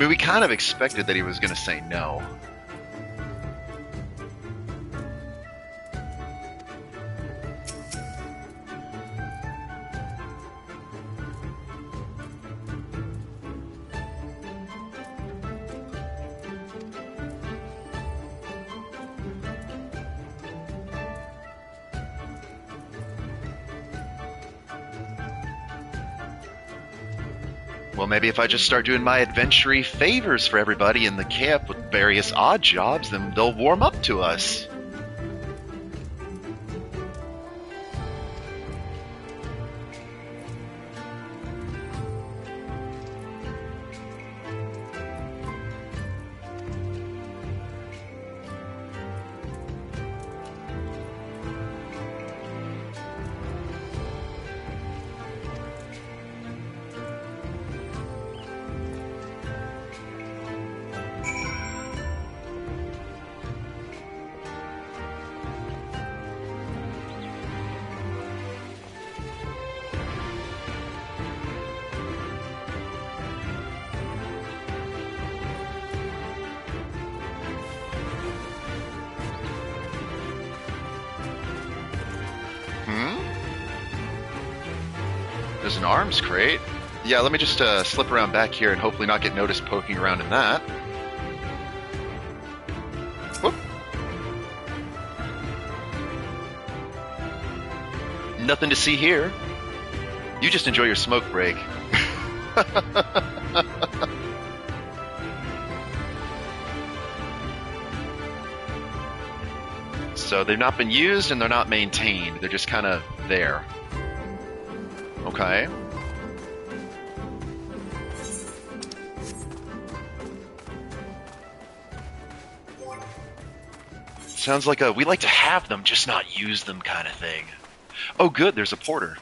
[SPEAKER 1] mean, we kind of expected that he was going to say no. Well, maybe if I just start doing my adventure favors for everybody in the camp with various odd jobs, then they'll warm up to us. There's an arms crate. Yeah, let me just slip around back here and hopefully not get noticed poking around in that. Whoop. Nothing to see here. You just enjoy your smoke break. So they've not been used and they're not maintained. They're just kind of there. Okay. Sounds like we like to have them, just not use them kind of thing. Oh good, there's a porter.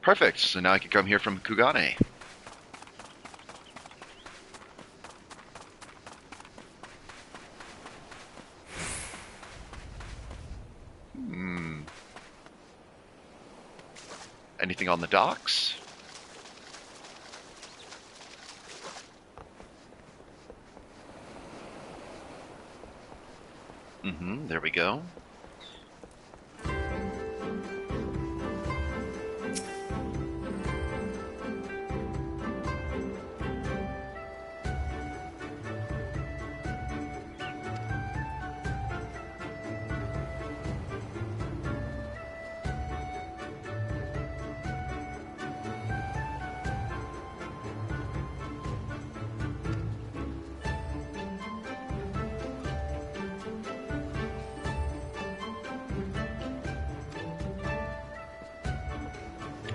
[SPEAKER 1] Perfect, so now I can come here from Kugane. Anything on the docks? There we go.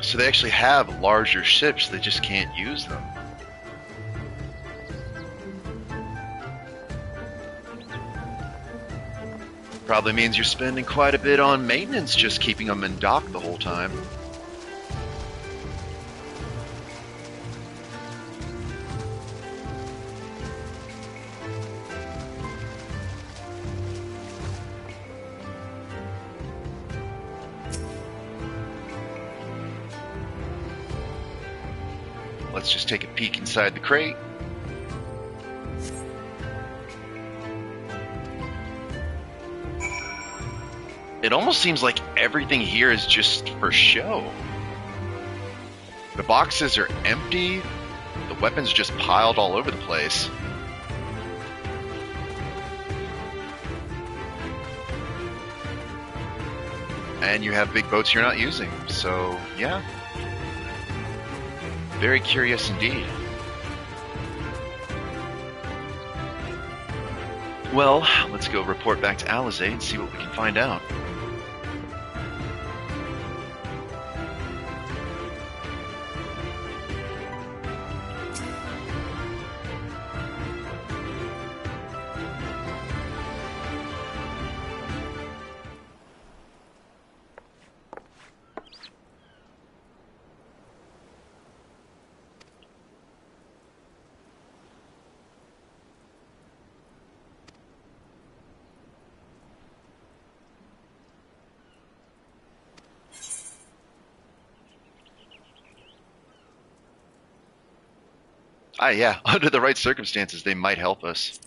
[SPEAKER 1] So they actually have larger ships, they just can't use them. Probably means you're spending quite a bit on maintenance just keeping them in dock the whole time. Let's just take a peek inside the crate. It almost seems like everything here is just for show. The boxes are empty, the weapons just piled all over the place. And you have big boats you're not using, so yeah. Very curious indeed. Well, let's go report back to Alizé and see what we can find out. Yeah, under the right circumstances, they might help us.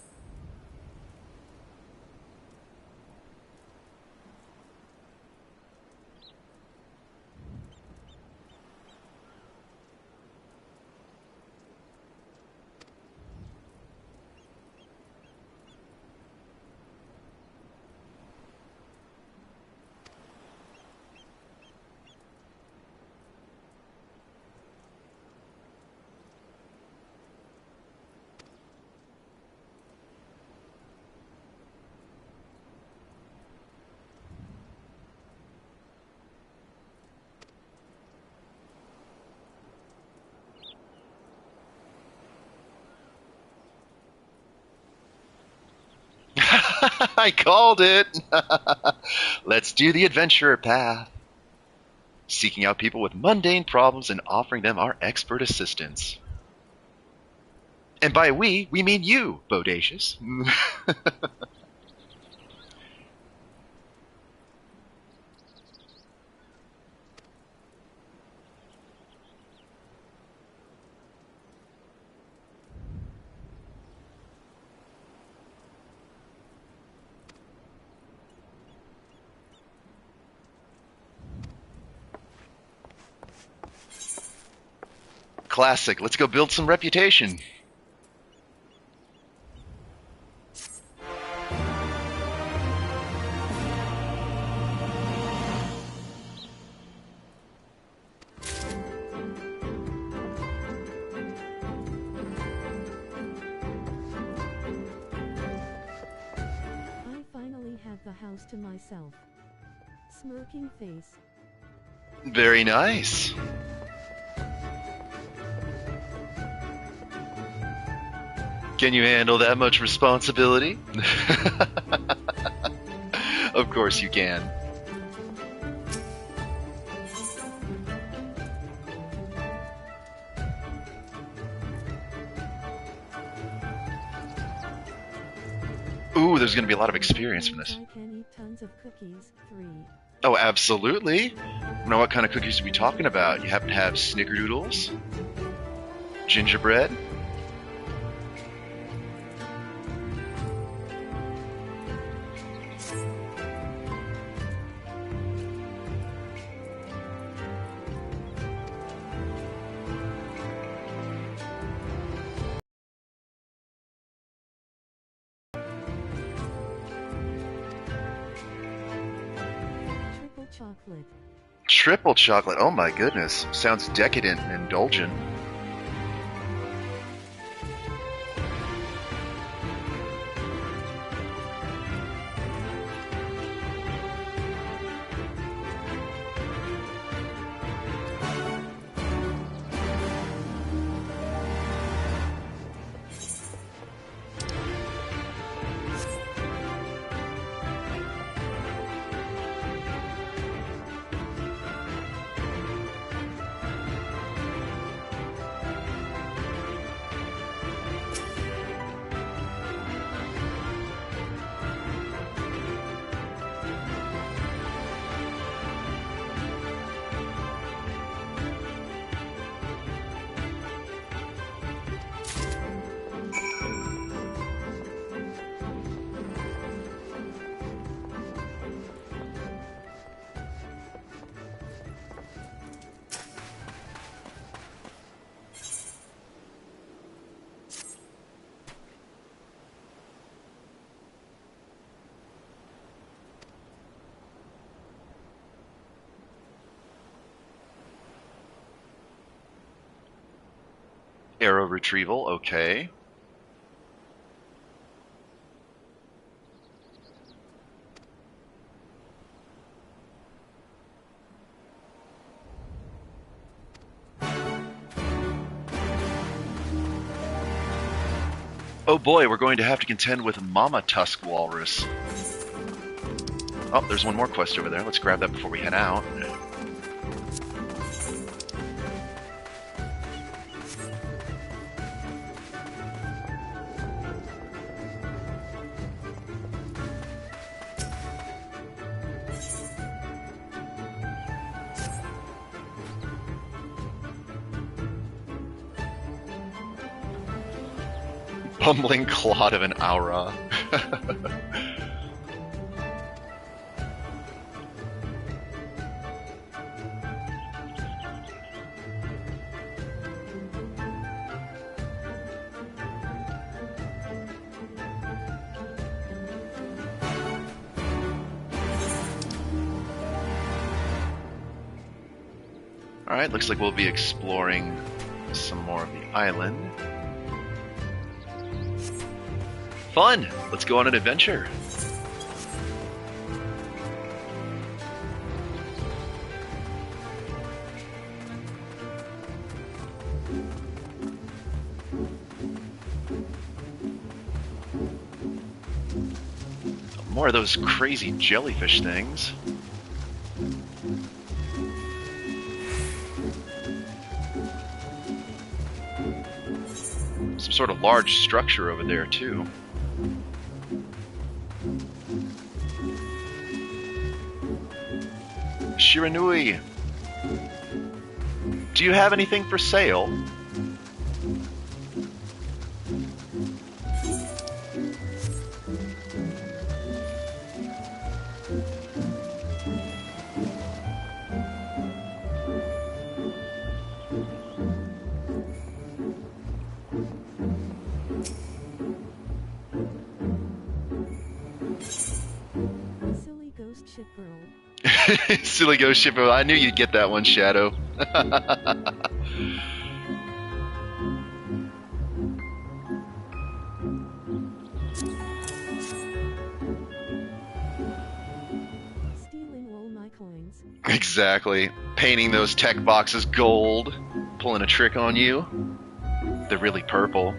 [SPEAKER 1] I called it! Let's do the adventurer path. Seeking out people with mundane problems and offering them our expert assistance. And by we mean you, Bodacious. Classic. Let's go build some reputation.
[SPEAKER 2] I finally have the house to myself. Smirking face.
[SPEAKER 1] Very nice. Can you handle that much responsibility? Of course you can. Ooh, there's going to be a lot of experience from this.
[SPEAKER 2] I can eat tons of cookies. 3.
[SPEAKER 1] Oh, absolutely. Now, what kind of cookies are we talking about? You happen to have snickerdoodles? Gingerbread?
[SPEAKER 2] Triple chocolate.
[SPEAKER 1] Triple chocolate. Oh my goodness. Sounds decadent and indulgent. Arrow retrieval, okay. Oh boy, we're going to have to contend with Mama Tusk Walrus. Oh, there's one more quest over there. Let's grab that before we head out. Bumbling clod of an aura. Alright, looks like we'll be exploring some more of the island. Fun! Let's go on an adventure. More of those crazy jellyfish things. Some sort of large structure over there, too. Shiranui, do you have anything for sale?
[SPEAKER 2] Silly ghost ship girl.
[SPEAKER 1] Silly ghost shipper. I knew you'd get that one, Shadow.
[SPEAKER 2] Stealing all my coins.
[SPEAKER 1] Exactly. Painting those tech boxes gold. Pulling a trick on you. They're really purple.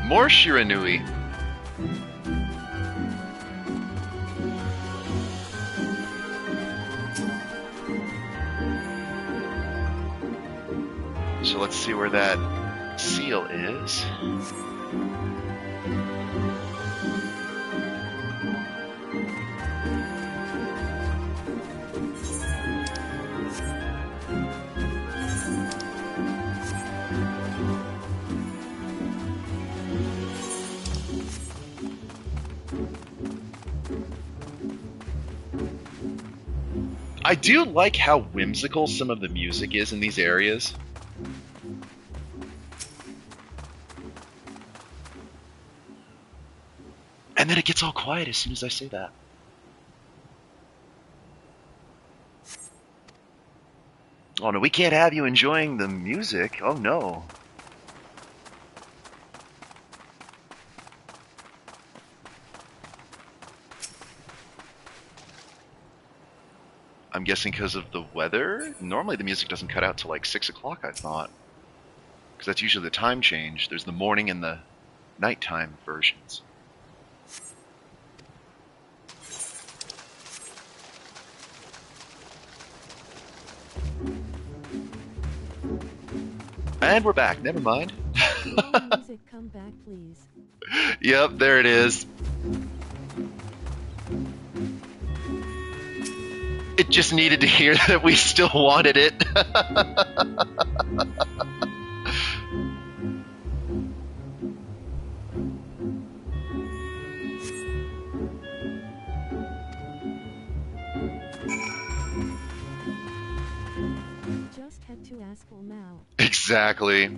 [SPEAKER 1] More Shiranui. So let's see where that seal is. I do like how whimsical some of the music is in these areas. And then it gets all quiet as soon as I say that. Oh no, we can't have you enjoying the music. Oh no. I'm guessing because of the weather? Normally the music doesn't cut out till like 6 o'clock, I thought. Because that's usually the time change. There's the morning and the nighttime versions. And we're back, never mind.
[SPEAKER 2] Music, come back, please.
[SPEAKER 1] Yep, there it is. It just needed to hear that we still wanted it.
[SPEAKER 2] Just head to Aspel now.
[SPEAKER 1] Exactly.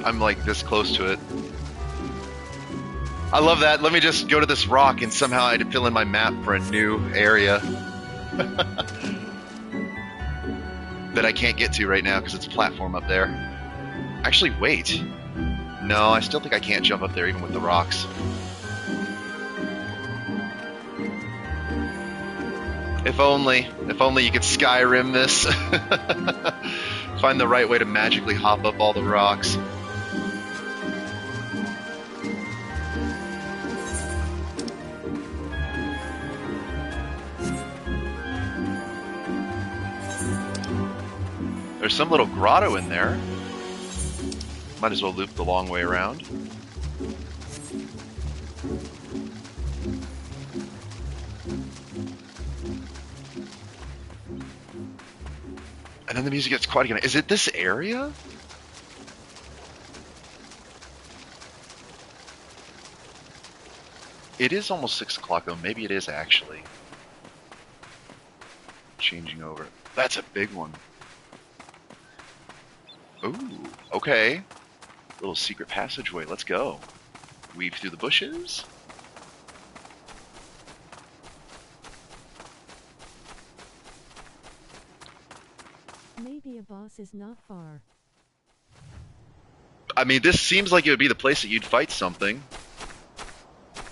[SPEAKER 1] I'm like this close to it. I love that. Let me just go to this rock and somehow I had to fill in my map for a new area that I can't get to right now because it's a platform up there. Actually, wait. No, I still think I can't jump up there even with the rocks. If only you could Skyrim this. Find the right way to magically hop up all the rocks. There's some little grotto in there. Might as well loop the long way around. And then the music gets quiet again. Is it this area? It is almost 6 o'clock though. Maybe it is actually. Changing over. That's a big one. Ooh, okay. Little secret passageway. Let's go. Weave through the bushes.
[SPEAKER 2] Maybe a boss is not far.
[SPEAKER 1] I mean, this seems like it would be the place that you'd fight something.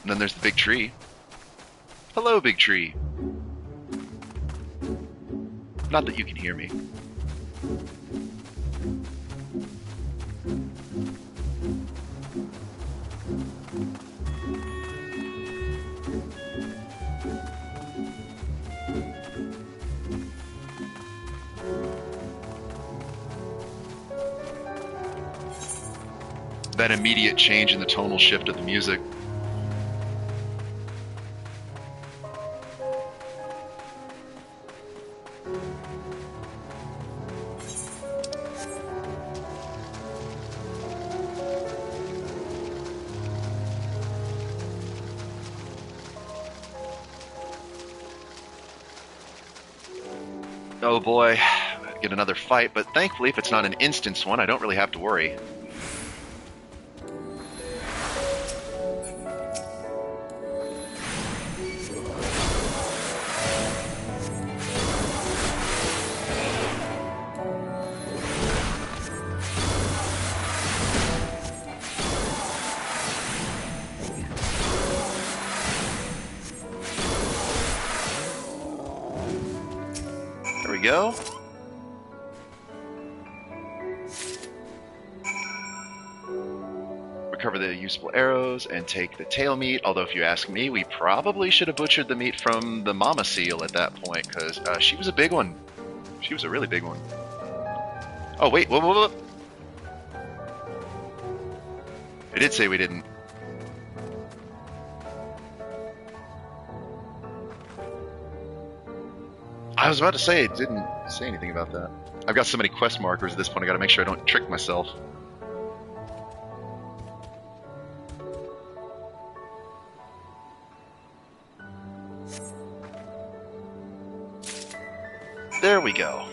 [SPEAKER 1] And then there's the big tree. Hello, big tree. Not that you can hear me. That immediate change in the tonal shift of the music. Oh boy, get another fight, but thankfully if it's not an instance one, I don't really have to worry. Go. Recover the usable arrows and take the tail meat, although if you ask me, we probably should have butchered the meat from the mama seal at that point, because she was a big one. She was a really big one. Oh wait, whoa. It did say we didn't. I was about to say it didn't say anything about that. I've got so many quest markers at this point, I gotta make sure I don't trick myself. There we go.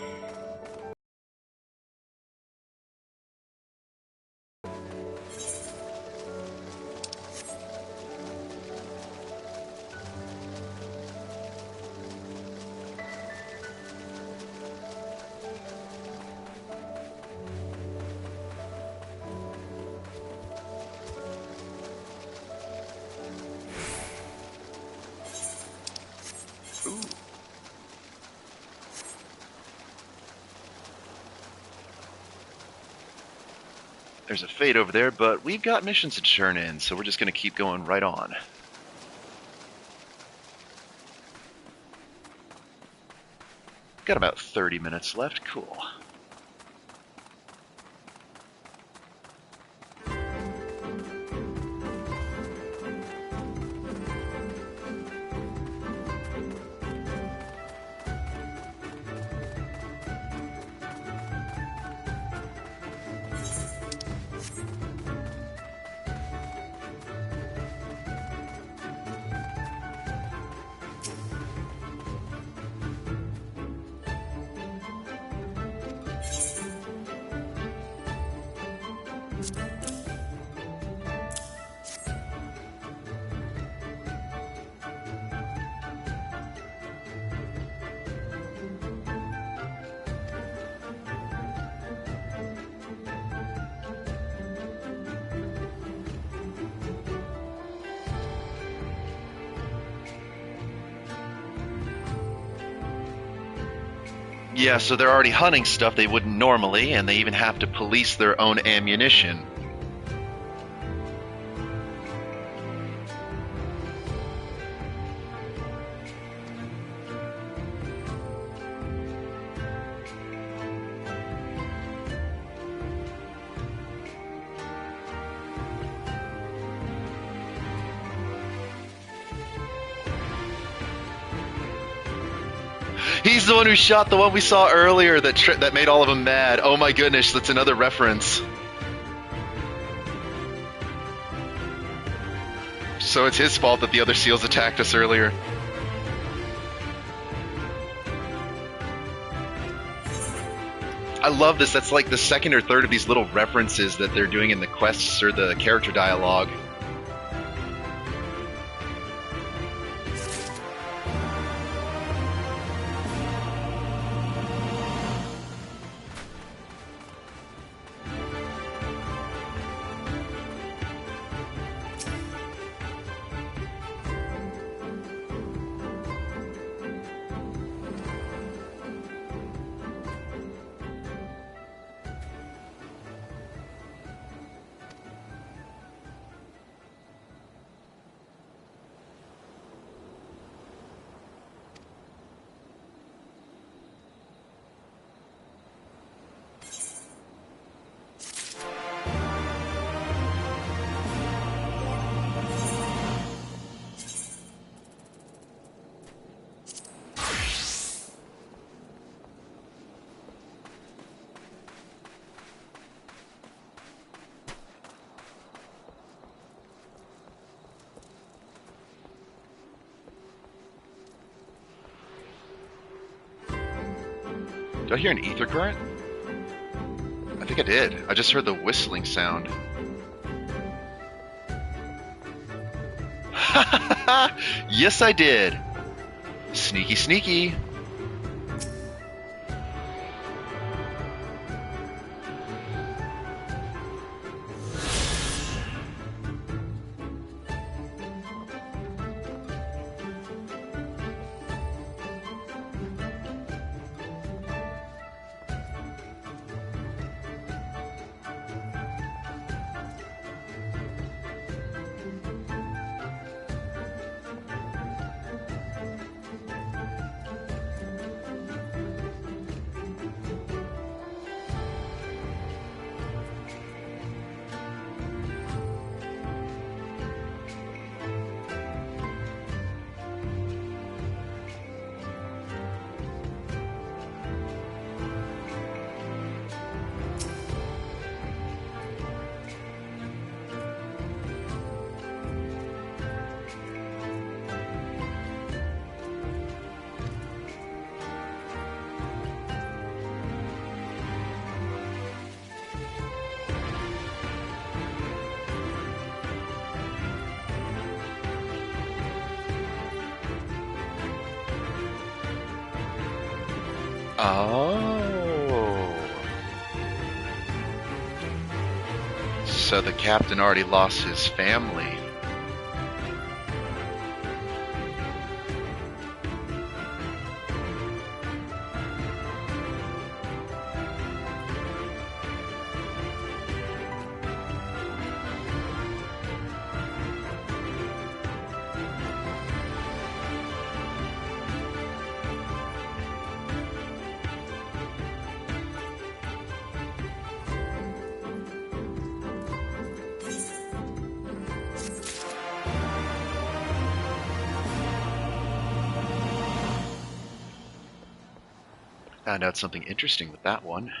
[SPEAKER 1] There's a fate over there, but we've got missions to turn in, so we're just going to keep going right on. Got about 30 minutes left. Cool. Yeah, so they're already hunting stuff they wouldn't normally, and they even have to police their own ammunition. He's the one who shot the one we saw earlier that made all of them mad. Oh my goodness, that's another reference. So it's his fault that the other seals attacked us earlier. I love this. That's like the second or third of these little references that they're doing in the quests or the character dialogue. Did I hear an ether current? I think I did. I just heard the whistling sound. Yes, I did. Sneaky, sneaky. Oh. So the captain already lost his family. Found out something interesting with that one.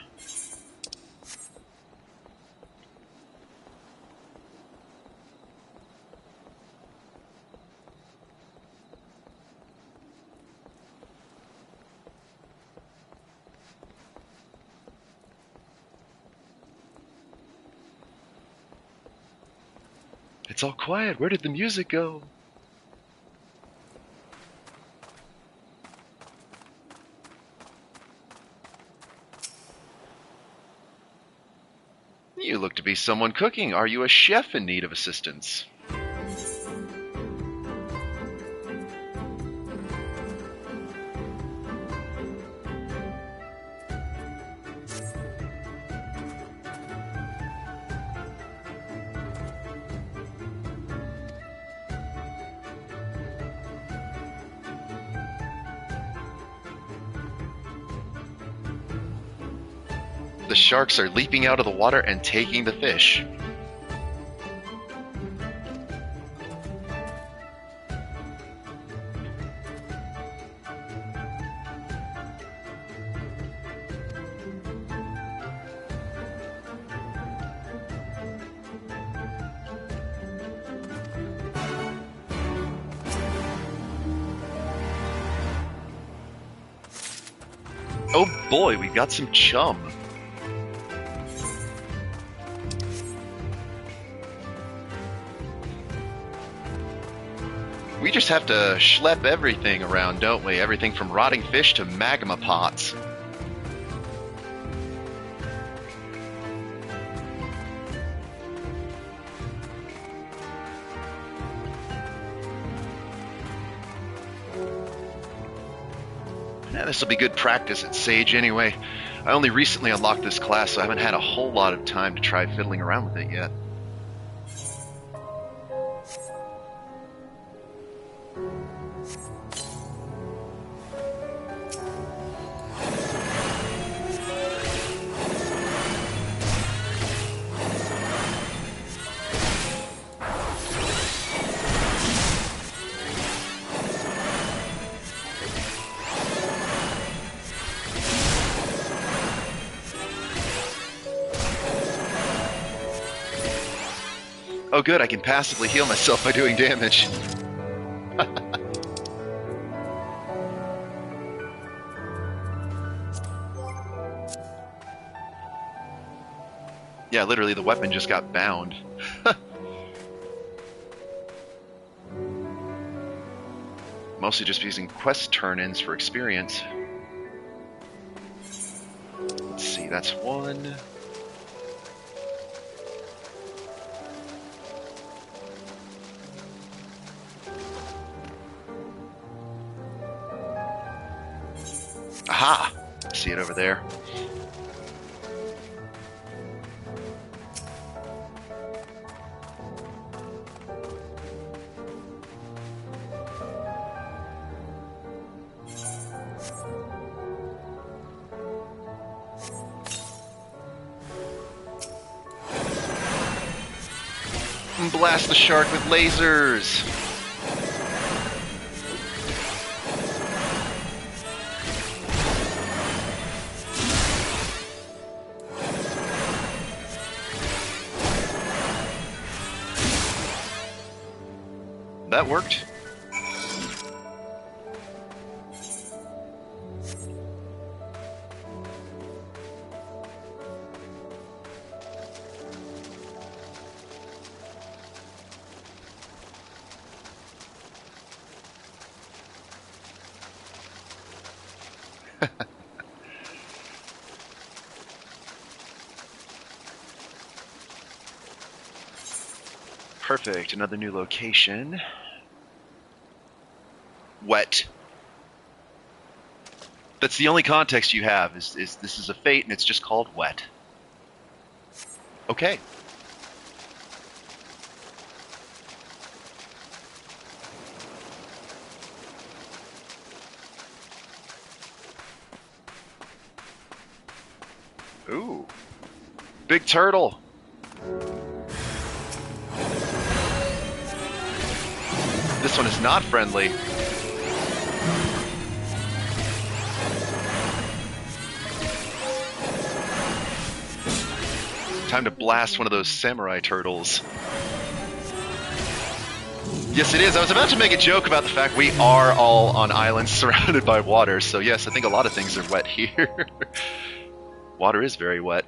[SPEAKER 1] It's all quiet. Where did the music go? You look to be someone cooking. Are you a chef in need of assistance? The sharks are leaping out of the water and taking the fish. Oh boy, we got some chum. We just have to schlep everything around, don't we? Everything from rotting fish to magma pots. Yeah, this will be good practice at Sage anyway. I only recently unlocked this class, so I haven't had a whole lot of time to try fiddling around with it yet. Oh good, I can passively heal myself by doing damage. Yeah, literally the weapon just got bound. Mostly just using quest turn-ins for experience. Let's see, that's one. Aha! See it over there. And blast the shark with lasers! That worked. Perfect, another new location. Wet. That's the only context you have, is this is a fate and it's just called wet. Okay. Ooh. Big turtle. This one is not friendly. Time to blast one of those samurai turtles. Yes, it is. I was about to make a joke about the fact we are all on islands surrounded by water, so yes, I think a lot of things are wet here. Water is very wet.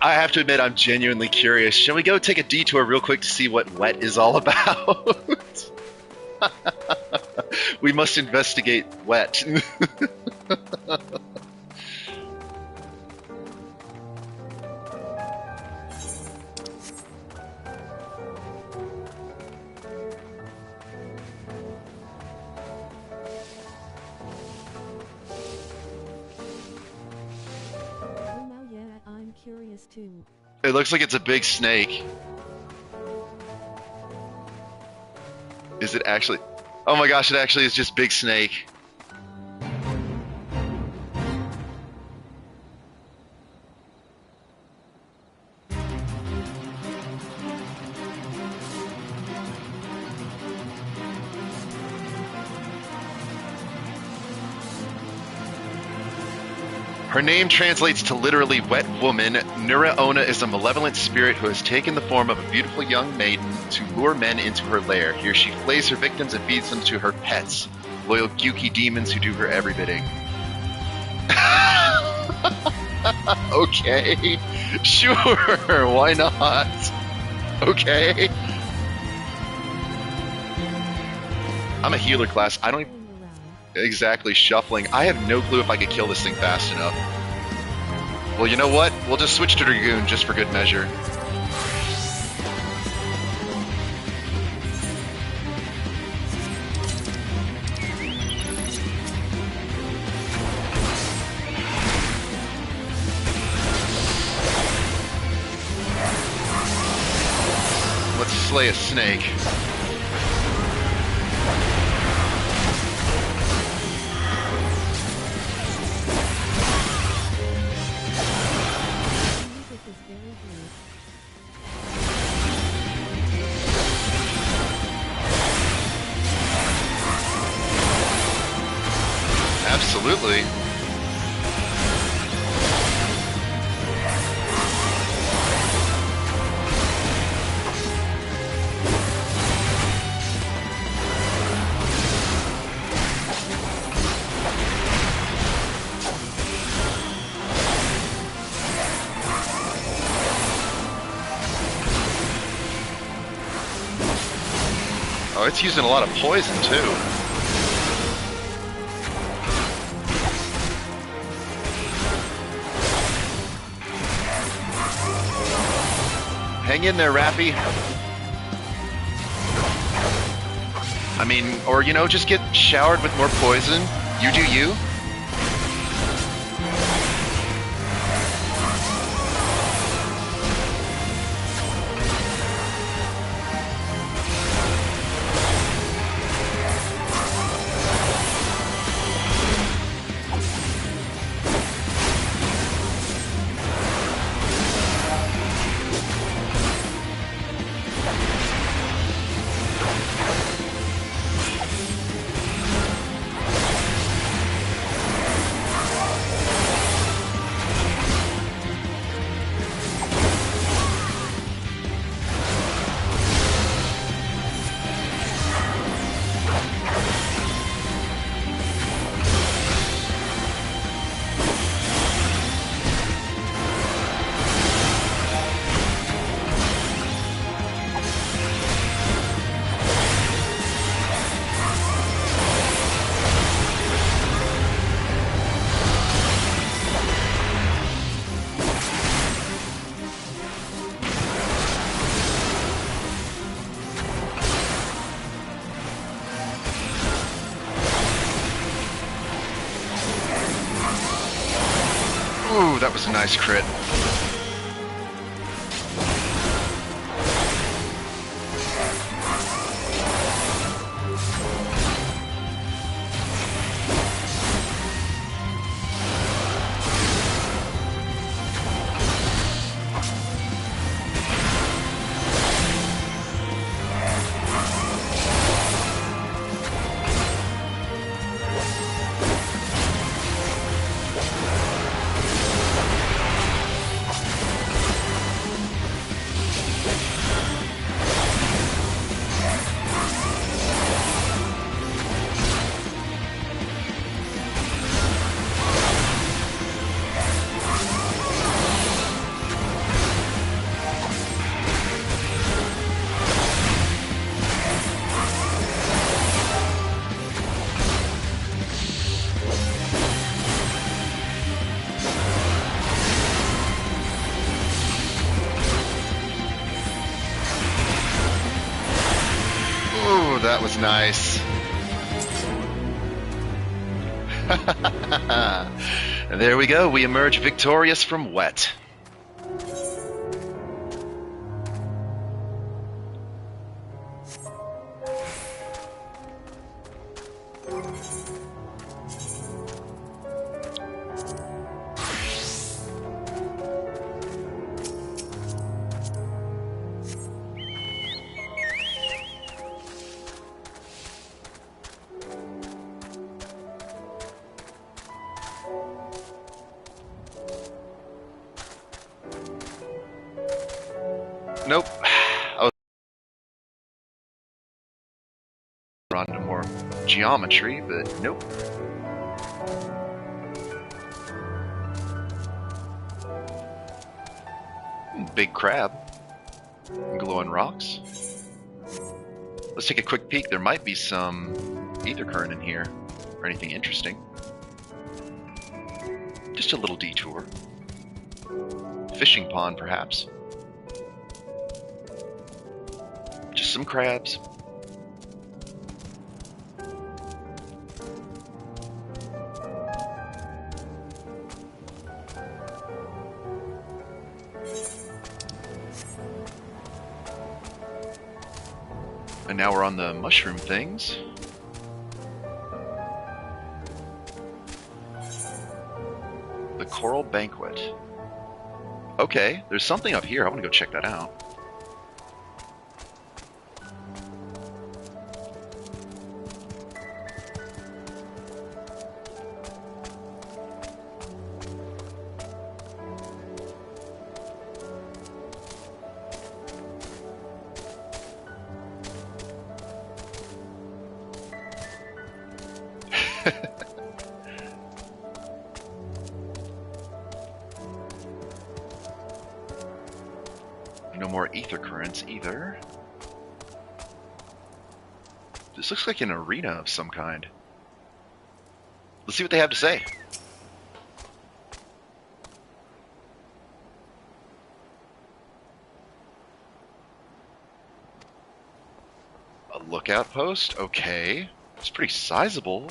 [SPEAKER 1] I have to admit, I'm genuinely curious. Shall we go take a detour real quick to see what wet is all about? We must investigate wet.
[SPEAKER 2] this too.
[SPEAKER 1] It looks like it's a big snake. Is it actually? Oh my gosh, it actually is just big snake. Her name translates to literally wet woman. Nura-Ona is a malevolent spirit who has taken the form of a beautiful young maiden to lure men into her lair. Here she flays her victims and feeds them to her pets, loyal Gyuki demons who do her every bidding. Okay, sure, why not? Okay. I'm a healer class. I don't even... Exactly, shuffling. I have no clue if I could kill this thing fast enough. Well, you know what? We'll just switch to Dragoon just for good measure. Let's slay a snake. Absolutely. Oh, it's using a lot of poison too. Hang in there, Rappy. I mean, or, you know, just get showered with more poison. You do you. Ooh, that was a nice crit. That was nice. And there we go. We emerge victorious from Wet. Nope. I was on to more geometry, but nope. Big crab. Glowing rocks. Let's take a quick peek. There might be some ether current in here, or anything interesting. Just a little detour. Fishing pond, perhaps. Just some crabs. And now we're on the mushroom things. The Coral Banquet. Okay, there's something up here. I want to go check that out. No more ether currents either. This looks like an arena of some kind. Let's see what they have to say. A lookout post? Okay. It's pretty sizable.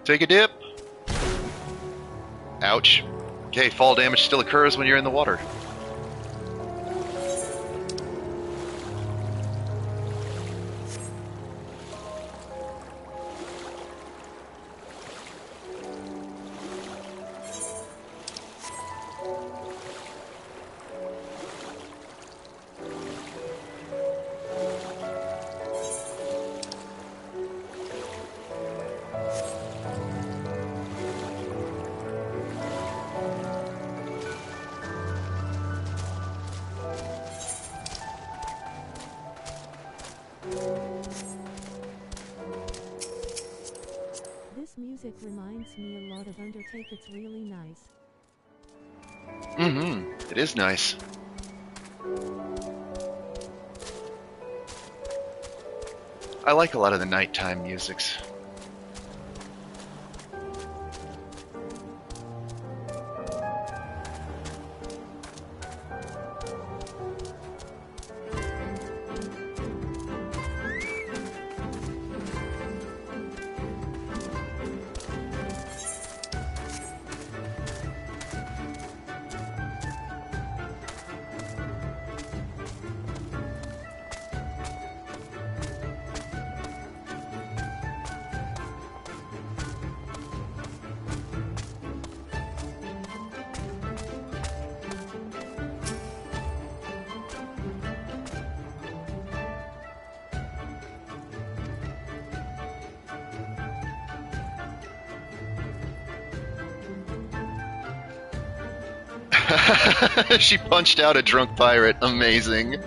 [SPEAKER 1] Take a dip. Ouch. Okay, fall damage still occurs when you're in the water.
[SPEAKER 2] This music reminds me a lot of Undertake. It's really nice.
[SPEAKER 1] It is nice. I like a lot of the nighttime musics. She punched out a drunk pirate. Amazing.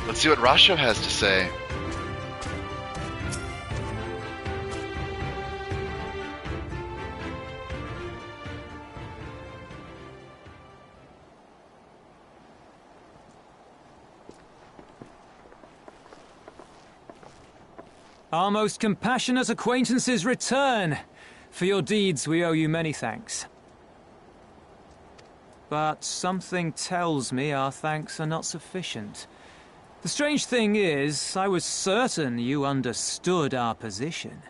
[SPEAKER 1] Let's see what Rasho has to say.
[SPEAKER 11] Our most compassionate acquaintances return. For your deeds, we owe you many thanks. But something tells me our thanks are not sufficient. The strange thing is, I was certain you understood our position.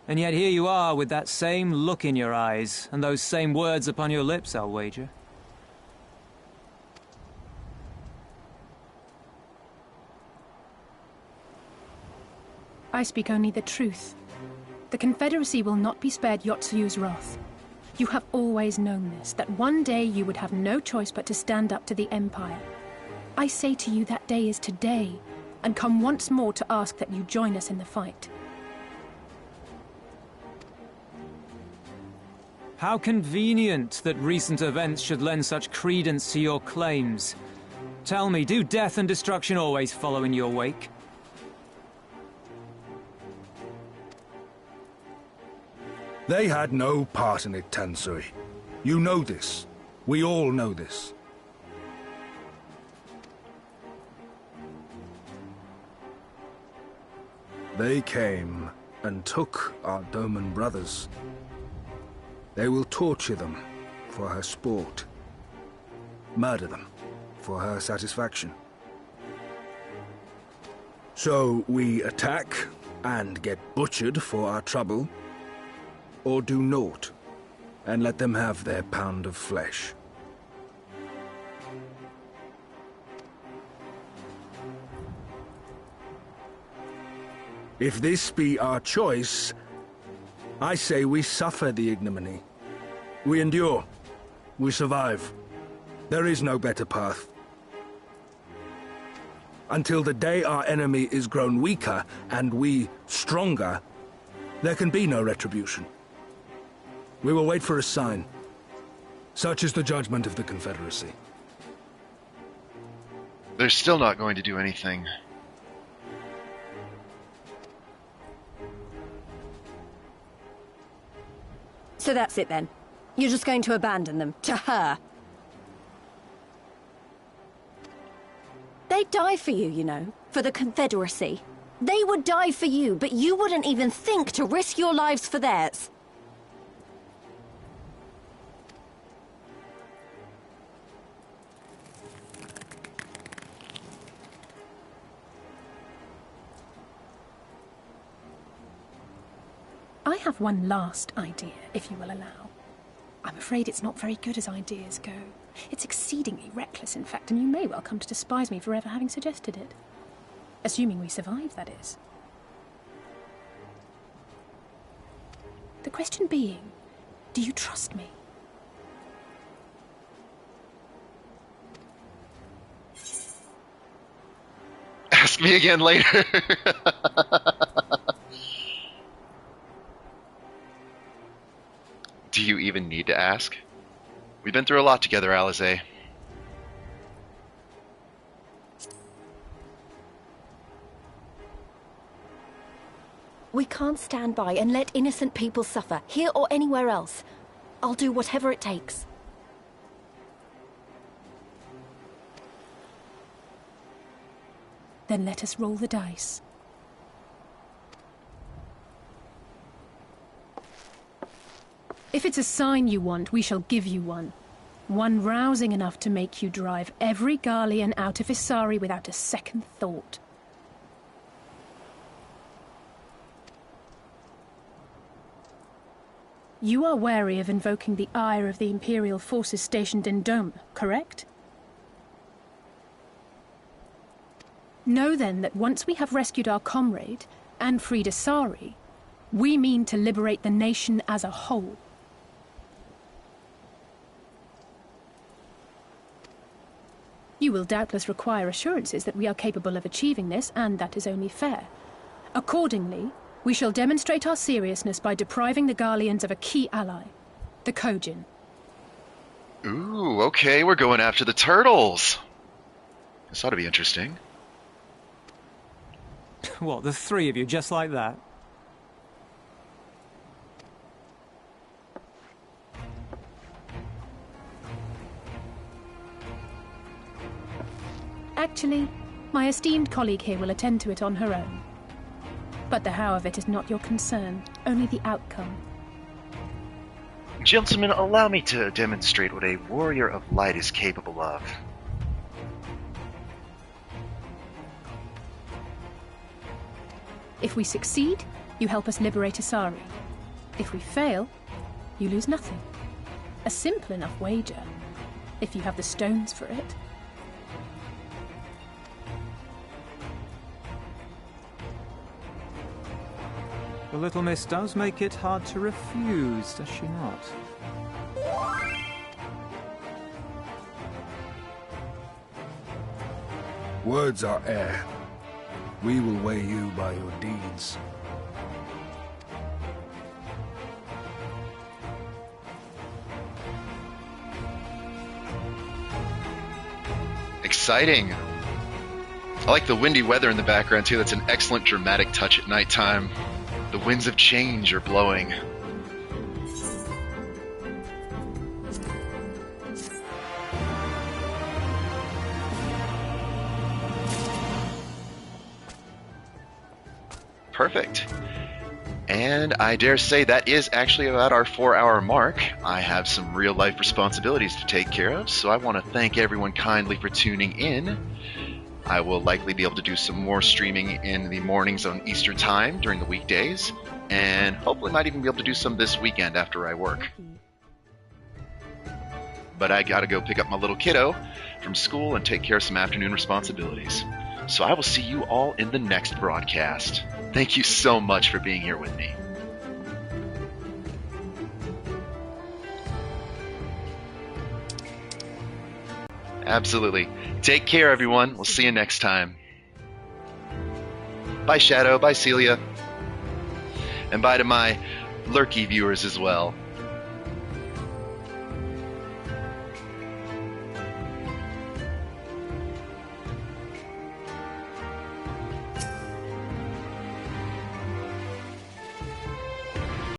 [SPEAKER 11] And yet here you are with that same look in your eyes, and those same words upon your lips, I'll wager.
[SPEAKER 3] I speak only the truth. The Confederacy will not be spared Yotsuyu's wrath. You have always known this, that one day you would have no choice but to stand up to the Empire. I say to you that day is today, and come once more to ask that you join us in the fight.
[SPEAKER 11] How convenient that recent events should lend such credence to your claims. Tell me, do death and destruction always follow in your wake?
[SPEAKER 6] They had no part in it, Tansui. You know this. We all know this. They came and took our Doman brothers. They will torture them for her sport. Murder them for her satisfaction. So we attack and get butchered for our trouble, or do naught and let them have their pound of flesh. If this be our choice, I say we suffer the ignominy. We endure. We survive. There is no better path. Until the day our enemy is grown weaker and we stronger, there can be no retribution. We will wait for a sign. Such is the judgment of the Confederacy.
[SPEAKER 1] They're still not going to do anything.
[SPEAKER 14] So that's it then. You're just going to abandon them to her. They'd die for you, you know, for the Confederacy. They would die for you, but you wouldn't even think to risk your lives for theirs.
[SPEAKER 3] I have one last idea, if you will allow. I'm afraid it's not very good as ideas go. It's exceedingly reckless, in fact, and you may well come to despise me for ever having suggested it. Assuming we survive, that is. The question being, do you trust me?
[SPEAKER 1] Ask me again later. Do you even need to ask? We've been through a lot together, Alizé.
[SPEAKER 5] We can't stand by and let innocent people suffer, here or anywhere else. I'll do whatever it takes.
[SPEAKER 3] Then let us roll the dice. If it's a sign you want, we shall give you one. One rousing enough to make you drive every Garlean out of Isari without a second thought. You are wary of invoking the ire of the Imperial forces stationed in Dome, correct? Know then that once we have rescued our comrade and freed Isari, we mean to liberate the nation as a whole. You will doubtless require assurances that we are capable of achieving this, and that is only fair. Accordingly, we shall demonstrate our seriousness by depriving the Garleans of a key ally, the Kojin.
[SPEAKER 1] Ooh, okay, we're going after the turtles. This ought to be interesting.
[SPEAKER 11] What, the three of you, just like that?
[SPEAKER 3] Actually, my esteemed colleague here will attend to it on her own. But the how of it is not your concern, only the outcome.
[SPEAKER 15] Gentlemen, allow me to demonstrate what a warrior of light is capable of.
[SPEAKER 3] If we succeed, you help us liberate Asari. If we fail, you lose nothing. A simple enough wager, if you have the stones for it.
[SPEAKER 11] The little miss does make it hard to refuse, does she not?
[SPEAKER 6] Words are air. We will weigh you by your deeds.
[SPEAKER 1] Exciting. I like the windy weather in the background too. That's an excellent dramatic touch at nighttime. The winds of change are blowing. Perfect. And I dare say that is actually about our 4-hour mark. I have some real-life responsibilities to take care of, so I want to thank everyone kindly for tuning in. I will likely be able to do some more streaming in the mornings on Eastern Time during the weekdays, and hopefully might even be able to do some this weekend after I work. But I gotta go pick up my little kiddo from school and take care of some afternoon responsibilities. So I will see you all in the next broadcast. Thank you so much for being here with me. Absolutely. Take care, everyone. We'll see you next time. Bye, Shadow. Bye, Celia. And bye to my lurky viewers as well.